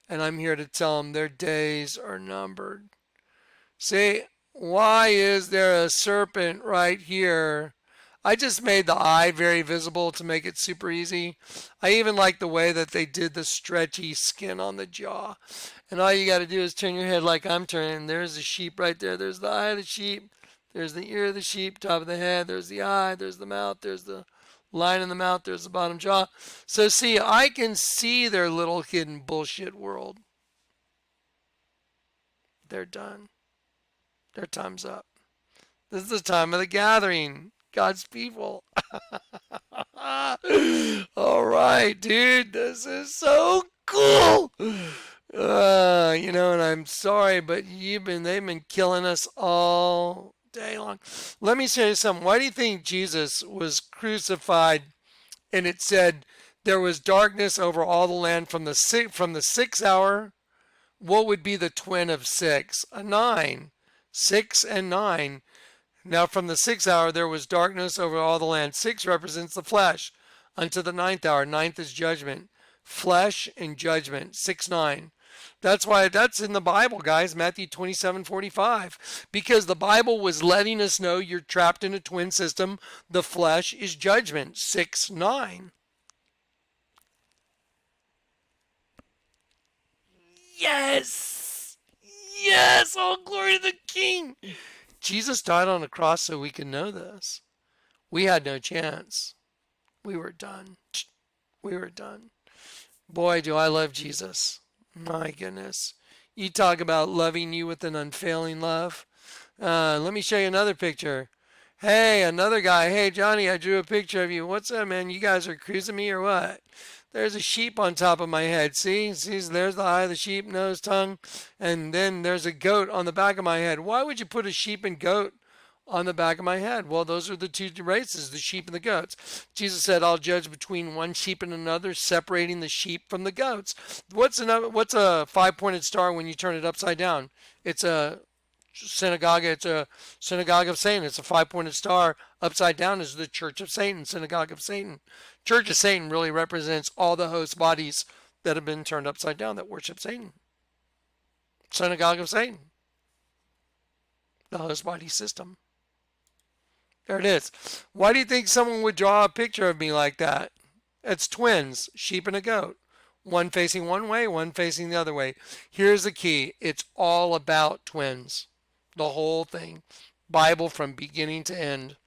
And I'm here to tell them their days are numbered. See, why is there a serpent right here? I just made the eye very visible to make it super easy. I even like the way that they did the stretchy skin on the jaw. And all you got to do is turn your head like I'm turning. There's the sheep right there. There's the eye of the sheep. There's the ear of the sheep, top of the head. There's the eye. There's the mouth. There's the line in the mouth. There's the bottom jaw. So see, I can see their little hidden bullshit world. They're done. Their time's up. This is the time of the gathering. God's people. All right, dude. This is so us all day long. Let me say something. Why do you think Jesus was crucified and it said there was darkness over all the land from the 6th hour? What would be the twin of 6? A 9. 6 and 9. Now from the 6th hour there was darkness over all the land. 6 represents the flesh. Unto the 9th hour. 9th is judgment. Flesh and judgment. 6, 9. That's why that's in the Bible, guys. Matthew 27:45. Because the Bible was letting us know you're trapped in a twin system. The flesh is judgment. 6, 9. Yes! Yes! All glory to the King! Jesus died on the cross so we can know this. We had no chance. We were done. We were done. Boy, do I love Jesus. My goodness. You talk about loving you with an unfailing love. Let me show you another picture. Hey, another guy. Hey, Johnny, I drew a picture of you. What's up, man? You guys are cruising me or what? There's a sheep on top of my head. See? There's the eye of the sheep, nose, tongue. And then there's a goat on the back of my head. Why would you put a sheep and goat on the back of my head? Well, those are the two races, the sheep and the goats. Jesus said, I'll judge between one sheep and another, separating the sheep from the goats. What's a five-pointed star when you turn it upside down? It's a synagogue. It's a synagogue of Satan. It's a five-pointed star. Upside down is the church of Satan, synagogue of Satan. Church of Satan really represents all the host bodies that have been turned upside down that worship Satan. Synagogue of Satan. The host body system. There it is. Why do you think someone would draw a picture of me like that? It's twins, sheep and a goat. One facing one way, one facing the other way. Here's the key. It's all about twins. The whole thing. Bible from beginning to end.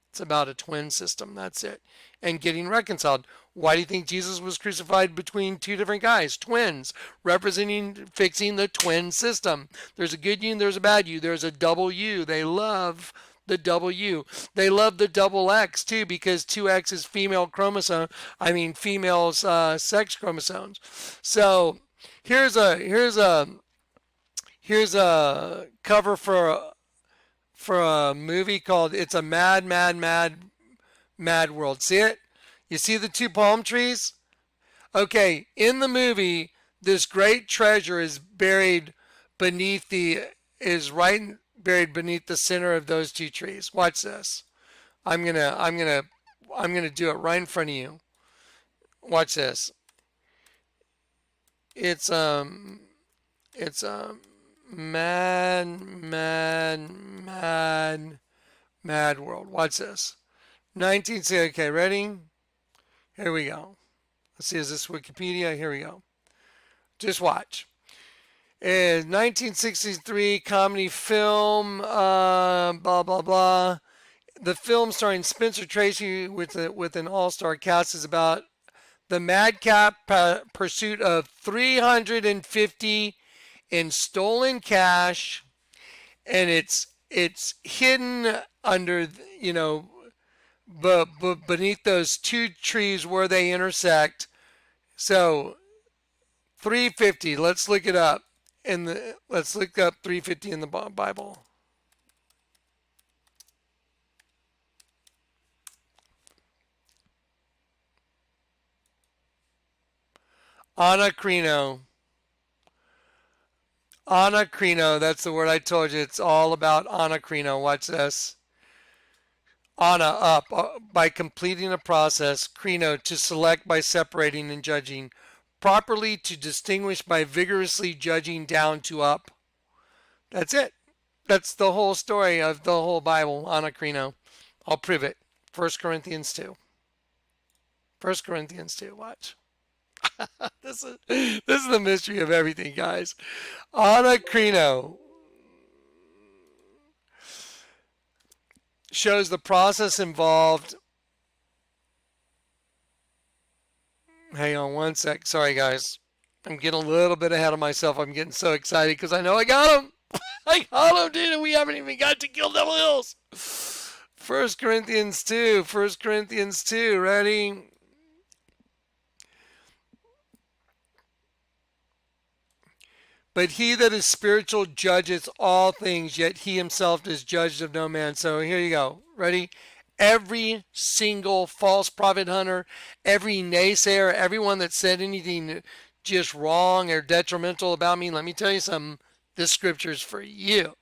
It's about a twin system. That's it. And getting reconciled. Why do you think Jesus was crucified between two different guys? Twins. Fixing the twin system. There's a good you and there's a bad you. There's a double you. They love the double U. They love the double X too because 2X is female chromosome. Female's sex chromosomes. So here's a cover for a movie called It's a Mad, Mad, Mad, Mad World. See it? You see the two palm trees? Okay, in the movie, this great treasure is buried beneath buried beneath the center of those two trees. Watch this. I'm gonna do it right in front of you. Watch this. It's mad, mad, mad, mad world. Watch this. 1960. Okay, ready? Here we go. Let's see. Is this Wikipedia? Here we go. Just watch. 1963 comedy film, blah blah blah. The film starring Spencer Tracy with an all-star cast is about the madcap pursuit of 350 in stolen cash, and it's hidden under beneath those two trees where they intersect. So 350. Let's look it up. Let's look up 350 in the Bible. Anacrino. Anacrino. That's the word I told you. It's all about anacrino. Watch this. Ana, up, by completing a process. Crino, to select by separating and judging. Properly, to distinguish by vigorously judging, down to up. That's it. That's the whole story of the whole Bible, anacrino. I'll prove it. 1 Corinthians 2. 1 Corinthians 2, watch. This is the mystery of everything, guys. Anacrino shows the process involved. Hang on one sec. Sorry, guys. I'm getting a little bit ahead of myself. I'm getting so excited because I know I got him. I got him, dude, and we haven't even got to Kill Devil Hills. 1 Corinthians 2. 1 Corinthians 2. Ready? But he that is spiritual judgeth all things, yet he himself is judged of no man. So here you go. Ready? Every single false prophet hunter, every naysayer, everyone that said anything just wrong or detrimental about me, let me tell you something. This scripture is for you.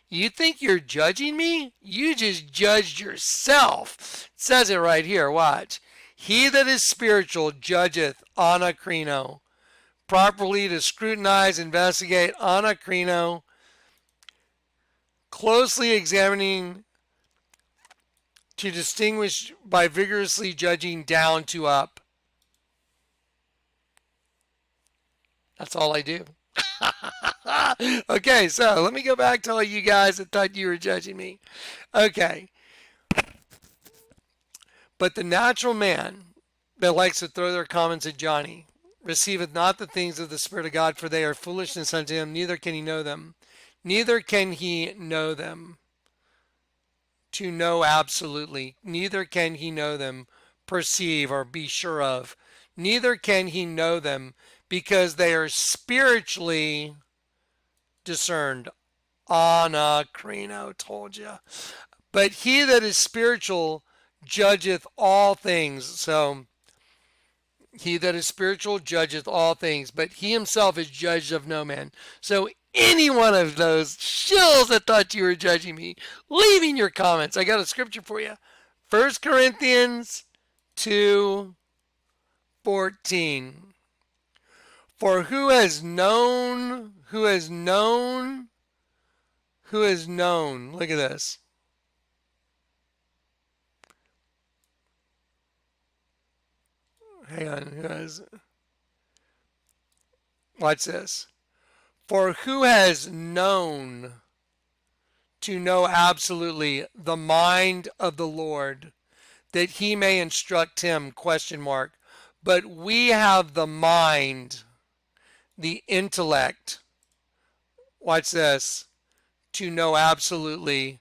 You think you're judging me? You just judged yourself. It says it right here. Watch. He that is spiritual judgeth anakrino. Properly to scrutinize, investigate, anakrino, closely examining, to distinguish by vigorously judging down to up. That's all I do. Okay, so let me go back to all you guys that thought you were judging me. Okay. But the natural man that likes to throw their comments at Johnny receiveth not the things of the Spirit of God, for they are foolishness unto him, neither can he know them. Neither can he know them. To know absolutely. Neither can he know them, perceive, or be sure of. Neither can he know them, because they are spiritually discerned. Anakrino, told you. But he that is spiritual judgeth all things. So he that is spiritual judgeth all things, but he himself is judged of no man. So any one of those shills that thought you were judging me, leaving your comments. I got a scripture for you. 1 Corinthians 2:14. For who has known, look at this. Hang on, watch this. For who has known, to know absolutely, the mind of the Lord, that he may instruct him, ? But we have the mind, the intellect, watch this, to know absolutely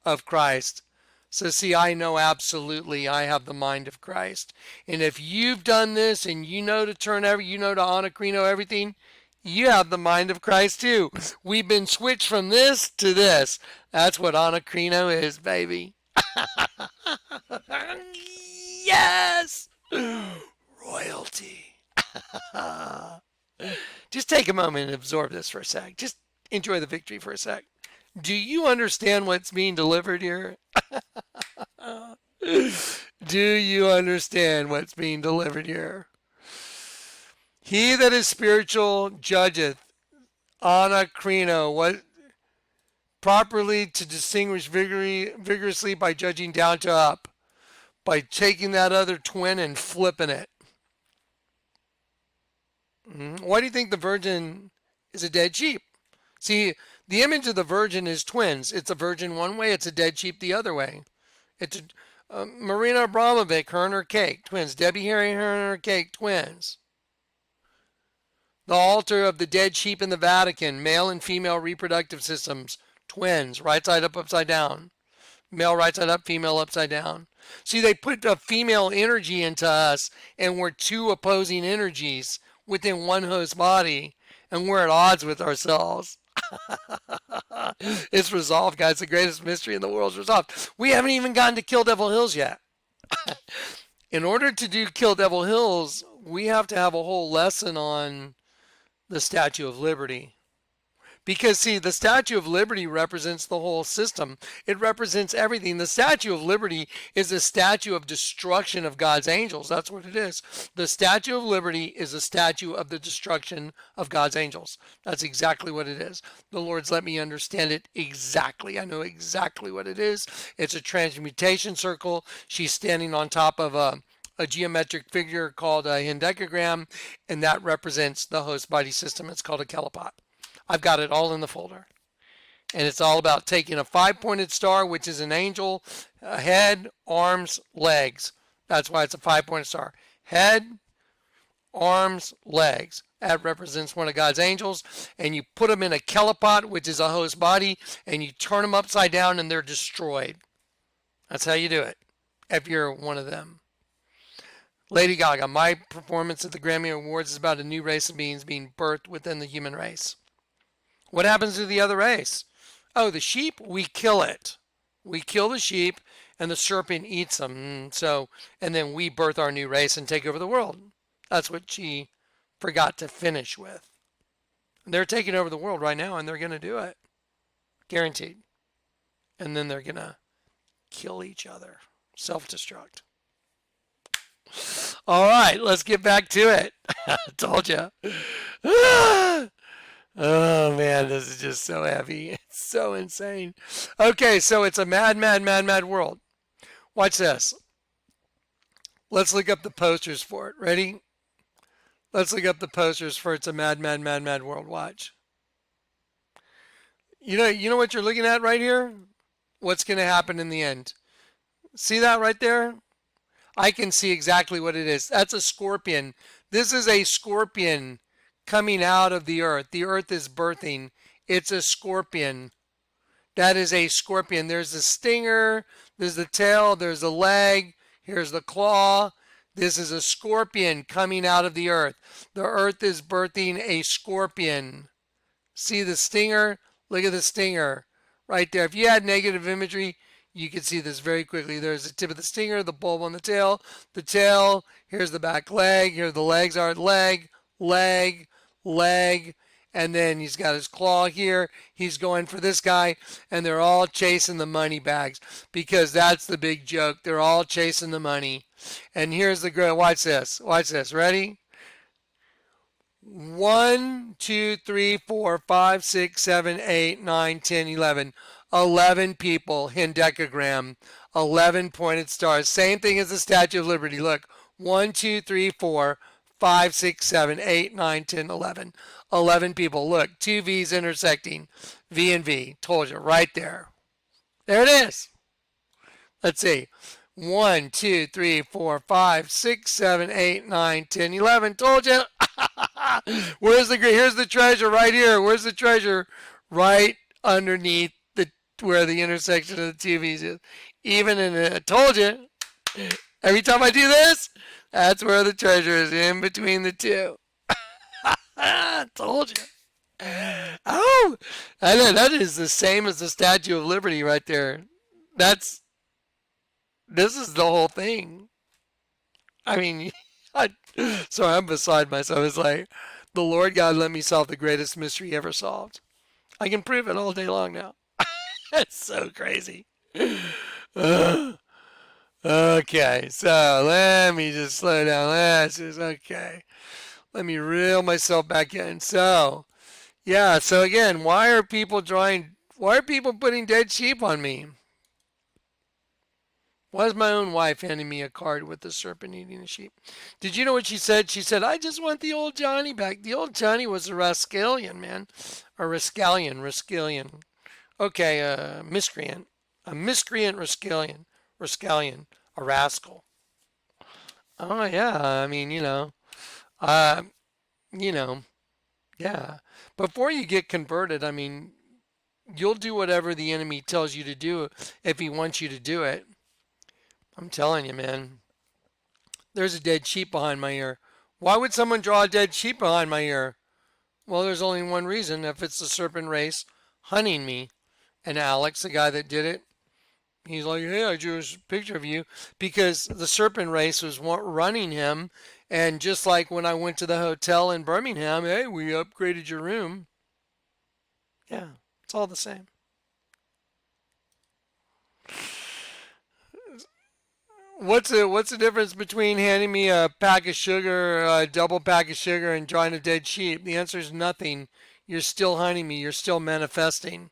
of Christ. So see, I know absolutely I have the mind of Christ. And if you've done this and you know to anakrino everything, you have the mind of Christ too. We've been switched from this to this. That's what anakrino is, baby. Yes! Royalty. Just take a moment and absorb this for a sec. Just enjoy the victory for a sec. Do you understand what's being delivered here? Do you understand what's being delivered here? He that is spiritual judgeth anakrino, what properly to distinguish vigorously by judging down to up, by taking that other twin and flipping it. Why do you think the virgin is a dead sheep? See, the image of the virgin is twins. It's a virgin one way, it's a dead sheep the other way. It's Marina Abramovic, her and her cake, twins. Debbie Harry, her and her cake, twins. The altar of the dead sheep in the Vatican, male and female reproductive systems, twins, right side up, upside down. Male right side up, female upside down. See, they put a female energy into us, and we're two opposing energies within one host body, and we're at odds with ourselves. It's resolved, guys. The greatest mystery in the world is resolved. We haven't even gotten to Kill Devil Hills yet. In order to do Kill Devil Hills, we have to have a whole lesson on the Statue of Liberty. Because, see, the Statue of Liberty represents the whole system. It represents everything. The Statue of Liberty is a statue of destruction of God's angels. That's what it is. The Statue of Liberty is a statue of the destruction of God's angels. That's exactly what it is. The Lord's let me understand it exactly. I know exactly what it is. It's a transmutation circle. She's standing on top of a geometric figure called a hendecagram, and that represents the host body system. It's called a kelipot. I've got it all in the folder. And it's all about taking a 5-pointed star, which is an angel, head, arms, legs. That's why it's a 5-pointed star. Head, arms, legs. That represents one of God's angels. And you put them in a kelipot, which is a host body, and you turn them upside down and they're destroyed. That's how you do it, if you're one of them. Lady Gaga, my performance at the Grammy Awards is about a new race of beings being birthed within the human race. What happens to the other race? Oh, the sheep, we kill it. We kill the sheep and the serpent eats them. And then we birth our new race and take over the world. That's what she forgot to finish with. They're taking over the world right now and they're going to do it. Guaranteed. And then they're going to kill each other. Self-destruct. All right, let's get back to it. I told you. Oh man, this is just so heavy. It's so insane. Okay, so it's a mad, mad, mad, mad world. Watch this. Let's look up the posters for it. Ready? Let's look up the posters for It's a Mad, Mad, Mad, Mad World. Watch. You know what you're looking at right here? What's going to happen in the end? See that right there? I can see exactly what it is. That's a scorpion. This is a scorpion coming out of the earth. The earth is birthing. It's a scorpion. That is a scorpion. There's the stinger, there's the tail, there's the leg, here's the claw. This is a scorpion coming out of the earth. The earth is birthing a scorpion. See the stinger? Look at the stinger right there. If you had negative imagery, you can see this very quickly. There's the tip of the stinger, the bulb on the tail, here's the back leg, here the legs are leg, leg, leg, and then he's got his claw here. He's going for this guy, and they're all chasing the money bags because that's the big joke. They're all chasing the money. And here's the girl. Watch this. Watch this. Ready? 1, 2, 3, 4, 5, 6, 7, 8, 9, 10, 11. 11 people, hendecagram, 11 pointed stars. Same thing as the Statue of Liberty. Look, 1, 2, 3, 4, 5, 6, 7, 8, 9, 10, 11. 11 people. Look, two V's intersecting. V and V. Told you, right there. There it is. Let's see. 1, 2, 3, 4, 5, 6, 7, 8, 9, 10, 11. Told you. Here's the treasure right here. Where's the treasure? Right underneath where the intersection of the two V's is. Even in it, I told you. Every time I do this, that's where the treasure is, in between the two. I told you. Oh, I know that is the same as the Statue of Liberty right there. This is the whole thing. I mean, sorry, I'm beside myself. It's like, the Lord God let me solve the greatest mystery ever solved. I can prove it all day long now. That's so crazy. Okay, so let me just slow down. Okay. Let me reel myself back in. So, yeah, so again, why are people putting dead sheep on me? Why is my own wife handing me a card with the serpent eating a sheep? Did you know what she said? She said, I just want the old Johnny back. The old Johnny was a rascallion, man. A rascallion. Okay, miscreant. A miscreant rascallion. A rascal. Oh, yeah, I mean, uh, yeah. Before you get converted, I mean, you'll do whatever the enemy tells you to do if he wants you to do it. I'm telling you, man. There's a dead sheep behind my ear. Why would someone draw a dead sheep behind my ear? Well, there's only one reason. If it's the serpent race hunting me. And Alex, the guy that did it, he's like, hey, I drew a picture of you because the serpent race was running him. And just like when I went to the hotel in Birmingham, hey, we upgraded your room. Yeah, it's all the same. What's the difference between handing me a pack of sugar, a double pack of sugar, and drawing a dead sheep? The answer is nothing. You're still hunting me. You're still manifesting.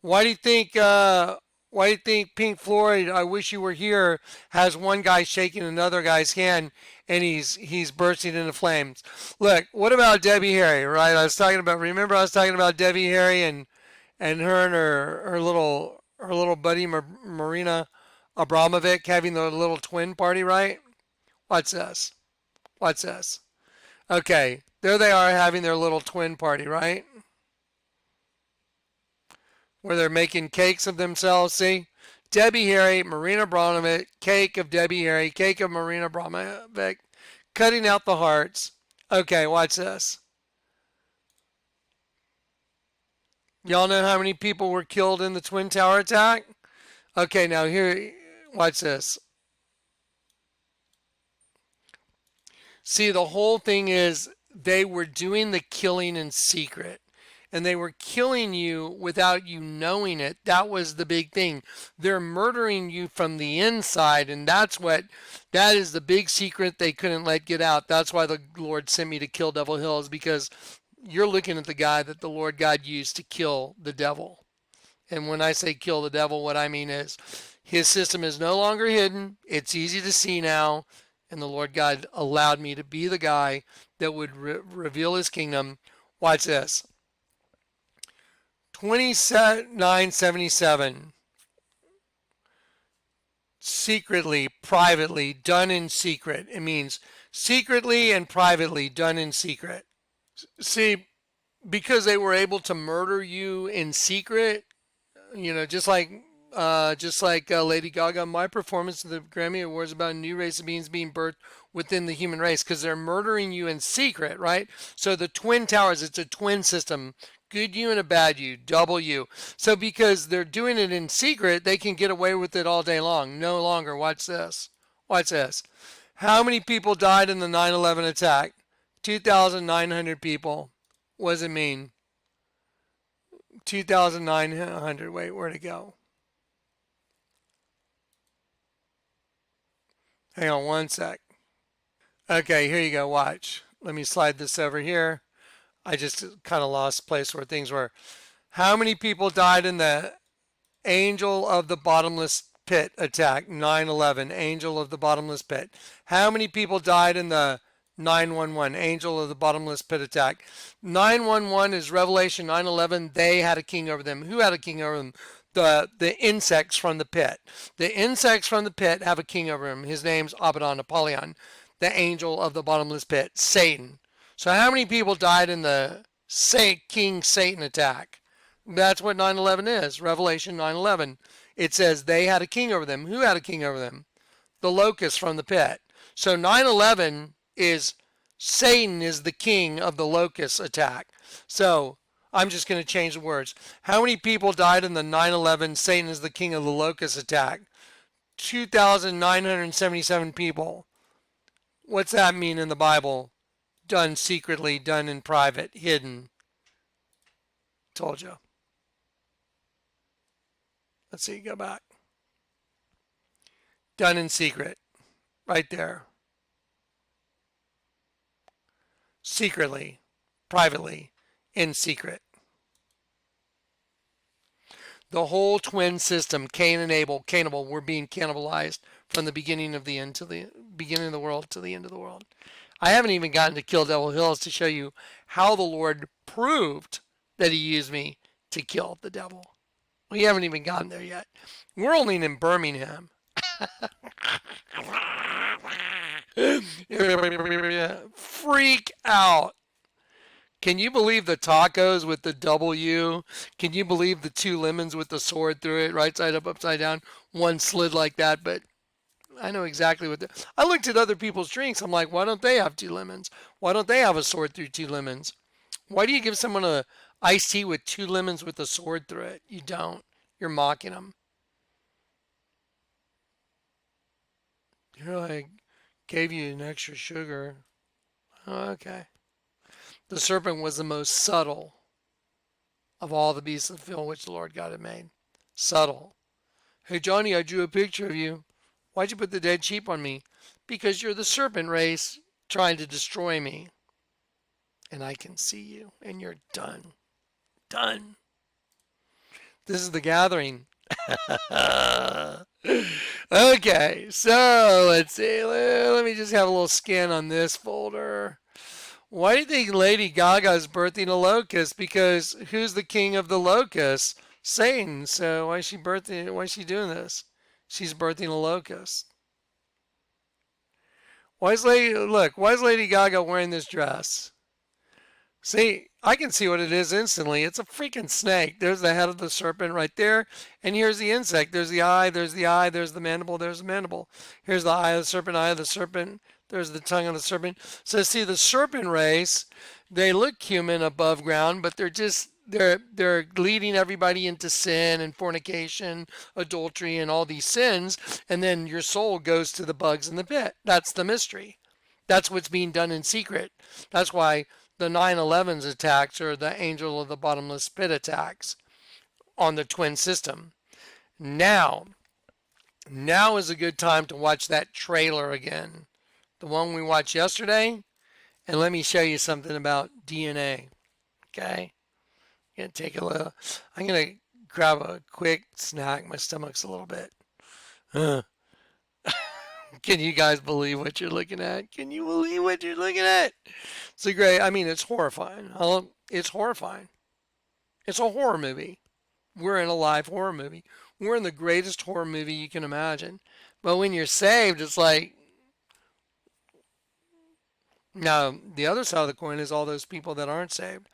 Why do you think Pink Floyd, I Wish You Were Here, has one guy shaking another guy's hand and he's bursting into flames? Look, what about Debbie Harry, right? Remember I was talking about Debbie Harry and her and her little buddy Marina Abramovic having the little twin party, right? Watch this. Watch this. Okay, there they are having their little twin party, right? Where they're making cakes of themselves. See? Debbie Harry, Marina Abramovic, cake of Debbie Harry, cake of Marina Abramovic, cutting out the hearts. Okay, watch this. Y'all know how many people were killed in the Twin Tower attack? Okay, now here, watch this. See, the whole thing is they were doing the killing in secret. And they were killing you without you knowing it. That was the big thing. They're murdering you from the inside, and that is the big secret they couldn't let get out. That's why the Lord sent me to kill Devil Hills, because you're looking at the guy that the Lord God used to kill the devil. And when I say kill the devil, what I mean is his system is no longer hidden. It's easy to see now. And the Lord God allowed me to be the guy that would reveal his kingdom. Watch this. 2977. Secretly, privately, done in secret. It means secretly and privately, done in secret. See, because they were able to murder you in secret, just like Lady Gaga, my performance at the Grammy Awards about a new race of beings being birthed within the human race, because they're murdering you in secret, right? So the Twin Towers, it's a twin system. Good you and a bad you, double you. So because they're doing it in secret, they can get away with it all day long. No longer. Watch this. Watch this. How many people died in the 9/11 attack? 2,900 people. What does it mean? 2,900. Wait, where'd it go? Hang on one sec. Okay, here you go. Watch. Let me slide this over here. I just kind of lost place where things were. How many people died in the Angel of the Bottomless Pit attack? 9/11. Angel of the Bottomless Pit. How many people died in the 9/11 Angel of the Bottomless Pit attack? 9/11 is Revelation. 9/11, they had a king over them. Who had a king over them? The insects from the pit. The insects from the pit have a king over him. His name's Abaddon, Apollyon, the angel of the bottomless pit, Satan. So how many people died in the King Satan attack? That's what 9/11 is. Revelation 9/11. It says they had a king over them. Who had a king over them? The locust from the pit. So 9/11 is Satan is the king of the locust attack. So I'm just going to change the words. How many people died in the 9/11 Satan is the king of the locust attack? 2,977 people. What's that mean in the Bible? Done secretly, done in private, hidden. Told you. Let's see, go back. Done in secret. Right there. Secretly, privately, in secret. The whole twin system, Cain and Abel, were being cannibalized from the beginning of the end to the beginning of the world to the end of the world. I haven't even gotten to Kill Devil Hills to show you how the Lord proved that he used me to kill the devil. We haven't even gotten there yet. We're only in Birmingham. Freak out. Can you believe the tacos with the W? Can you believe the two lemons with the sword through it, right side up, upside down? One slid like that, but I know exactly what I looked at other people's drinks. I'm like, why don't they have two lemons? Why don't they have a sword through two lemons? Why do you give someone a iced tea with two lemons with a sword through it? You don't. You're mocking them. You're like, gave you an extra sugar. Oh, okay. The serpent was the most subtle of all the beasts of the field which the Lord God had made. Subtle. Hey, Johnny, I drew a picture of you. Why'd you put the dead sheep on me? Because you're the serpent race trying to destroy me. And I can see you, and you're done. Done. This is the gathering. Okay, so let's see. Let me just have a little scan on this folder. Why do you think Lady Gaga is birthing a locust? Because who's the king of the locusts? Satan. So why is she doing this? She's birthing a locust. Why is Lady Gaga wearing this dress? See, I can see what it is instantly. It's a freaking snake. There's the head of the serpent right there. And here's the insect. There's the eye, there's the mandible, there's the mandible. Here's the eye of the serpent. There's the tongue of the serpent. So see, the serpent race, they look human above ground, but they're just they're leading everybody into sin and fornication, adultery, and all these sins, and then your soul goes to the bugs in the pit. That's the mystery. That's what's being done in secret. That's why the 9/11's attacks or the Angel of the Bottomless Pit attacks on the twin system. Now, now is a good time to watch that trailer again, the one we watched yesterday, and let me show you something about DNA. Okay, I'm gonna take a little. I'm gonna grab a quick snack. My stomach's a little bit. Uh, can you guys believe what you're looking at? Can you believe what you're looking at? It's a great. I mean, it's horrifying. It's horrifying. It's a horror movie. We're in a live horror movie. We're in the greatest horror movie you can imagine. But when you're saved, it's like, now, the other side of the coin is all those people that aren't saved.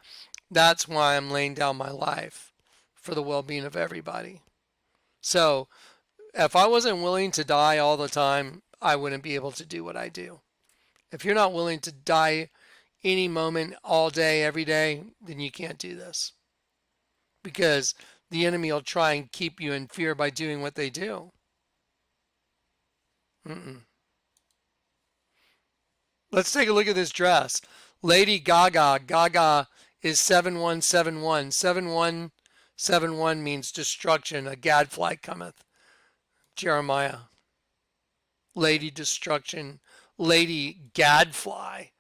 That's why I'm laying down my life for the well being of everybody. So, if I wasn't willing to die all the time, I wouldn't be able to do what I do. If you're not willing to die any moment, all day, every day, then you can't do this. Because the enemy will try and keep you in fear by doing what they do. Mm-mm. Let's take a look at this dress. Lady Gaga. Gaga is 7171. 7171 means destruction. A gadfly cometh. Jeremiah. Lady Destruction. Lady Gadfly.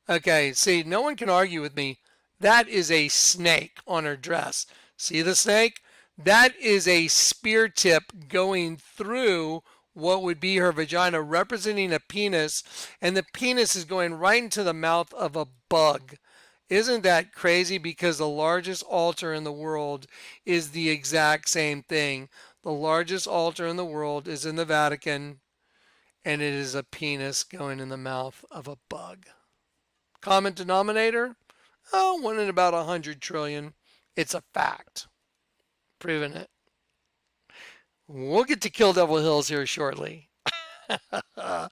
Okay, see, no one can argue with me. That is a snake on her dress. See the snake? That is a spear tip going through what would be her vagina, representing a penis, and the penis is going right into the mouth of a bug. Isn't that crazy? Because the largest altar in the world is the exact same thing. The largest altar in the world is in the Vatican, and it is a penis going in the mouth of a bug. Common denominator? Oh, 1 in about 100 trillion. It's a fact. Proven it. We'll get to Kill Devil Hills here shortly. There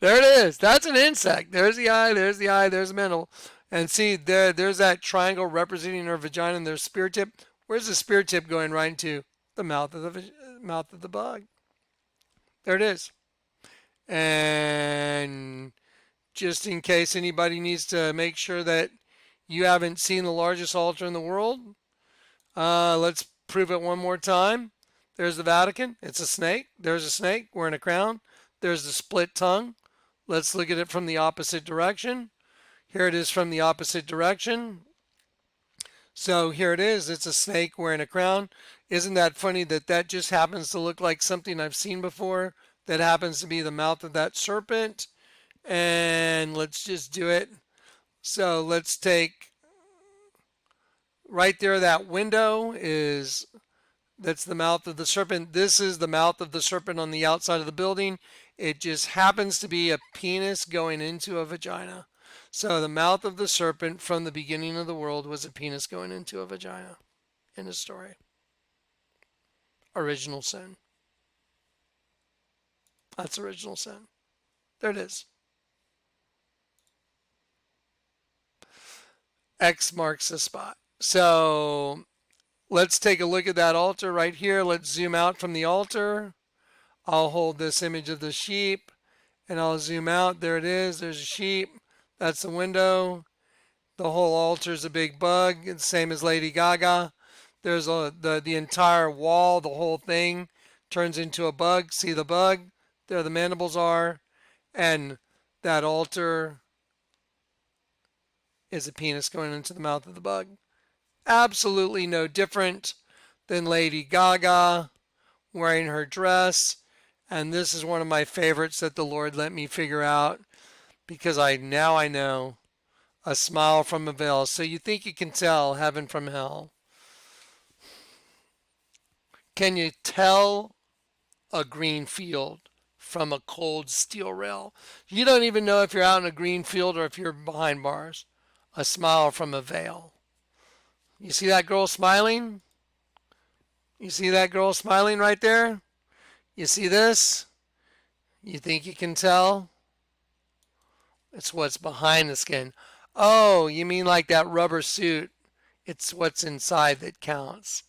it is. That's an insect. There's the eye, there's the eye, there's the mandible. And see, there's that triangle representing her vagina and there's spear tip. Where's the spear tip going right into? The mouth of the bug. There it is. And just in case anybody needs to make sure that you haven't seen the largest altar in the world, let's prove it one more time. There's the Vatican. It's a snake. There's a snake wearing a crown. There's the split tongue. Let's look at it from the opposite direction. Here it is from the opposite direction. So here it is. It's a snake wearing a crown. Isn't that funny that that just happens to look like something I've seen before? That happens to be the mouth of that serpent. And let's just do it. So let's take right there, that window is, that's the mouth of the serpent. This is the mouth of the serpent on the outside of the building. It just happens to be a penis going into a vagina. So the mouth of the serpent from the beginning of the world was a penis going into a vagina in the story. Original sin. That's original sin. There it is. X marks the spot. So let's take a look at that altar right here. Let's zoom out from the altar. I'll hold this image of the sheep and I'll zoom out. There it is. There's a sheep. That's the window. The whole altar is a big bug. It's the same as Lady Gaga. There's the entire wall, the whole thing turns into a bug. See the bug? There the mandibles are. And that altar is a penis going into the mouth of the bug. Absolutely no different than Lady Gaga wearing her dress. And this is one of my favorites that the Lord let me figure out, because now I know a smile from a veil. So you think you can tell heaven from hell. Can you tell a green field from a cold steel rail? You don't even know if you're out in a green field or if you're behind bars. A smile from a veil. You see that girl smiling? You see that girl smiling right there? You see this? You think you can tell? It's what's behind the skin. Oh, you mean like that rubber suit It's what's inside that counts.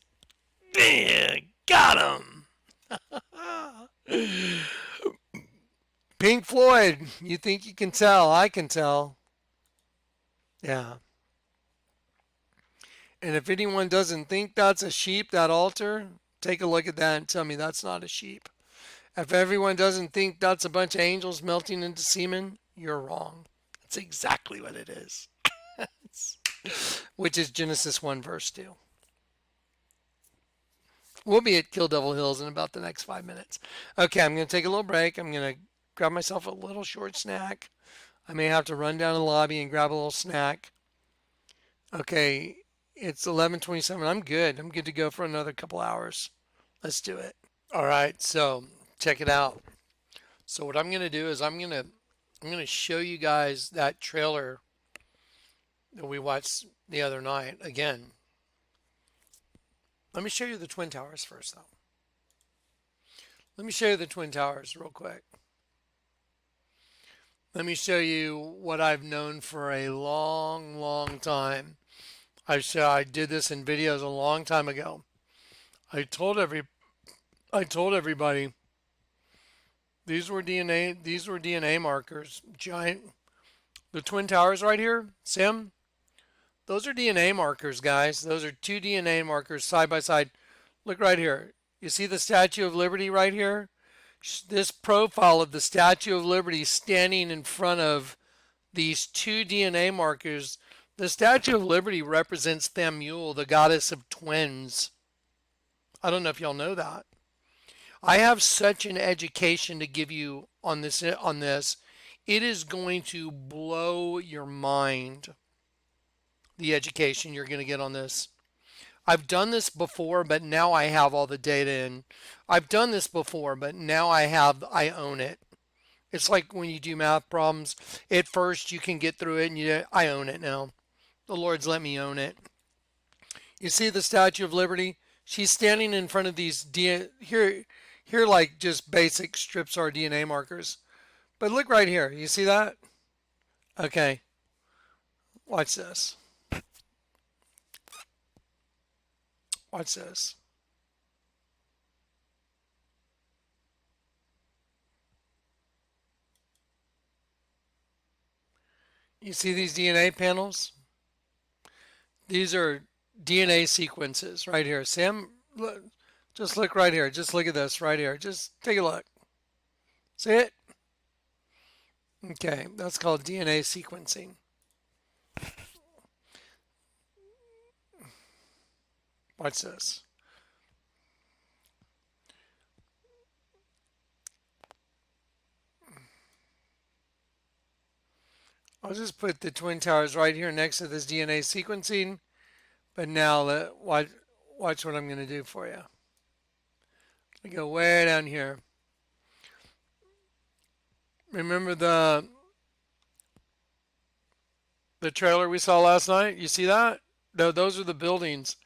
Got him! Pink Floyd, you think you can tell? I can tell. Yeah. And if anyone doesn't think that's a sheep, that altar, take a look at that and tell me that's not a sheep. If everyone doesn't think that's a bunch of angels melting into semen, you're wrong. That's exactly what it is. Which is Genesis 1 verse 2. We'll be at Kill Devil Hills in about the next 5 minutes. Okay, I'm going to take a little break. I'm going to grab myself a little short snack. I may have to run down to the lobby and grab a little snack. Okay, it's 11:27. I'm good. I'm good to go for another couple hours. Let's do it. All right, so check it out. So what I'm going to do is I'm going to show you guys that trailer that we watched the other night again. Let me show you the Twin Towers first, though. Let me show you the Twin Towers real quick. Let me show you what I've known for a long, long time. I did this in videos a long time ago. I told everybody these were DNA markers. Giant. The Twin Towers right here, Sim, those are DNA markers, guys. Those are two DNA markers side by side. Look right here. You see the Statue of Liberty right here? This profile of the Statue of Liberty standing in front of these two DNA markers. The Statue of Liberty represents Thamul, the goddess of twins. I don't know if y'all know that. I have such an education to give you on this. It is going to blow your mind, the education you're going to get on this. I've done this before, but now I have all the data in. I've done this before, but now I own it. It's like when you do math problems. At first, you can get through it, and I own it now. The Lord's let me own it. You see the Statue of Liberty? She's standing in front of these here like just basic strips are DNA markers. But look right here. You see that? Okay. Watch this. Watch this. You see these DNA panels? These are DNA sequences right here. Sam, look, just look right here. Just look at this right here. Just take a look. See it? Okay, that's called DNA sequencing. Watch this. I'll just put the Twin Towers right here next to this DNA sequencing. But now, watch what I'm going to do for you. I go way down here. Remember the trailer we saw last night? You see that? No, those are the buildings.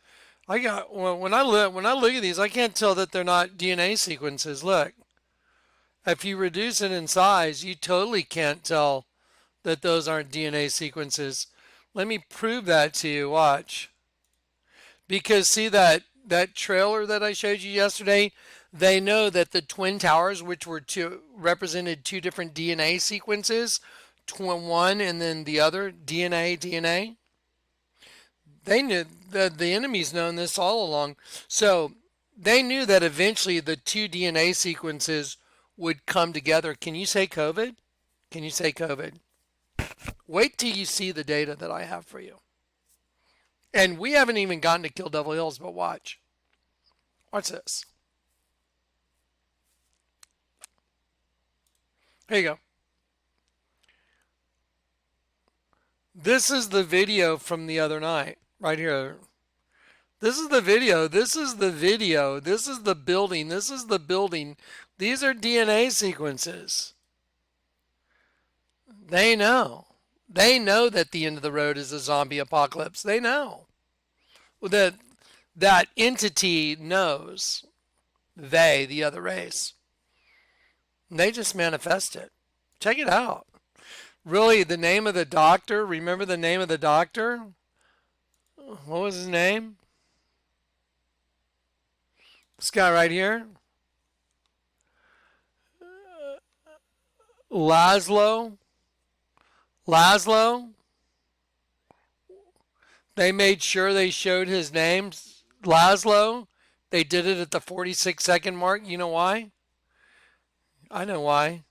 When I look at these, I can't tell that they're not DNA sequences. Look, if you reduce it in size, you totally can't tell that those aren't DNA sequences. Let me prove that to you. Watch. Because see that trailer that I showed you yesterday, they know that the Twin Towers, which were represented two different DNA sequences, one and then the other, DNA. They knew that the enemy's known this all along. So they knew that eventually the two DNA sequences would come together. Can you say COVID? Can you say COVID? Wait till you see the data that I have for you. And we haven't even gotten to Kill Devil Hills, but watch. Watch this. Here you go. This is the video from the other night, right here. This is the video. This is the video. This is the building. This is the building. These are DNA sequences. They know. They know that the end of the road is a zombie apocalypse. They know. That entity knows. They, the other race. They just manifest it. Check it out. Really, the name of the doctor, remember the name of the doctor? what was his name? This guy right here, Laszlo. Laszlo. They made sure they showed his name, Laszlo. They did it at the 46-second mark. You know why? I know why.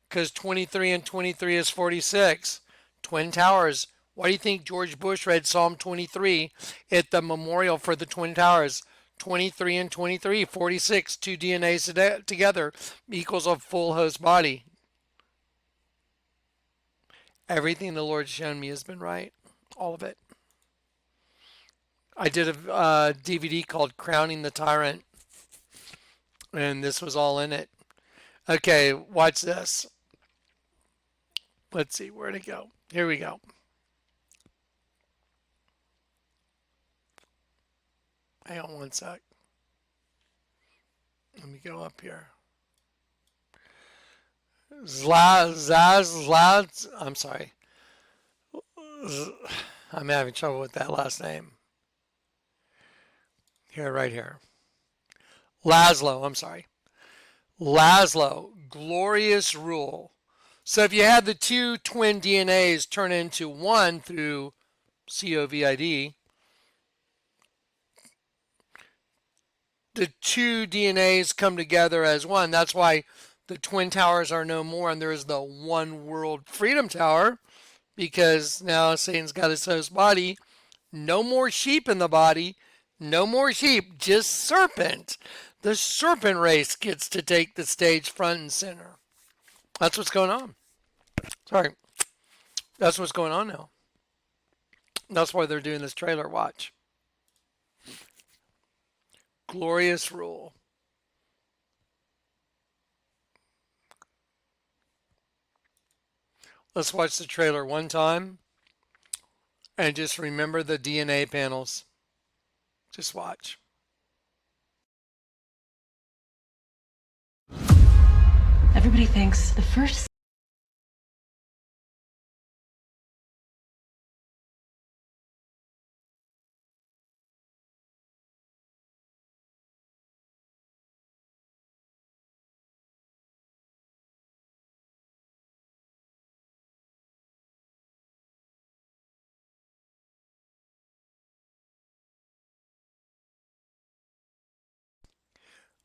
Because 23 and 23 is 46. Twin Towers. Why do you think George Bush read Psalm 23 at the memorial for the Twin Towers? 23 and 23, 46, two DNAs together equals a full host body. Everything the Lord's shown me has been right. All of it. I did a DVD called Crowning the Tyrant, and this was all in it. Okay, watch this. Let's see, where'd it go? Here we go. Hang on one sec. Let me go up here. I'm sorry. I'm having trouble with that last name. Here, right here. Laszlo, I'm sorry. Laszlo, glorious rule. So if you had the two twin DNAs turn into one through COVID, the two DNAs come together as one. That's why the Twin Towers are no more, and there's the One World Freedom Tower, because now Satan's got his host body. No more sheep in the body. No more sheep, just serpent. The serpent race gets to take the stage front and center. That's what's going on. Sorry. That's what's going on now. That's why they're doing this trailer watch. Glorious rule. Let's watch the trailer one time and just remember the DNA panels. Just watch. Everybody thinks the first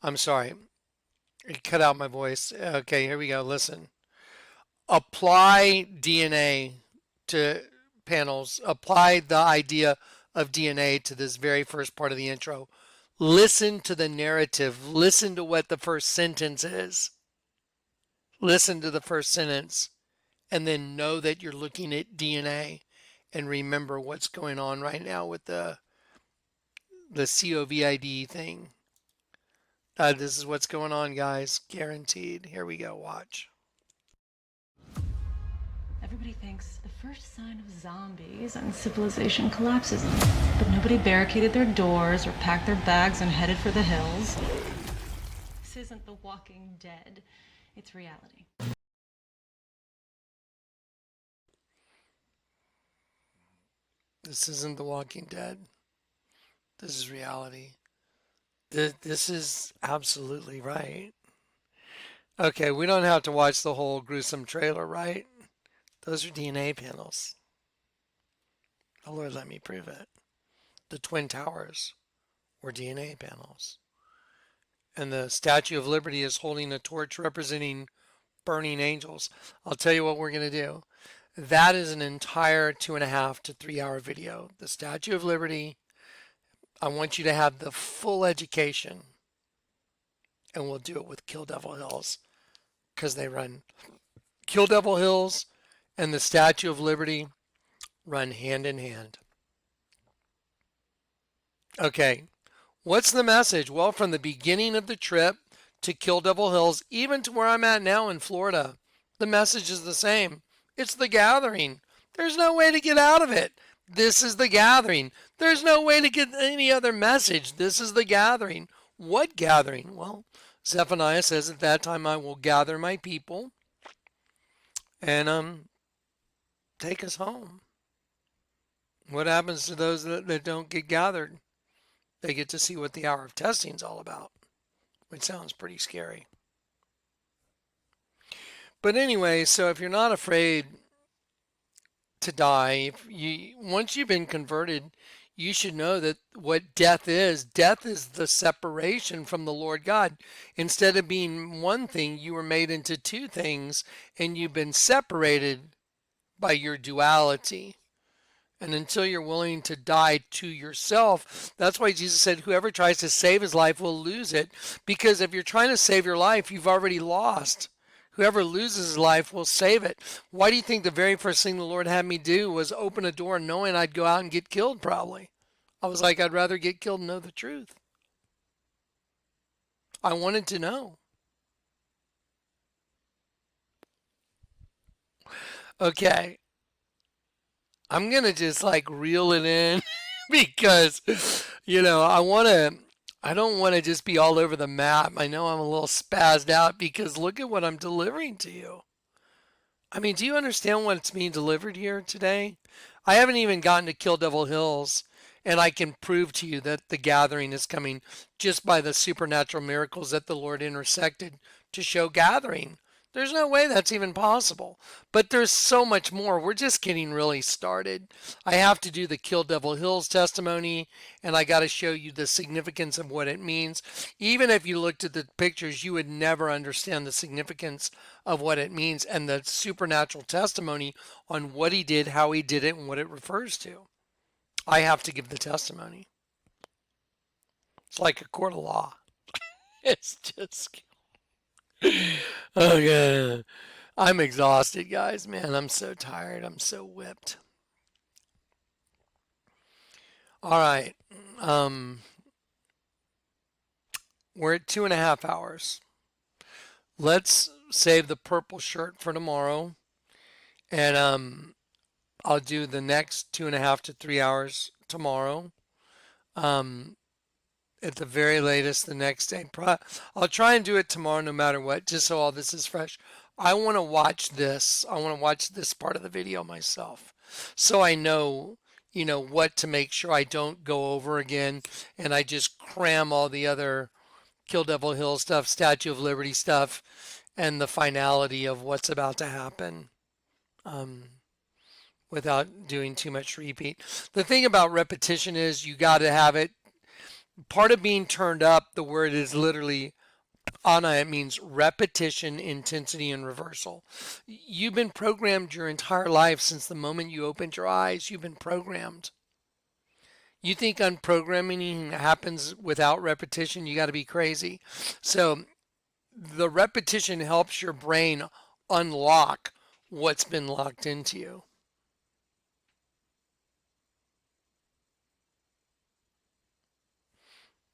I'm sorry. It cut out my voice. Okay, here we go. Listen. Apply DNA to panels. Apply the idea of DNA to this very first part of the intro. Listen to the narrative. Listen to what the first sentence is. Listen to the first sentence. And then know that you're looking at DNA and remember what's going on right now with the COVID thing. This is what's going on, guys. Guaranteed. Here we go. Watch. everybody thinks the first sign of zombies and civilization collapses, but nobody barricaded their doors or packed their bags and headed for the hills. This isn't The Walking Dead. It's reality. This isn't The Walking Dead. This is reality. This is absolutely right. Okay, we don't have to watch the whole gruesome trailer, right? Those are DNA panels. The Lord let me prove it. The Twin Towers were DNA panels. And the Statue of Liberty is holding a torch representing burning angels. I'll tell you what we're going to do. That is an entire 2.5 to 3 hour video. The Statue of Liberty. I want you to have the full education. And we'll do it with Kill Devil Hills. Because they run. Kill Devil Hills and the Statue of Liberty run hand in hand. Okay. What's the message? Well, from the beginning of the trip to Kill Devil Hills, even to where I'm at now in Florida, the message is the same. It's the gathering. There's no way to get out of it. This is the gathering. There's no way to get any other message. This is the gathering. What gathering? Well, Zephaniah says at that time I will gather my people and take us home. What happens to those that don't get gathered? They get to see what the hour of testing is all about, which sounds pretty scary. But anyway, so if you're not afraid to die, if you once you've been converted, you should know that what death is the separation from the Lord God. Instead of being one thing, you were made into two things, and you've been separated by your duality. And until you're willing to die to yourself, that's why Jesus said, whoever tries to save his life will lose it. Because if you're trying to save your life, you've already lost. Whoever loses his life will save it. Why do you think the very first thing the Lord had me do was open a door knowing I'd go out and get killed probably? I was like, I'd rather get killed and know the truth. I wanted to know. Okay, I'm going to just like reel it in because, I don't want to just be all over the map. I know I'm a little spazzed out because look at what I'm delivering to you. I mean, do you understand what's being delivered here today? I haven't even gotten to Kill Devil Hills, and I can prove to you that the gathering is coming just by the supernatural miracles that the Lord intersected to show gathering. There's no way that's even possible. But there's so much more. We're just getting really started. I have to do the Kill Devil Hills testimony, and I got to show you the significance of what it means. Even if you looked at the pictures, you would never understand the significance of what it means and the supernatural testimony on what he did, how he did it, and what it refers to. I have to give the testimony. It's like a court of law. It's just okay. I'm exhausted, guys. Man, I'm so tired. I'm so whipped. All right. Um, we're at 2.5 hours. Let's save the purple shirt for tomorrow, and I'll do the next 2.5 to 3 hours tomorrow. Um, at the very latest, the next day. I'll try and do it tomorrow, no matter what, just so all this is fresh. I want to watch this. I want to watch this part of the video myself, so I know, what to make sure I don't go over again, and I just cram all the other Kill Devil Hill stuff, Statue of Liberty stuff, and the finality of what's about to happen. Um, Without doing too much repeat. The thing about repetition is you got to have it. Part of being turned up, the word is literally ana, it means repetition, intensity, and reversal. You've been programmed your entire life since the moment you opened your eyes. You've been programmed. You think unprogramming happens without repetition? You got to be crazy. So the repetition helps your brain unlock what's been locked into you.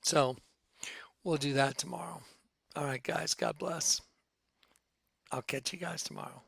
So we'll do that tomorrow. All right, guys. God bless. I'll catch you guys tomorrow.